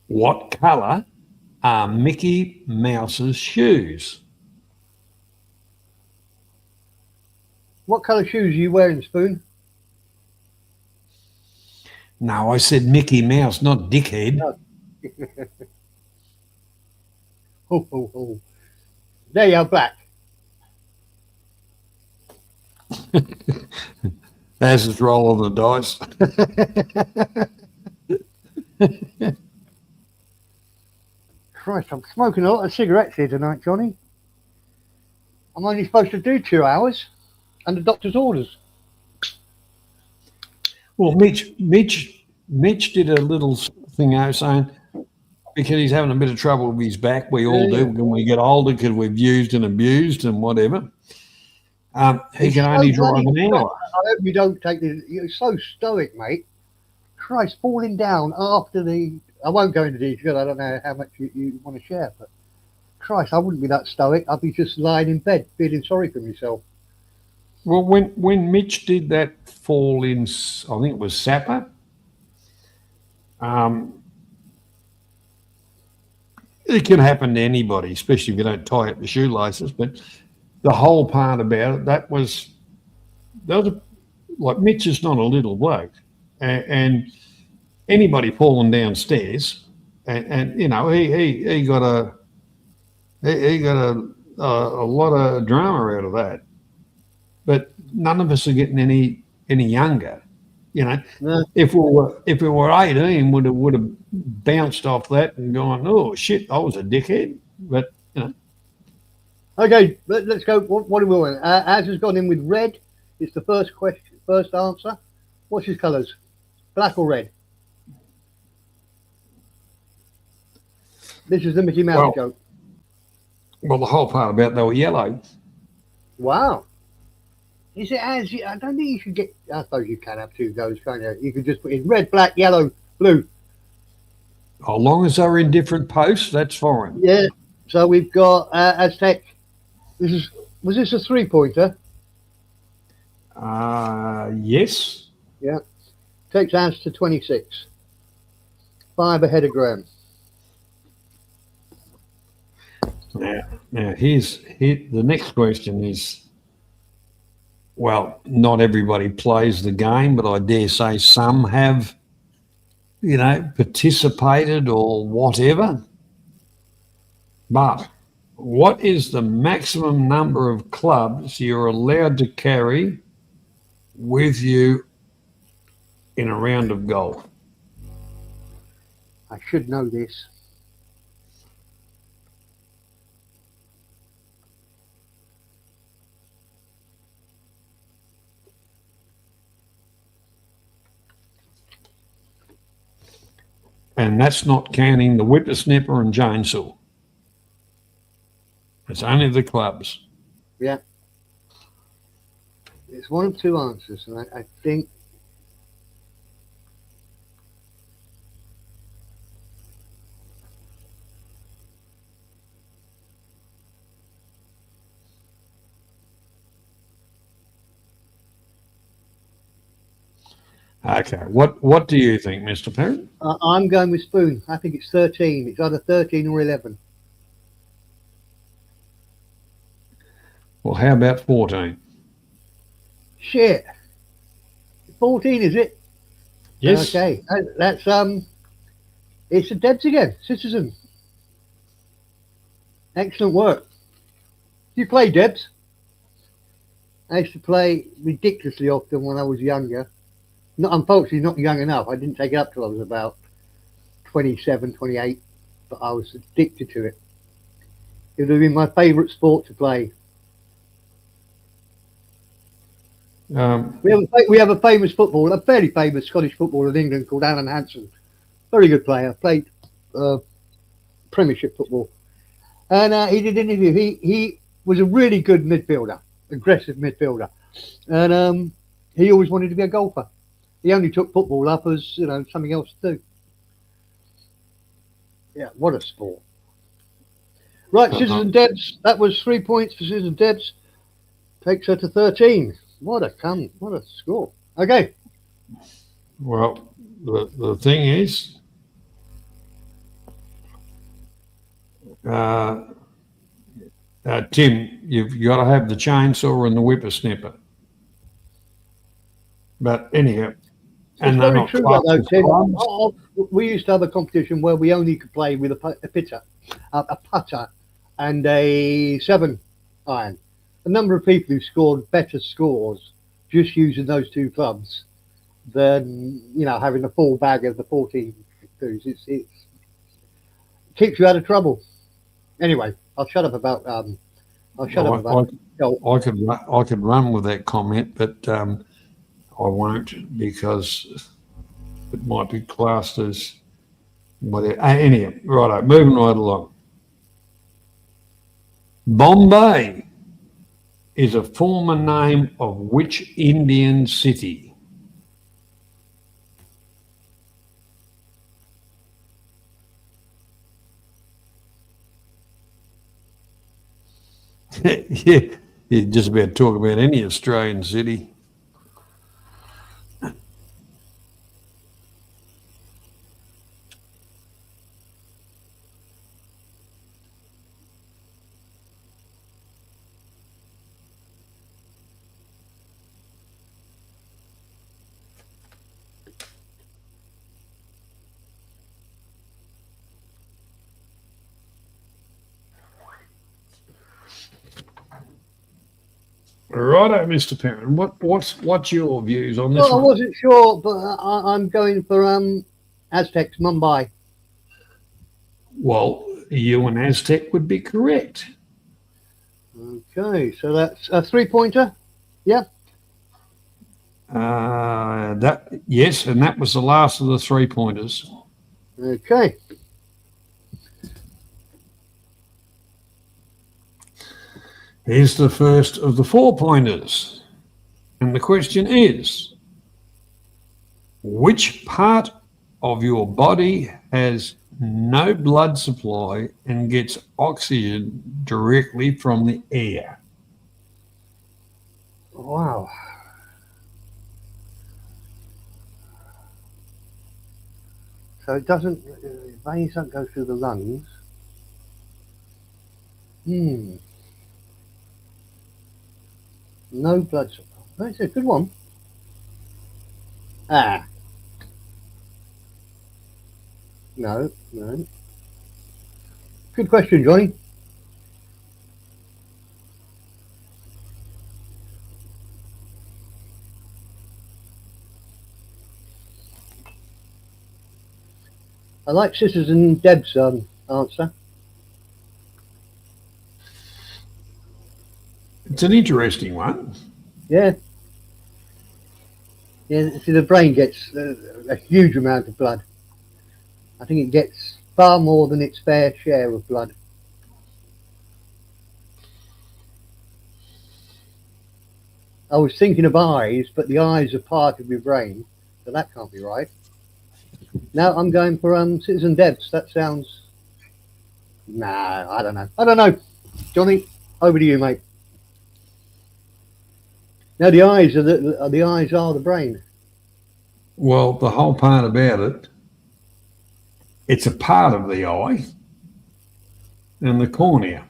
What colour are Mickey Mouse's shoes? What colour shoes are you wearing, Spoon? No, I said Mickey Mouse, not dickhead. No. Oh. There you are, black. As is rolling the dice. Christ, I'm smoking a lot of cigarettes here tonight, Johnny. I'm only supposed to do 2 hours under doctor's orders. Well, Mitch did a little thing out saying because he's having a bit of trouble with his back. We all do when we get older because we've used and abused and whatever. He can only drive an hour. I hope you don't take this. You're so stoic, mate. Christ, falling down after the. I won't go into detail. I don't know how much you want to share, but Christ, I wouldn't be that stoic. I'd be just lying in bed feeling sorry for myself. Well, when Mitch did that fall in, I think it was Sapper. It can happen to anybody, especially if you don't tie up the shoelaces. But the whole part about it, that was like Mitch is not a little bloke, and anybody falling downstairs, and you know he got a lot of drama out of that. But none of us are getting any younger, you know. No. If we were 18, would have bounced off that and gone, oh shit, I was a dickhead. But you know. Okay, let's go. What do we want? Az has gone in with red. It's the first question, first answer. What's his colours? Black or red? This is the Mickey Mouse joke. Well, the whole part about they were yellow. Wow. Is it as? I don't think you should get. I suppose you can have two goes, can't you? You could just put in red, black, yellow, blue. As long as they're in different posts, that's fine. Yeah. So we've got Aztec. Was this a 3-pointer? Yes. Yeah. Takes Az to 26. 5 ahead of Graham. Now here's the next question is. Well, not everybody plays the game, but I dare say some have, you know, participated or whatever. But what is the maximum number of clubs you're allowed to carry with you in a round of golf? I should know this. And that's not counting the whippersnapper and chainsaw. It's only the clubs. Yeah. It's one of two answers, and I think. Okay. What do you think, Mr. Parrott? I'm going with Spoon. I think it's 13. It's either 13 or 11. Well, how about 14? Shit. 14, is it? Yes. Okay. That's it's the Debs again. Citizen. Excellent work. Do you play Debs? I used to play ridiculously often when I was younger. Not, unfortunately, not young enough. I didn't take it up till I was about 27, 28, but I was addicted to it. It would have been my favourite sport to play. We have a famous footballer, a fairly famous Scottish footballer in England called Alan Hansen. Very good player. Played Premiership football, and he did an interview. He was a really good midfielder, aggressive midfielder, and he always wanted to be a golfer. He only took football up as something else to do. Yeah, what a sport! Right, Scissors and Debs. That was 3 points for Scissors and Debs. Takes her to 13. What a score. Okay. Well, the thing is, Tim, you've got to have the chainsaw and the whippersnipper. But anyhow, It's very true though, Tim. We used to have a competition where we only could play with a putter and a 7-iron. A number of people who scored better scores just using those two clubs than having a full bag of the 14 twos. It keeps you out of trouble. Anyway, I'll shut up about. I could run with that comment, but I won't because it might be classed as whatever. Anyhow, righto, moving right along. Bombay is a former name of which Indian city? Yeah, you just about talk about any Australian city. Righto, Mr. Parent. What's your views on this Well, I one? wasn't sure, but I'm going for Aztecs, Mumbai. Well, you and Aztec would be correct. Okay, so that's a 3-pointer. Yeah. Yes, and that was the last of the 3-pointers. Okay. Here's the first of the 4-pointers. And the question is, which part of your body has no blood supply and gets oxygen directly from the air? Wow. So it doesn't, veins don't go through the lungs. No blood supply. That's a good one. No. Good question, Johnny. I like Scissors and Deb's answer. It's an interesting one. Yeah. Yeah, see, the brain gets a huge amount of blood. I think it gets far more than its fair share of blood. I was thinking of eyes, but the eyes are part of your brain, so that can't be right. Now I'm going for Citizen Debs. That sounds. Nah, I don't know. Johnny, over to you, mate. Now the eyes are the brain. Well, the whole part about it, it's a part of the eye and the cornea.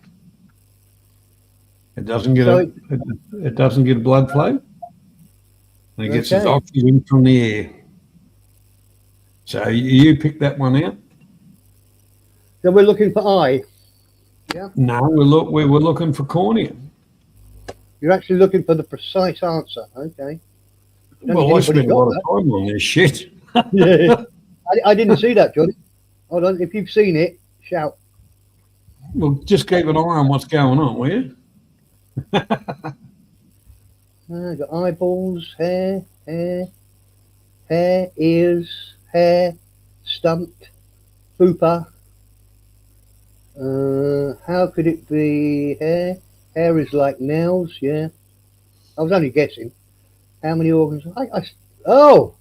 It doesn't get it doesn't get blood flow. And it gets its Okay. oxygen from the air. So you pick that one out. So we're looking for eye. No, we were looking for cornea. You're actually looking for the precise answer. Okay. Don't Well, I think spent anybody's a lot got of time on this shit. that. I didn't see that, Johnny. Hold on. If you've seen it, shout. Well, just keep an eye on what's going on, will you? Got eyeballs, hair, ears, hair, stump, fupa. How could it be hair? Hair is like nails, yeah. I was only guessing. How many organs? Oh!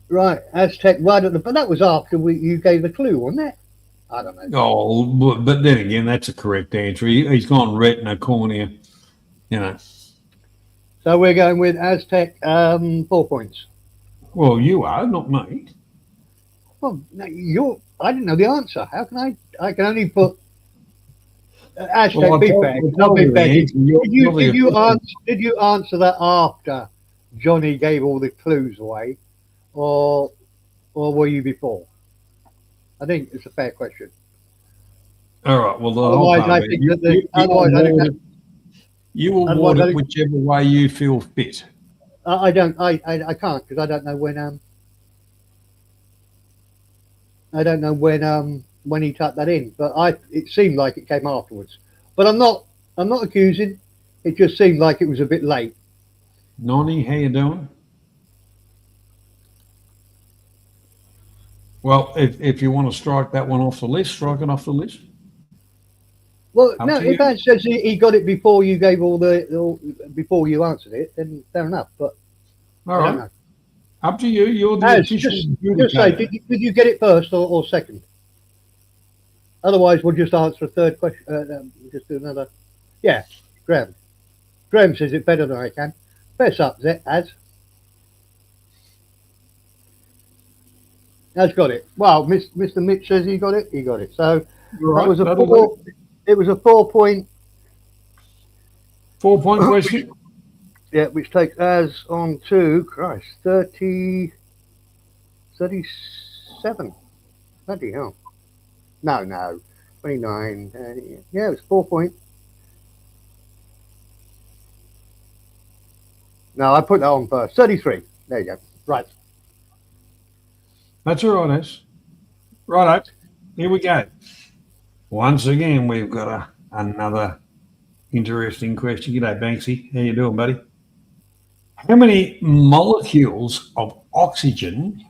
Right, Aztec, right at the, but that was after you gave the clue, wasn't it? I don't know. Oh, but then again, that's a correct answer. He's gone retina, cornea, you know. So we're going with Aztec, 4 points. Well, you are, not me. Well, no, I didn't know the answer. How can I can only put Aztec, Well, I be told- fair. I Not told be you the fair. answer. Did you answer that after Johnny gave all the clues away, or were you before? I think it's a fair question. All right. Well, the Otherwise, whole part I of it, think that otherwise, I think that you award otherwise, I it think- whichever way you feel fit. I don't. I can't because I don't know when. I don't know when he typed that in, but it seemed like it came afterwards. But I'm not accusing. It just seemed like it was a bit late. Nonny, how you doing? Well, if you want to strike that one off the list, strike it off the list. Well, Up no. to If you. Ed says he got it before you gave before you answered it, then fair enough. But All I don't right. know. Up to you. You're the Az, official just say, adjudicator. did you get it first or second? Otherwise, we'll just answer a third question. Just do another. Yeah, Graham. Graham says it better than I can. Fess up, Az. Az got it. Well, Mr. Mitch says he got it. He got it. So All right, that was a that'll 4. It was a 4 point. 4 point question. Yeah, which takes Az on to Christ 37. Bloody hell. No. 29. Yeah, it was 4 point. No, I put that on first. 33. There you go. Right. That's all right, Ash. Righto. Here we go. Once again, we've got another interesting question. G'day, Banksy. How you doing, buddy? How many molecules of oxygen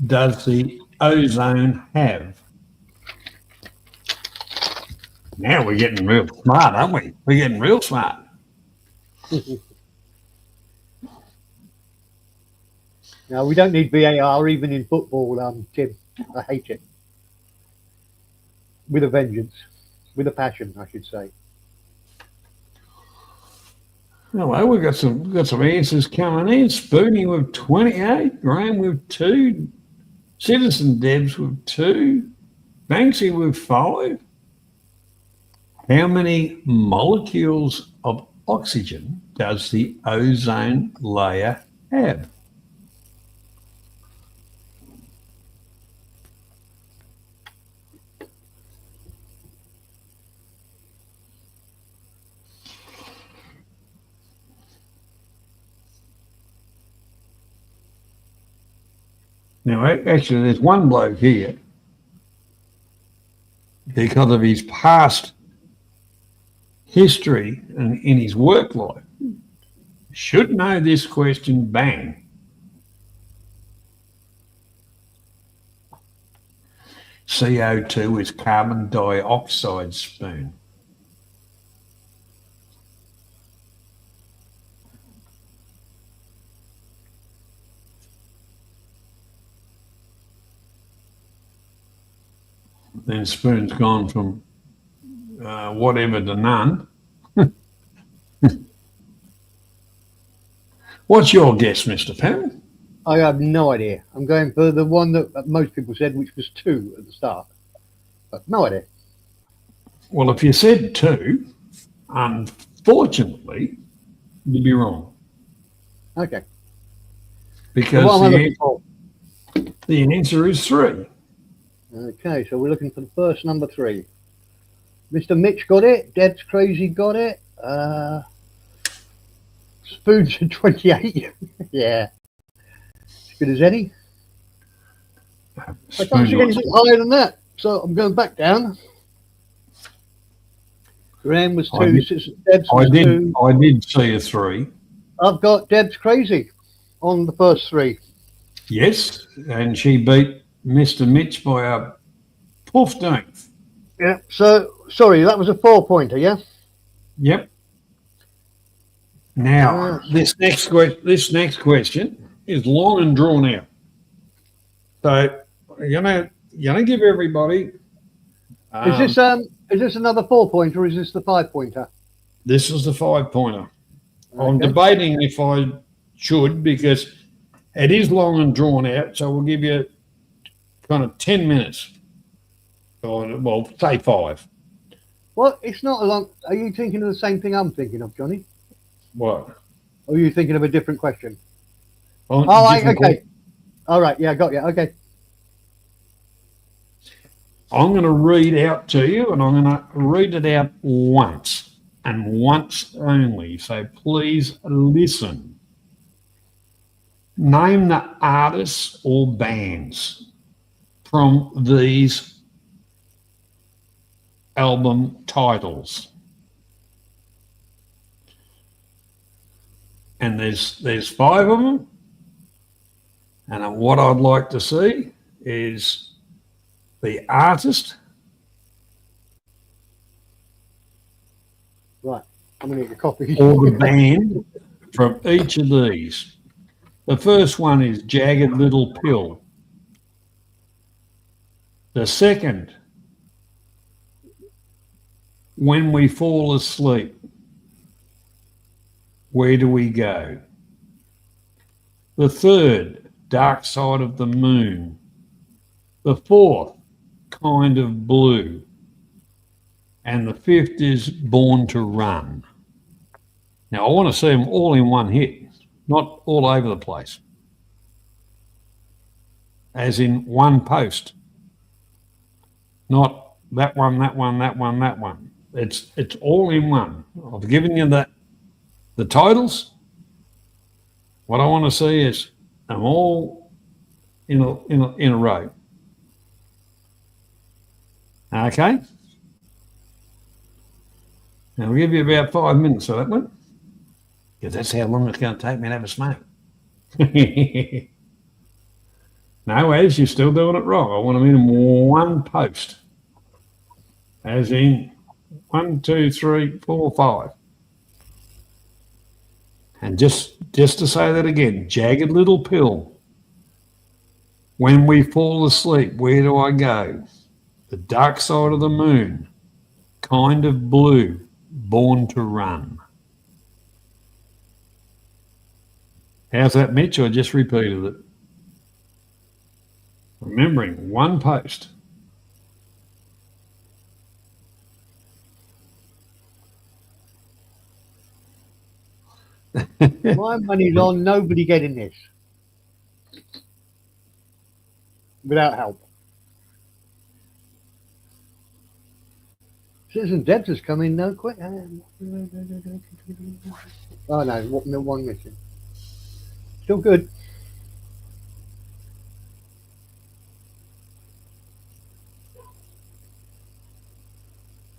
does the ozone have? Now we're getting real smart, aren't we? We're getting real smart. No, we don't need VAR even in football, Tim. I hate it. With a vengeance. With a passion, I should say. Oh, well, we've got some answers coming in. Spoonie with 28, Graham with 2, Citizen Debs with 2, Banksy with 5. How many molecules of oxygen does the ozone layer have? Now, actually, there's one bloke here, because of his past history and in his work life, should know this question bang. CO2 is carbon dioxide, Spoon. Then Spoon's gone from whatever to none. What's your guess, Mr. Pam? I have no idea. I'm going for the one that most people said, which was 2 at the start. But no idea. Well, if you said 2, unfortunately, you'd be wrong. Okay. Because What am I looking for? the answer is 3. Okay, so we're looking for the first number 3. Mr. Mitch got it. Deb's Crazy got it. Spoons at 28. Yeah. As good as any. I can't see anything higher than that. So I'm going back down. Graham was 2. Deb's was 2. I did see a 3. I've got Deb's Crazy on the first 3. Yes, and she beat Mr. Mitch by a 15th. Yeah. So sorry, that was a 4-pointer. Yeah. Yep. Now this next question is long and drawn out. So you're gonna give everybody. Is this another 4-pointer, or is this the 5-pointer? This is the 5-pointer. Okay. I'm debating if I should, because it is long and drawn out. So we'll give you kind of 10 minutes. Or, well, say 5. Well, it's not a long. Are you thinking of the same thing I'm thinking of, Johnny? What? Or are you thinking of a different question? Oh, okay. All right, yeah, got you. Okay. I'm going to read out to you, and I'm going to read it out once, and once only. So please listen. Name the artists or bands from these album titles. And there's 5 of them. And what I'd like to see is the artist. Right. I'm going to get a copy. Or the band from each of these. The first one is Jagged Little Pill. The second, When We Fall Asleep. Where Do We Go? The third, Dark Side of the Moon. The fourth, Kind of Blue. And the fifth is Born to Run. Now, I want to see them all in one hit, not all over the place. As in one post. Not that one, that one, that one, that one. It's all in one. I've given you the titles. What I want to see is them all in a row. Okay. Now we'll give you about 5 minutes for that one, because that's how long it's going to take me to have a smoke. No, as you're still doing it wrong. I want them in one post. As in 1, 2, 3, 4, 5. And just to say that again, Jagged Little Pill. When We Fall Asleep, Where Do I Go? The Dark Side of the Moon. Kind of Blue. Born to Run. How's that, Mitch? I just repeated it. Remembering one post. My money's on nobody getting this. Without help. Citizen Debs has come in no quick. Oh no, one missing. Still good.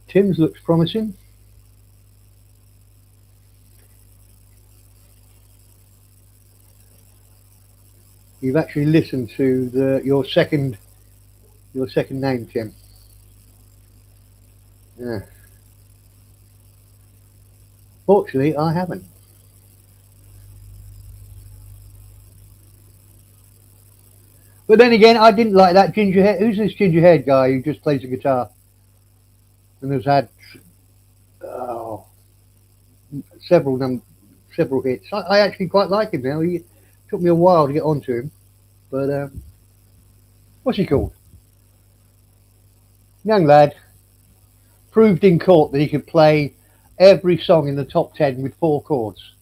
Tim's looks promising. You've actually listened to your second name, Tim. Yeah. Fortunately, I haven't. But then again, I didn't like that ginger hair. Who's this ginger haired guy who just plays the guitar and has had several several hits. I actually quite like him now. He took me a while to get onto him, but what's he called? Young lad, proved in court that he could play every song in the top 10 with 4 chords.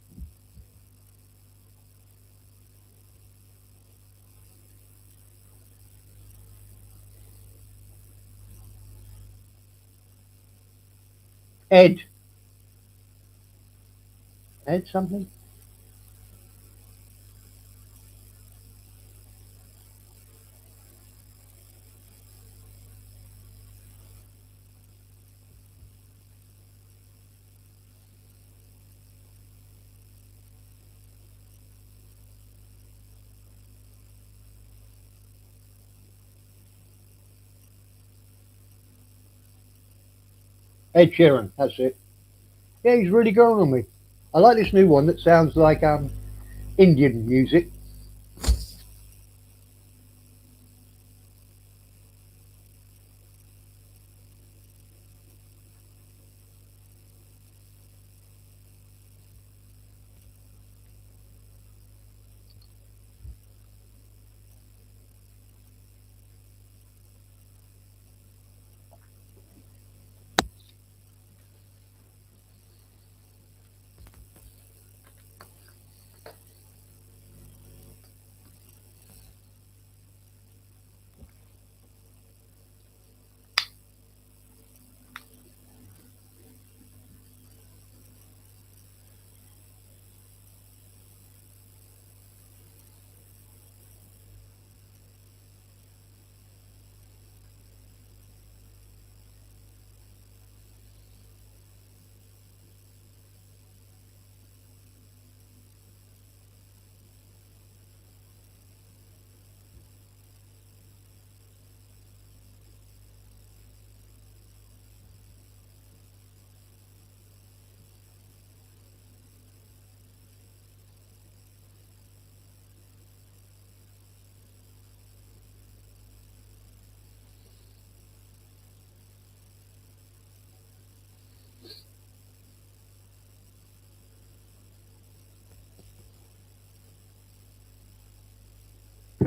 Ed something? Ed Sheeran, that's it. Yeah, he's really growing on me. I like this new one that sounds like Indian music.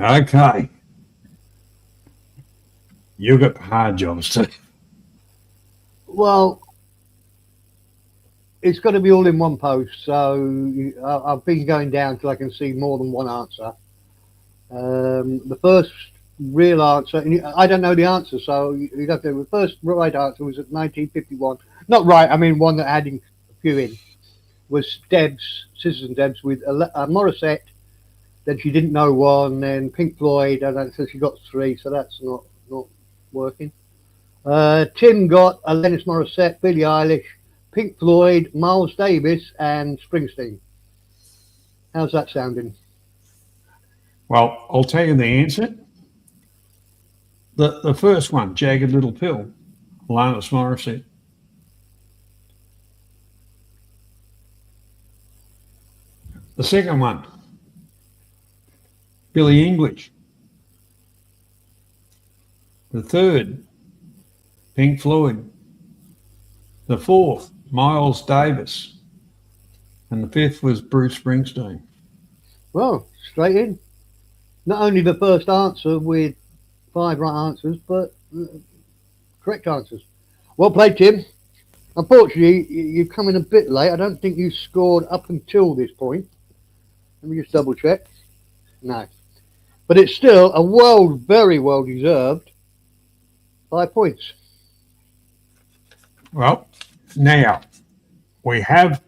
Okay. You've got hard jobs too. Well, it's got to be all in one post, so I've been going down till I can see more than one answer. The first real answer, and I don't know the answer, so you'd have to. The first right answer was at 1951. Not right, I mean one that had a few in. Was Debs, Scissors and Debs with Morissette. Then she didn't know one. Then Pink Floyd, and so she got 3. So that's not working. Tim got Alanis Morissette, Billie Eilish, Pink Floyd, Miles Davis, and Springsteen. How's that sounding? Well, I'll tell you the answer. The first one, Jagged Little Pill, Alanis Morissette. The second one, Billy English. The third, Pink Floyd. The fourth, Miles Davis. And the fifth was Bruce Springsteen. Well, straight in. Not only the first answer with 5 right answers, but correct answers. Well played, Tim. Unfortunately, you've come in a bit late. I don't think you scored up until this point. Let me just double check. No. But it's still a very well deserved 5 points. Well, now we have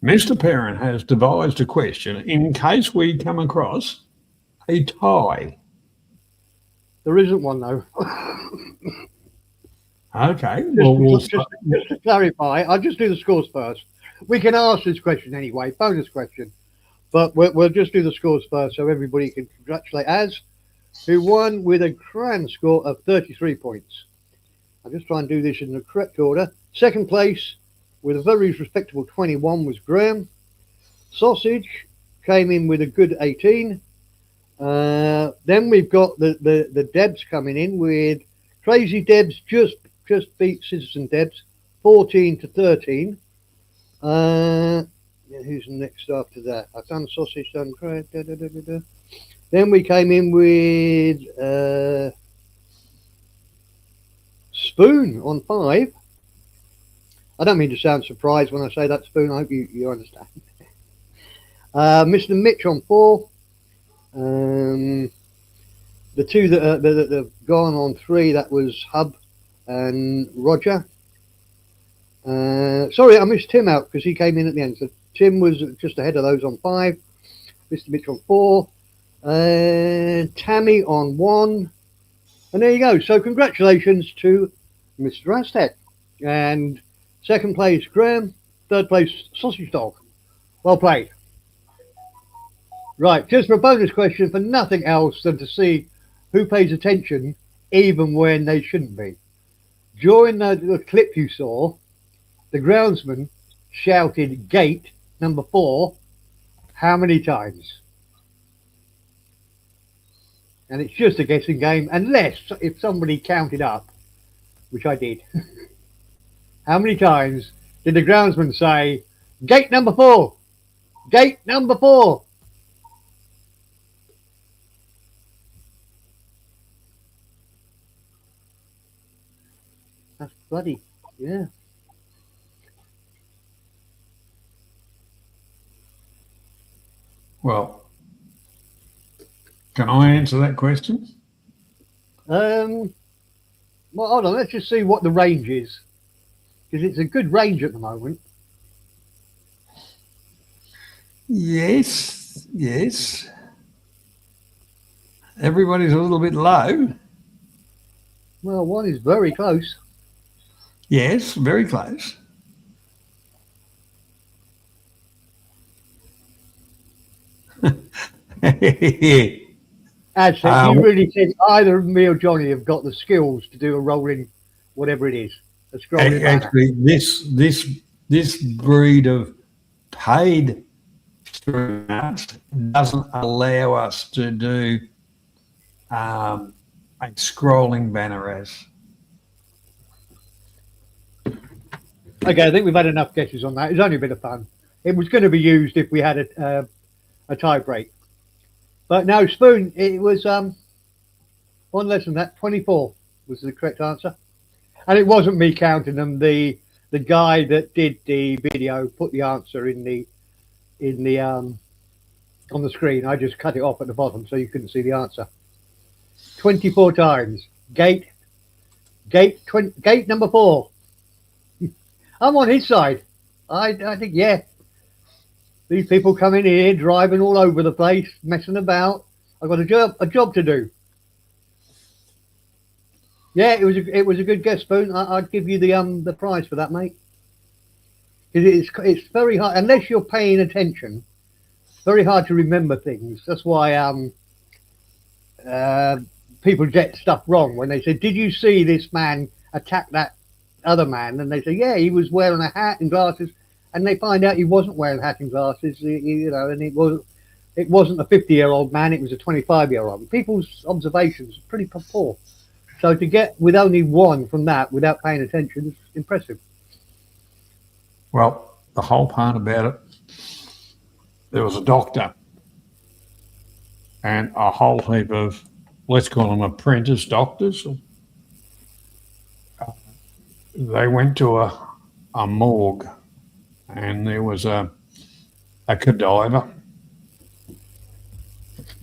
Mr. Perrin has devised a question in case we come across a tie. There isn't one though. Okay. Just to clarify, I'll just do the scores first. We can ask this question anyway, bonus question. But we'll just do the scores first so everybody can congratulate Az, who won with a grand score of 33 points. I'll just try and do this in the correct order. Second place with a very respectable 21 was Graham. Sausage came in with a good 18. Then we've got the Debs coming in with Crazy Debs just beat Citizen Debs 14 to 13. Yeah, who's next after that? I've done sausage, done crab. Da, da, da, da, da. Then we came in with Spoon on 5. I don't mean to sound surprised when I say that, Spoon. I hope you understand. Mr. Mitch on 4. The two that have gone on 3, that was Hub and Roger. Sorry, I missed Tim out because he came in at the end. So Tim was just ahead of those on 5. Mr. Mitch on 4. Tammy on 1. And there you go. So congratulations to Mr. Aztec. And second place, Graham. Third place, Sausage Dog. Well played. Right, just for a bonus question, for nothing else than to see who pays attention even when they shouldn't be. During the clip you saw, the groundsman shouted gate number 4 how many times? And it's just a guessing game, unless if somebody counted up, which I did. How many times did the groundsman say, gate number 4? Gate number 4? That's bloody, yeah. Well, can I answer that question? Well, hold on, let's just see what the range is. Because it's a good range at the moment. Yes, yes. Everybody's a little bit low. Well, one is very close. Yes, very close. Actually, you really think either me or Johnny have got the skills to do a rolling, whatever it is, a scrolling banner. Actually, this breed of paid streamers doesn't allow us to do a scrolling banner as. Okay, I think we've had enough guesses on that. It's only a bit of fun. It was going to be used if we had a tie break. But no, Spoon, it was one less than that. 24 was the correct answer. And it wasn't me counting them. The guy that did the video put the answer in the on the screen. I just cut it off at the bottom so you couldn't see the answer. 24 times. Gate number 4. I'm on his side. I think, yeah. These people come in here driving all over the place, messing about. I've got a job to do. Yeah, it was a good guess, Spoon. I'd give you the prize for that, mate. It's very hard unless you're paying attention. Very hard to remember things. That's why people get stuff wrong when they say, "Did you see this man attack that other man?" And they say, "Yeah, he was wearing a hat and glasses." And they find out he wasn't wearing hat and glasses, you know, and it wasn't a 50-year-old man, it was a 25-year-old. People's observations are pretty poor. So to get with only one from that without paying attention is impressive. Well, the whole part about it, there was a doctor and a whole heap of, let's call them apprentice doctors. They went to a morgue. And there was a cadaver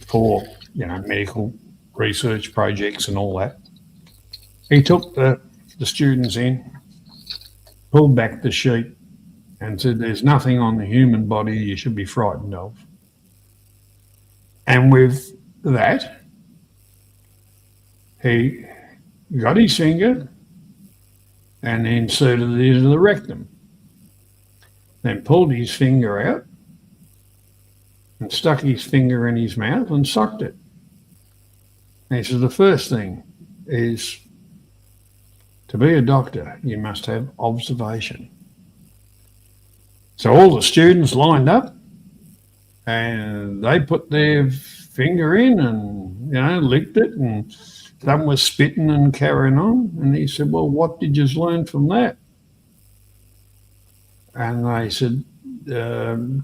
for, medical research projects and all that. He took the students in, pulled back the sheet and said, "There's nothing on the human body you should be frightened of." And with that, he got his finger and inserted it into the rectum. Then pulled his finger out and stuck his finger in his mouth and sucked it. And he said, the first thing is, to be a doctor, you must have observation. So all the students lined up and they put their finger in and, licked it, and some was spitting and carrying on. And he said, well, what did you learn from that? And they said,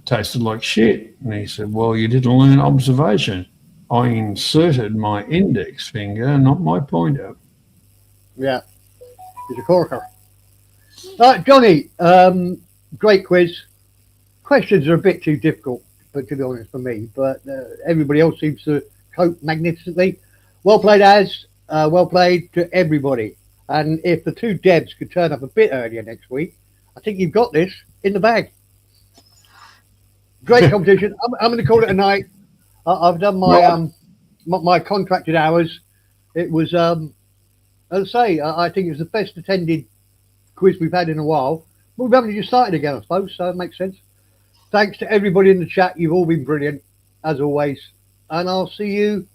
tasted like shit. And he said, well, you didn't learn observation. I inserted my index finger, not my pointer. Yeah, he's a corker. All right, Johnny, great quiz. Questions are a bit too difficult, but to be honest, for me. But everybody else seems to cope magnificently. Well played, Az. Well played to everybody. And if the two Debs could turn up a bit earlier next week, I think you've got this in the bag. Great competition. I'm going to call it a night. I've done my my contracted hours. It was, as I say, I think it was the best attended quiz we've had in a while. But we've only just started again, I suppose, so it makes sense. Thanks to everybody in the chat. You've all been brilliant, as always. And I'll see you.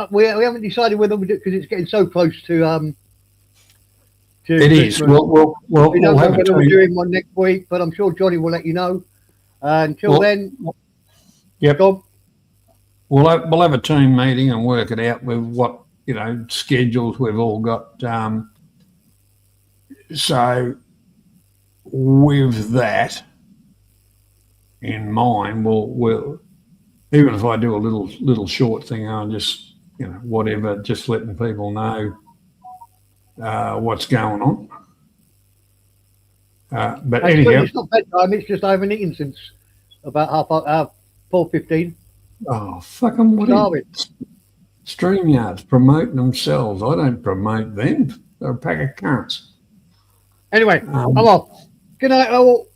We haven't decided whether we do, because it's getting so close to it is. Christmas. We don't know whether we're doing one next week, but I'm sure Johnny will let you know. Until then, yep. We'll have a team meeting and work it out with what schedules we've all got. So with that in mind, we'll even if I do a little short thing, I'll just whatever, just letting people know what's going on. But anyhow, it's not bedtime. It's just I haven't eaten since about 4:15. Oh, fucking what is it? StreamYard's promoting themselves. I don't promote them. They're a pack of cunts. Anyway, I'm off. Good night, all.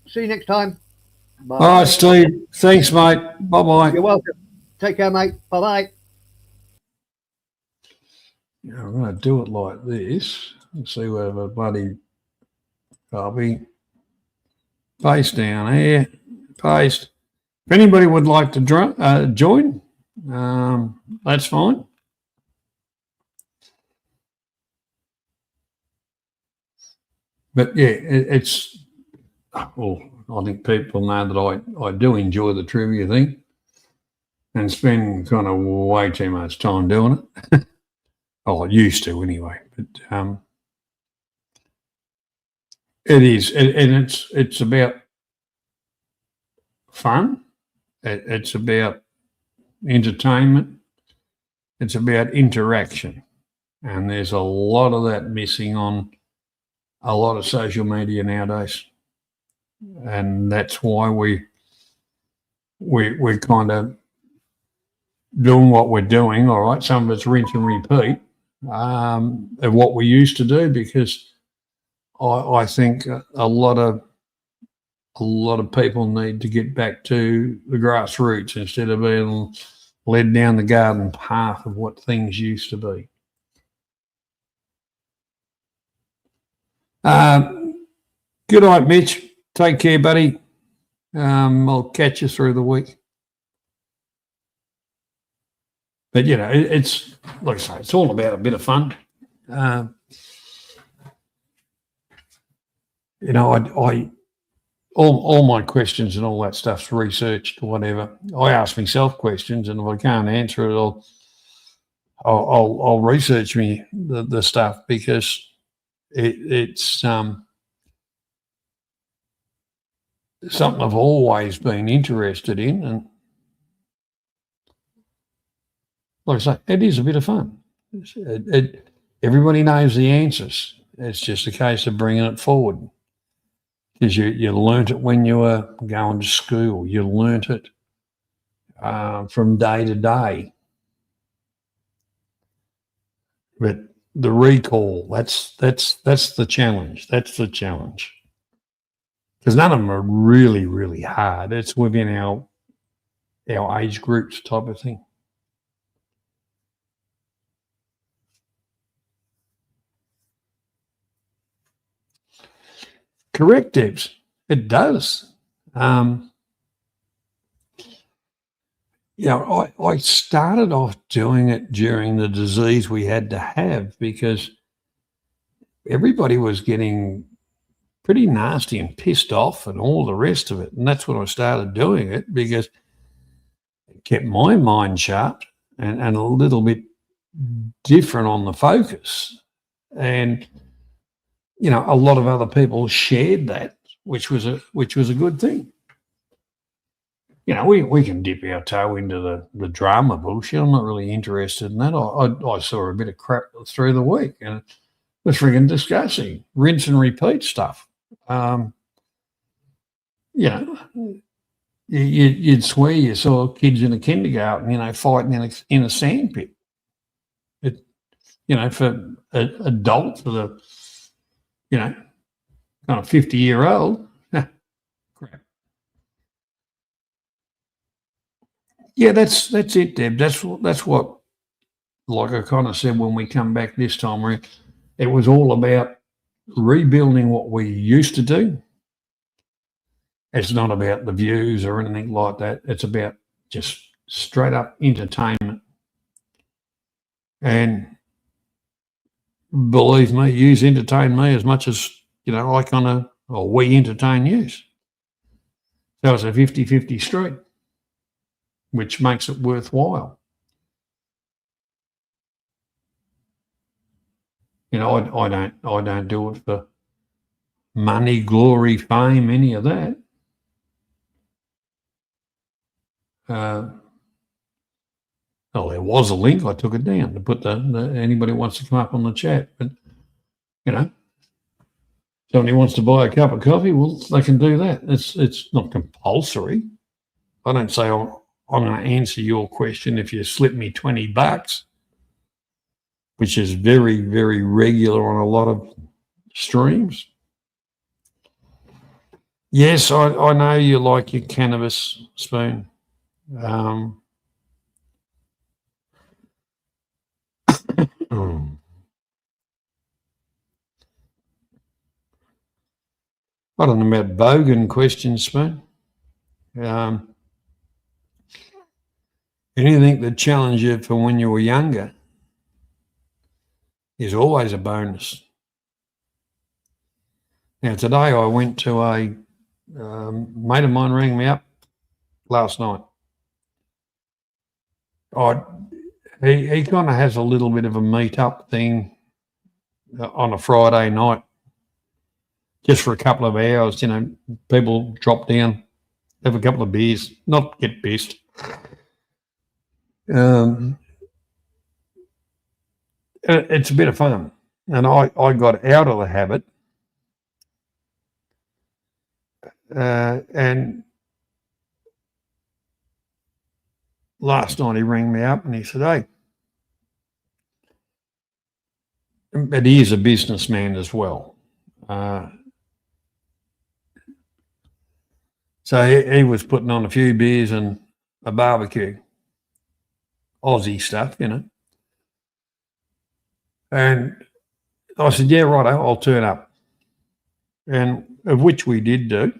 See you next time. Bye. All right, Steve. Thanks, mate. Bye-bye. You're welcome. Take care, mate. Bye-bye. Yeah, I'm going to do it like this. Let's see where the bloody copy. Paste down here. Paste. If anybody would like to join, that's fine. But yeah, it's. Well, I think people know that I do enjoy the trivia thing, and spend kind of way too much time doing it. Oh, I used to anyway. But it is, and it's about fun. It's about entertainment. It's about interaction. And there's a lot of that missing on a lot of social media nowadays. And that's why we're kind of doing what we're doing. All right. Some of it's rinse and repeat of what we used to do, because I think a lot of people need to get back to the grassroots instead of being led down the garden path of what things used to be. Good night, Mitch. Take care, buddy. I'll catch you through the week. But, it's, like I say, it's all about a bit of fun. All my questions and all that stuff's researched, whatever. I ask myself questions, and if I can't answer it, I'll research the stuff, because it's something I've always been interested in, and like I say, it is a bit of fun. Everybody knows the answers. It's just a case of bringing it forward. Because you learnt it when you were going to school. You learnt it from day to day. But the recall, that's the challenge. That's the challenge. Because none of them are really, really hard. It's within our age groups type of thing. Correct, Debs. It does. I started off doing it during the disease we had to have, because everybody was getting pretty nasty and pissed off and all the rest of it. And that's when I started doing it, because it kept my mind sharp and a little bit different on the focus. And a lot of other people shared that which was a good thing. You know, we can dip our toe into the drama bullshit. I'm not really interested in that. I saw a bit of crap through the week, and it was friggin' disgusting. Rinse and repeat stuff. You know, you'd swear you saw kids in a kindergarten, you know, fighting in a sandpit. You know, for adults that are, you know, kind of 50-year-old. Crap. Yeah, that's it, Deb. That's what, like I kind of said when we come back this time, it was all about rebuilding what we used to do. It's not about the views or anything like that. It's about just straight up entertainment. And believe me, yous entertain me as much as, you know, we entertain yous. So it's a 50-50 street, which makes it worthwhile. You know, I don't do it for money, glory, fame, any of that. There was a link. I took it down to put anybody wants to come up on the chat. But, you know, somebody wants to buy a cup of coffee, well, they can do that. It's not compulsory. I don't say I'm going to answer your question if you slip me $20, which is very, very regular on a lot of streams. Yes, I know you like your cannabis, Spoon. I don't know about bogan questions, Spoon. Anything that challenged you from when you were younger is always a bonus. Now, today I went to a mate of mine rang me up last night. He kind of has a little bit of a meet-up thing on a Friday night, just for a couple of hours. You know, people drop down, have a couple of beers, not get pissed. It's a bit of fun, and I got out of the habit, and last night he rang me up and he said, "Hey," but he is a businessman as well. So he was putting on a few beers and a barbecue, Aussie stuff, you know. And I said, "Yeah, right, I'll turn up." And of which we did do.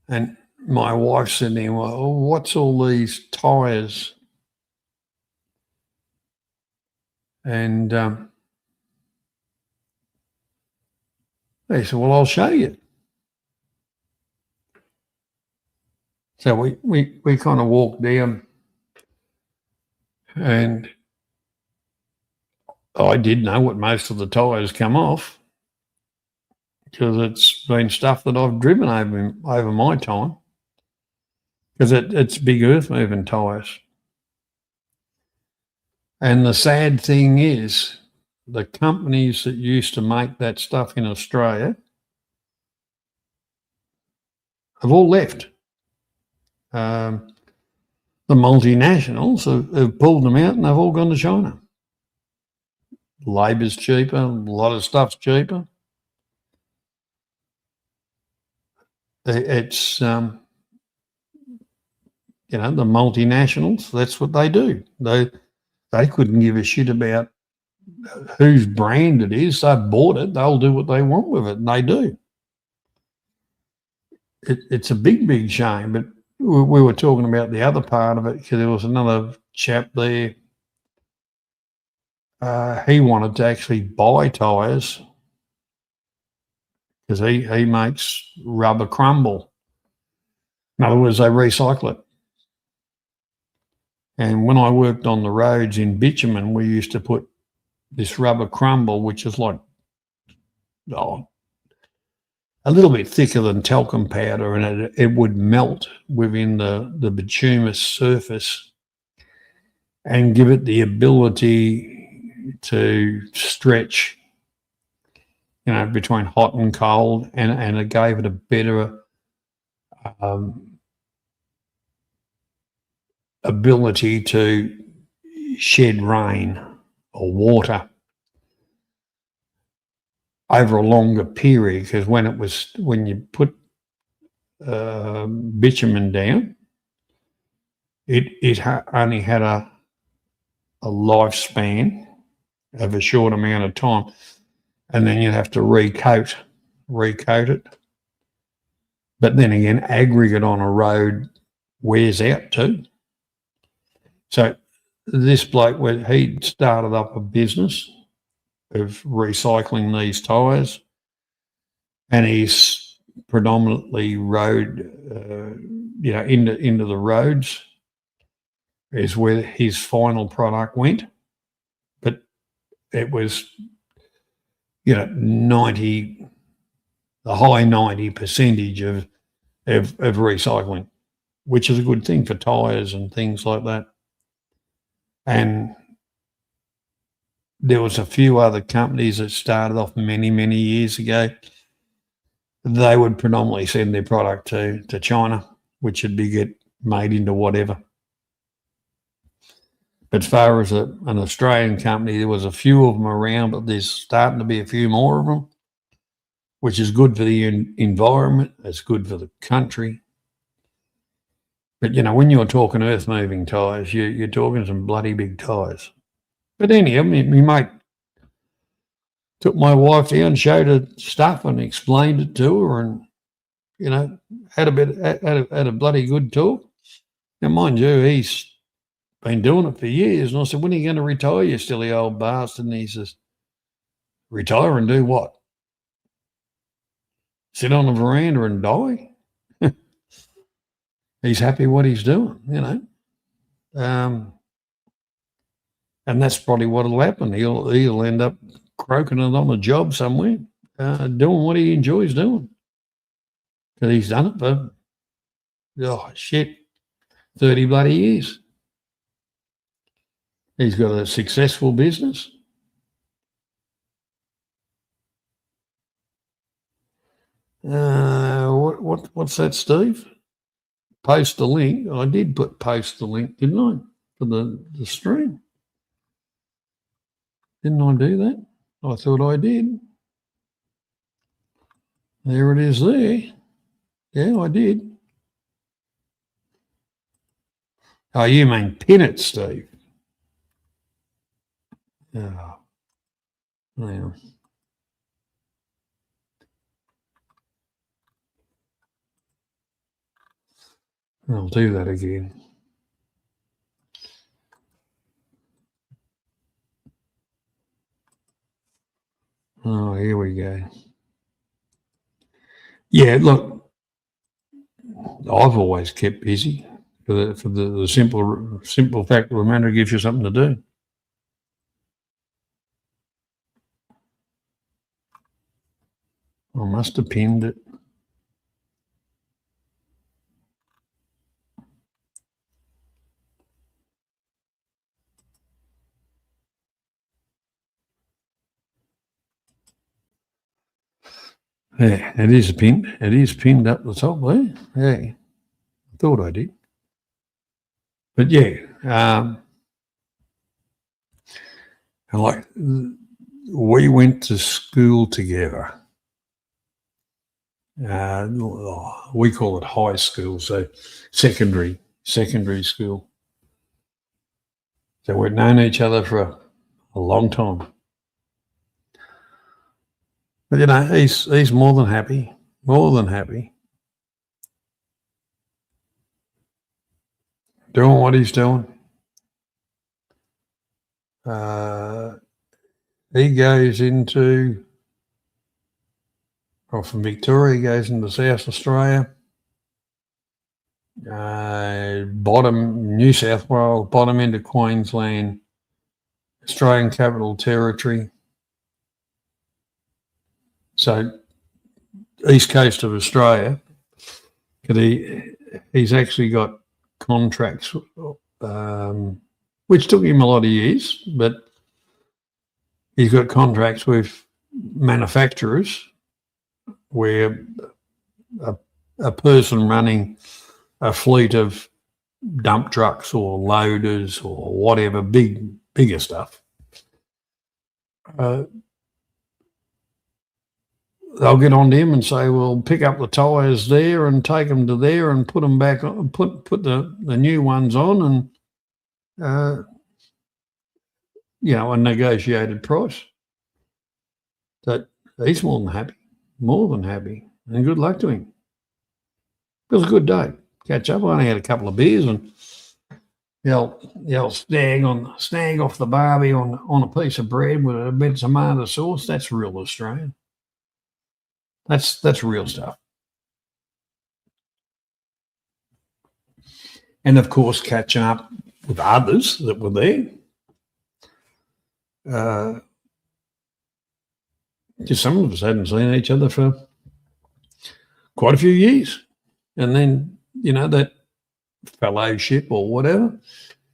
And my wife said to him, "Well, what's all these tyres?" And he said, "Well, I'll show you." So we kind of walked down, and I did know what most of the tyres come off, because it's been stuff that I've driven over my time, because it's big earth moving tyres. And the sad thing is, the companies that used to make that stuff in Australia have all left. The multinationals have pulled them out and they've all gone to China. Labour's cheaper, a lot of stuff's cheaper. It's, you know, the multinationals, that's what they do. They couldn't give a shit about whose brand it is. They've bought it. They'll do what they want with it, and they do. It's a big, big shame. But we were talking about the other part of it, because there was another chap there. He wanted to actually buy tyres, because he makes rubber crumble. In other words, they recycle it. And when I worked on the roads in bitumen, we used to put this rubber crumble, which is like, a little bit thicker than talcum powder, and it would melt within the bituminous surface and give it the ability to stretch, between hot and cold, and it gave it a better ability to shed rain or water over a longer period, because when you put bitumen down, it only had a lifespan of a short amount of time, and then you'd have to recoat it. But then again, aggregate on a road wears out too. So this bloke, he started up a business of recycling these tyres, and he's predominantly rode, into the roads is where his final product went. But it was, 90, the high 90% of recycling, which is a good thing for tyres and things like that. And there was a few other companies that started off many, many years ago. They would predominantly send their product to China, which would get made into whatever. But as far as an Australian company, there was a few of them around, but there's starting to be a few more of them, which is good for the environment. It's good for the country. But, when you're talking earth-moving tyres, you're talking some bloody big tyres. But anyhow, my mate took my wife down, showed her stuff and explained it to her, and, had a bloody good talk. Now, mind you, he's been doing it for years. And I said, when are you going to retire, you silly old bastard? And he says, retire and do what? Sit on the veranda and die? He's happy what he's doing, and that's probably what'll happen. He'll end up croaking it on a job somewhere, doing what he enjoys doing, because he's done it for 30 bloody years. He's got a successful business. What's that, Steve? Post the link. I did post the link, didn't I, for the stream? Didn't I do that? I thought I did. There it is there. Yeah, I did. Oh, you mean pin it, Steve? Oh, yeah. I'll do that again. Oh, here we go. Yeah, look, I've always kept busy for the simple fact of the matter, it gives you something to do. I must have pinned it. Yeah, it is pinned. It is pinned up the top there. Yeah, I thought I did. But yeah, like we went to school together. We call it high school, so secondary school. So we've known each other for a long time. But he's more than happy, doing what he's doing. He goes into, from Victoria, he goes into South Australia, New South Wales, bottom into Queensland, Australian Capital Territory. So east coast of Australia. He's actually got contracts, which took him a lot of years, but he's got contracts with manufacturers where a person running a fleet of dump trucks or loaders or whatever, bigger stuff, they'll get on to him and say, well, pick up the tyres there and take them to there and put them back on, put the new ones on, and, a negotiated price. So he's more than happy, and good luck to him. It was a good day. Catch up. I only had a couple of beers and the old snag off the barbie on a piece of bread with a bit of tomato sauce. That's real Australian. That's real stuff. And of course, catching up with others that were there. Just some of us hadn't seen each other for quite a few years. And then, that fellowship or whatever,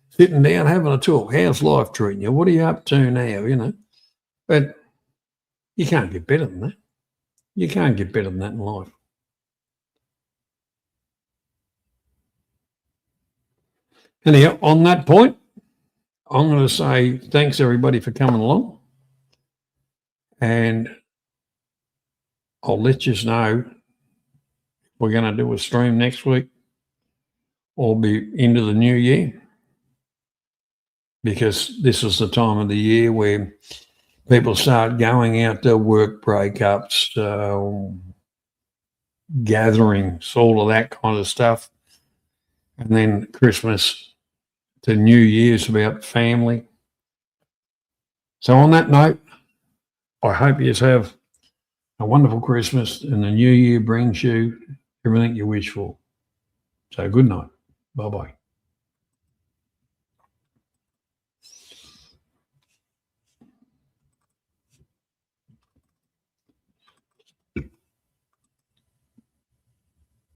sitting down, having a talk. How's life treating you? What are you up to now, But you can't get better than that. You can't get better than that in life. Anyhow, on that point, I'm going to say thanks, everybody, for coming along. And I'll let you know we're going to do a stream next week or be into the new year, because this is the time of the year where people start going out to work breakups, gatherings, all of that kind of stuff. And then Christmas to New Year's about family. So on that note, I hope you have a wonderful Christmas and the new year brings you everything you wish for. So good night. Bye-bye.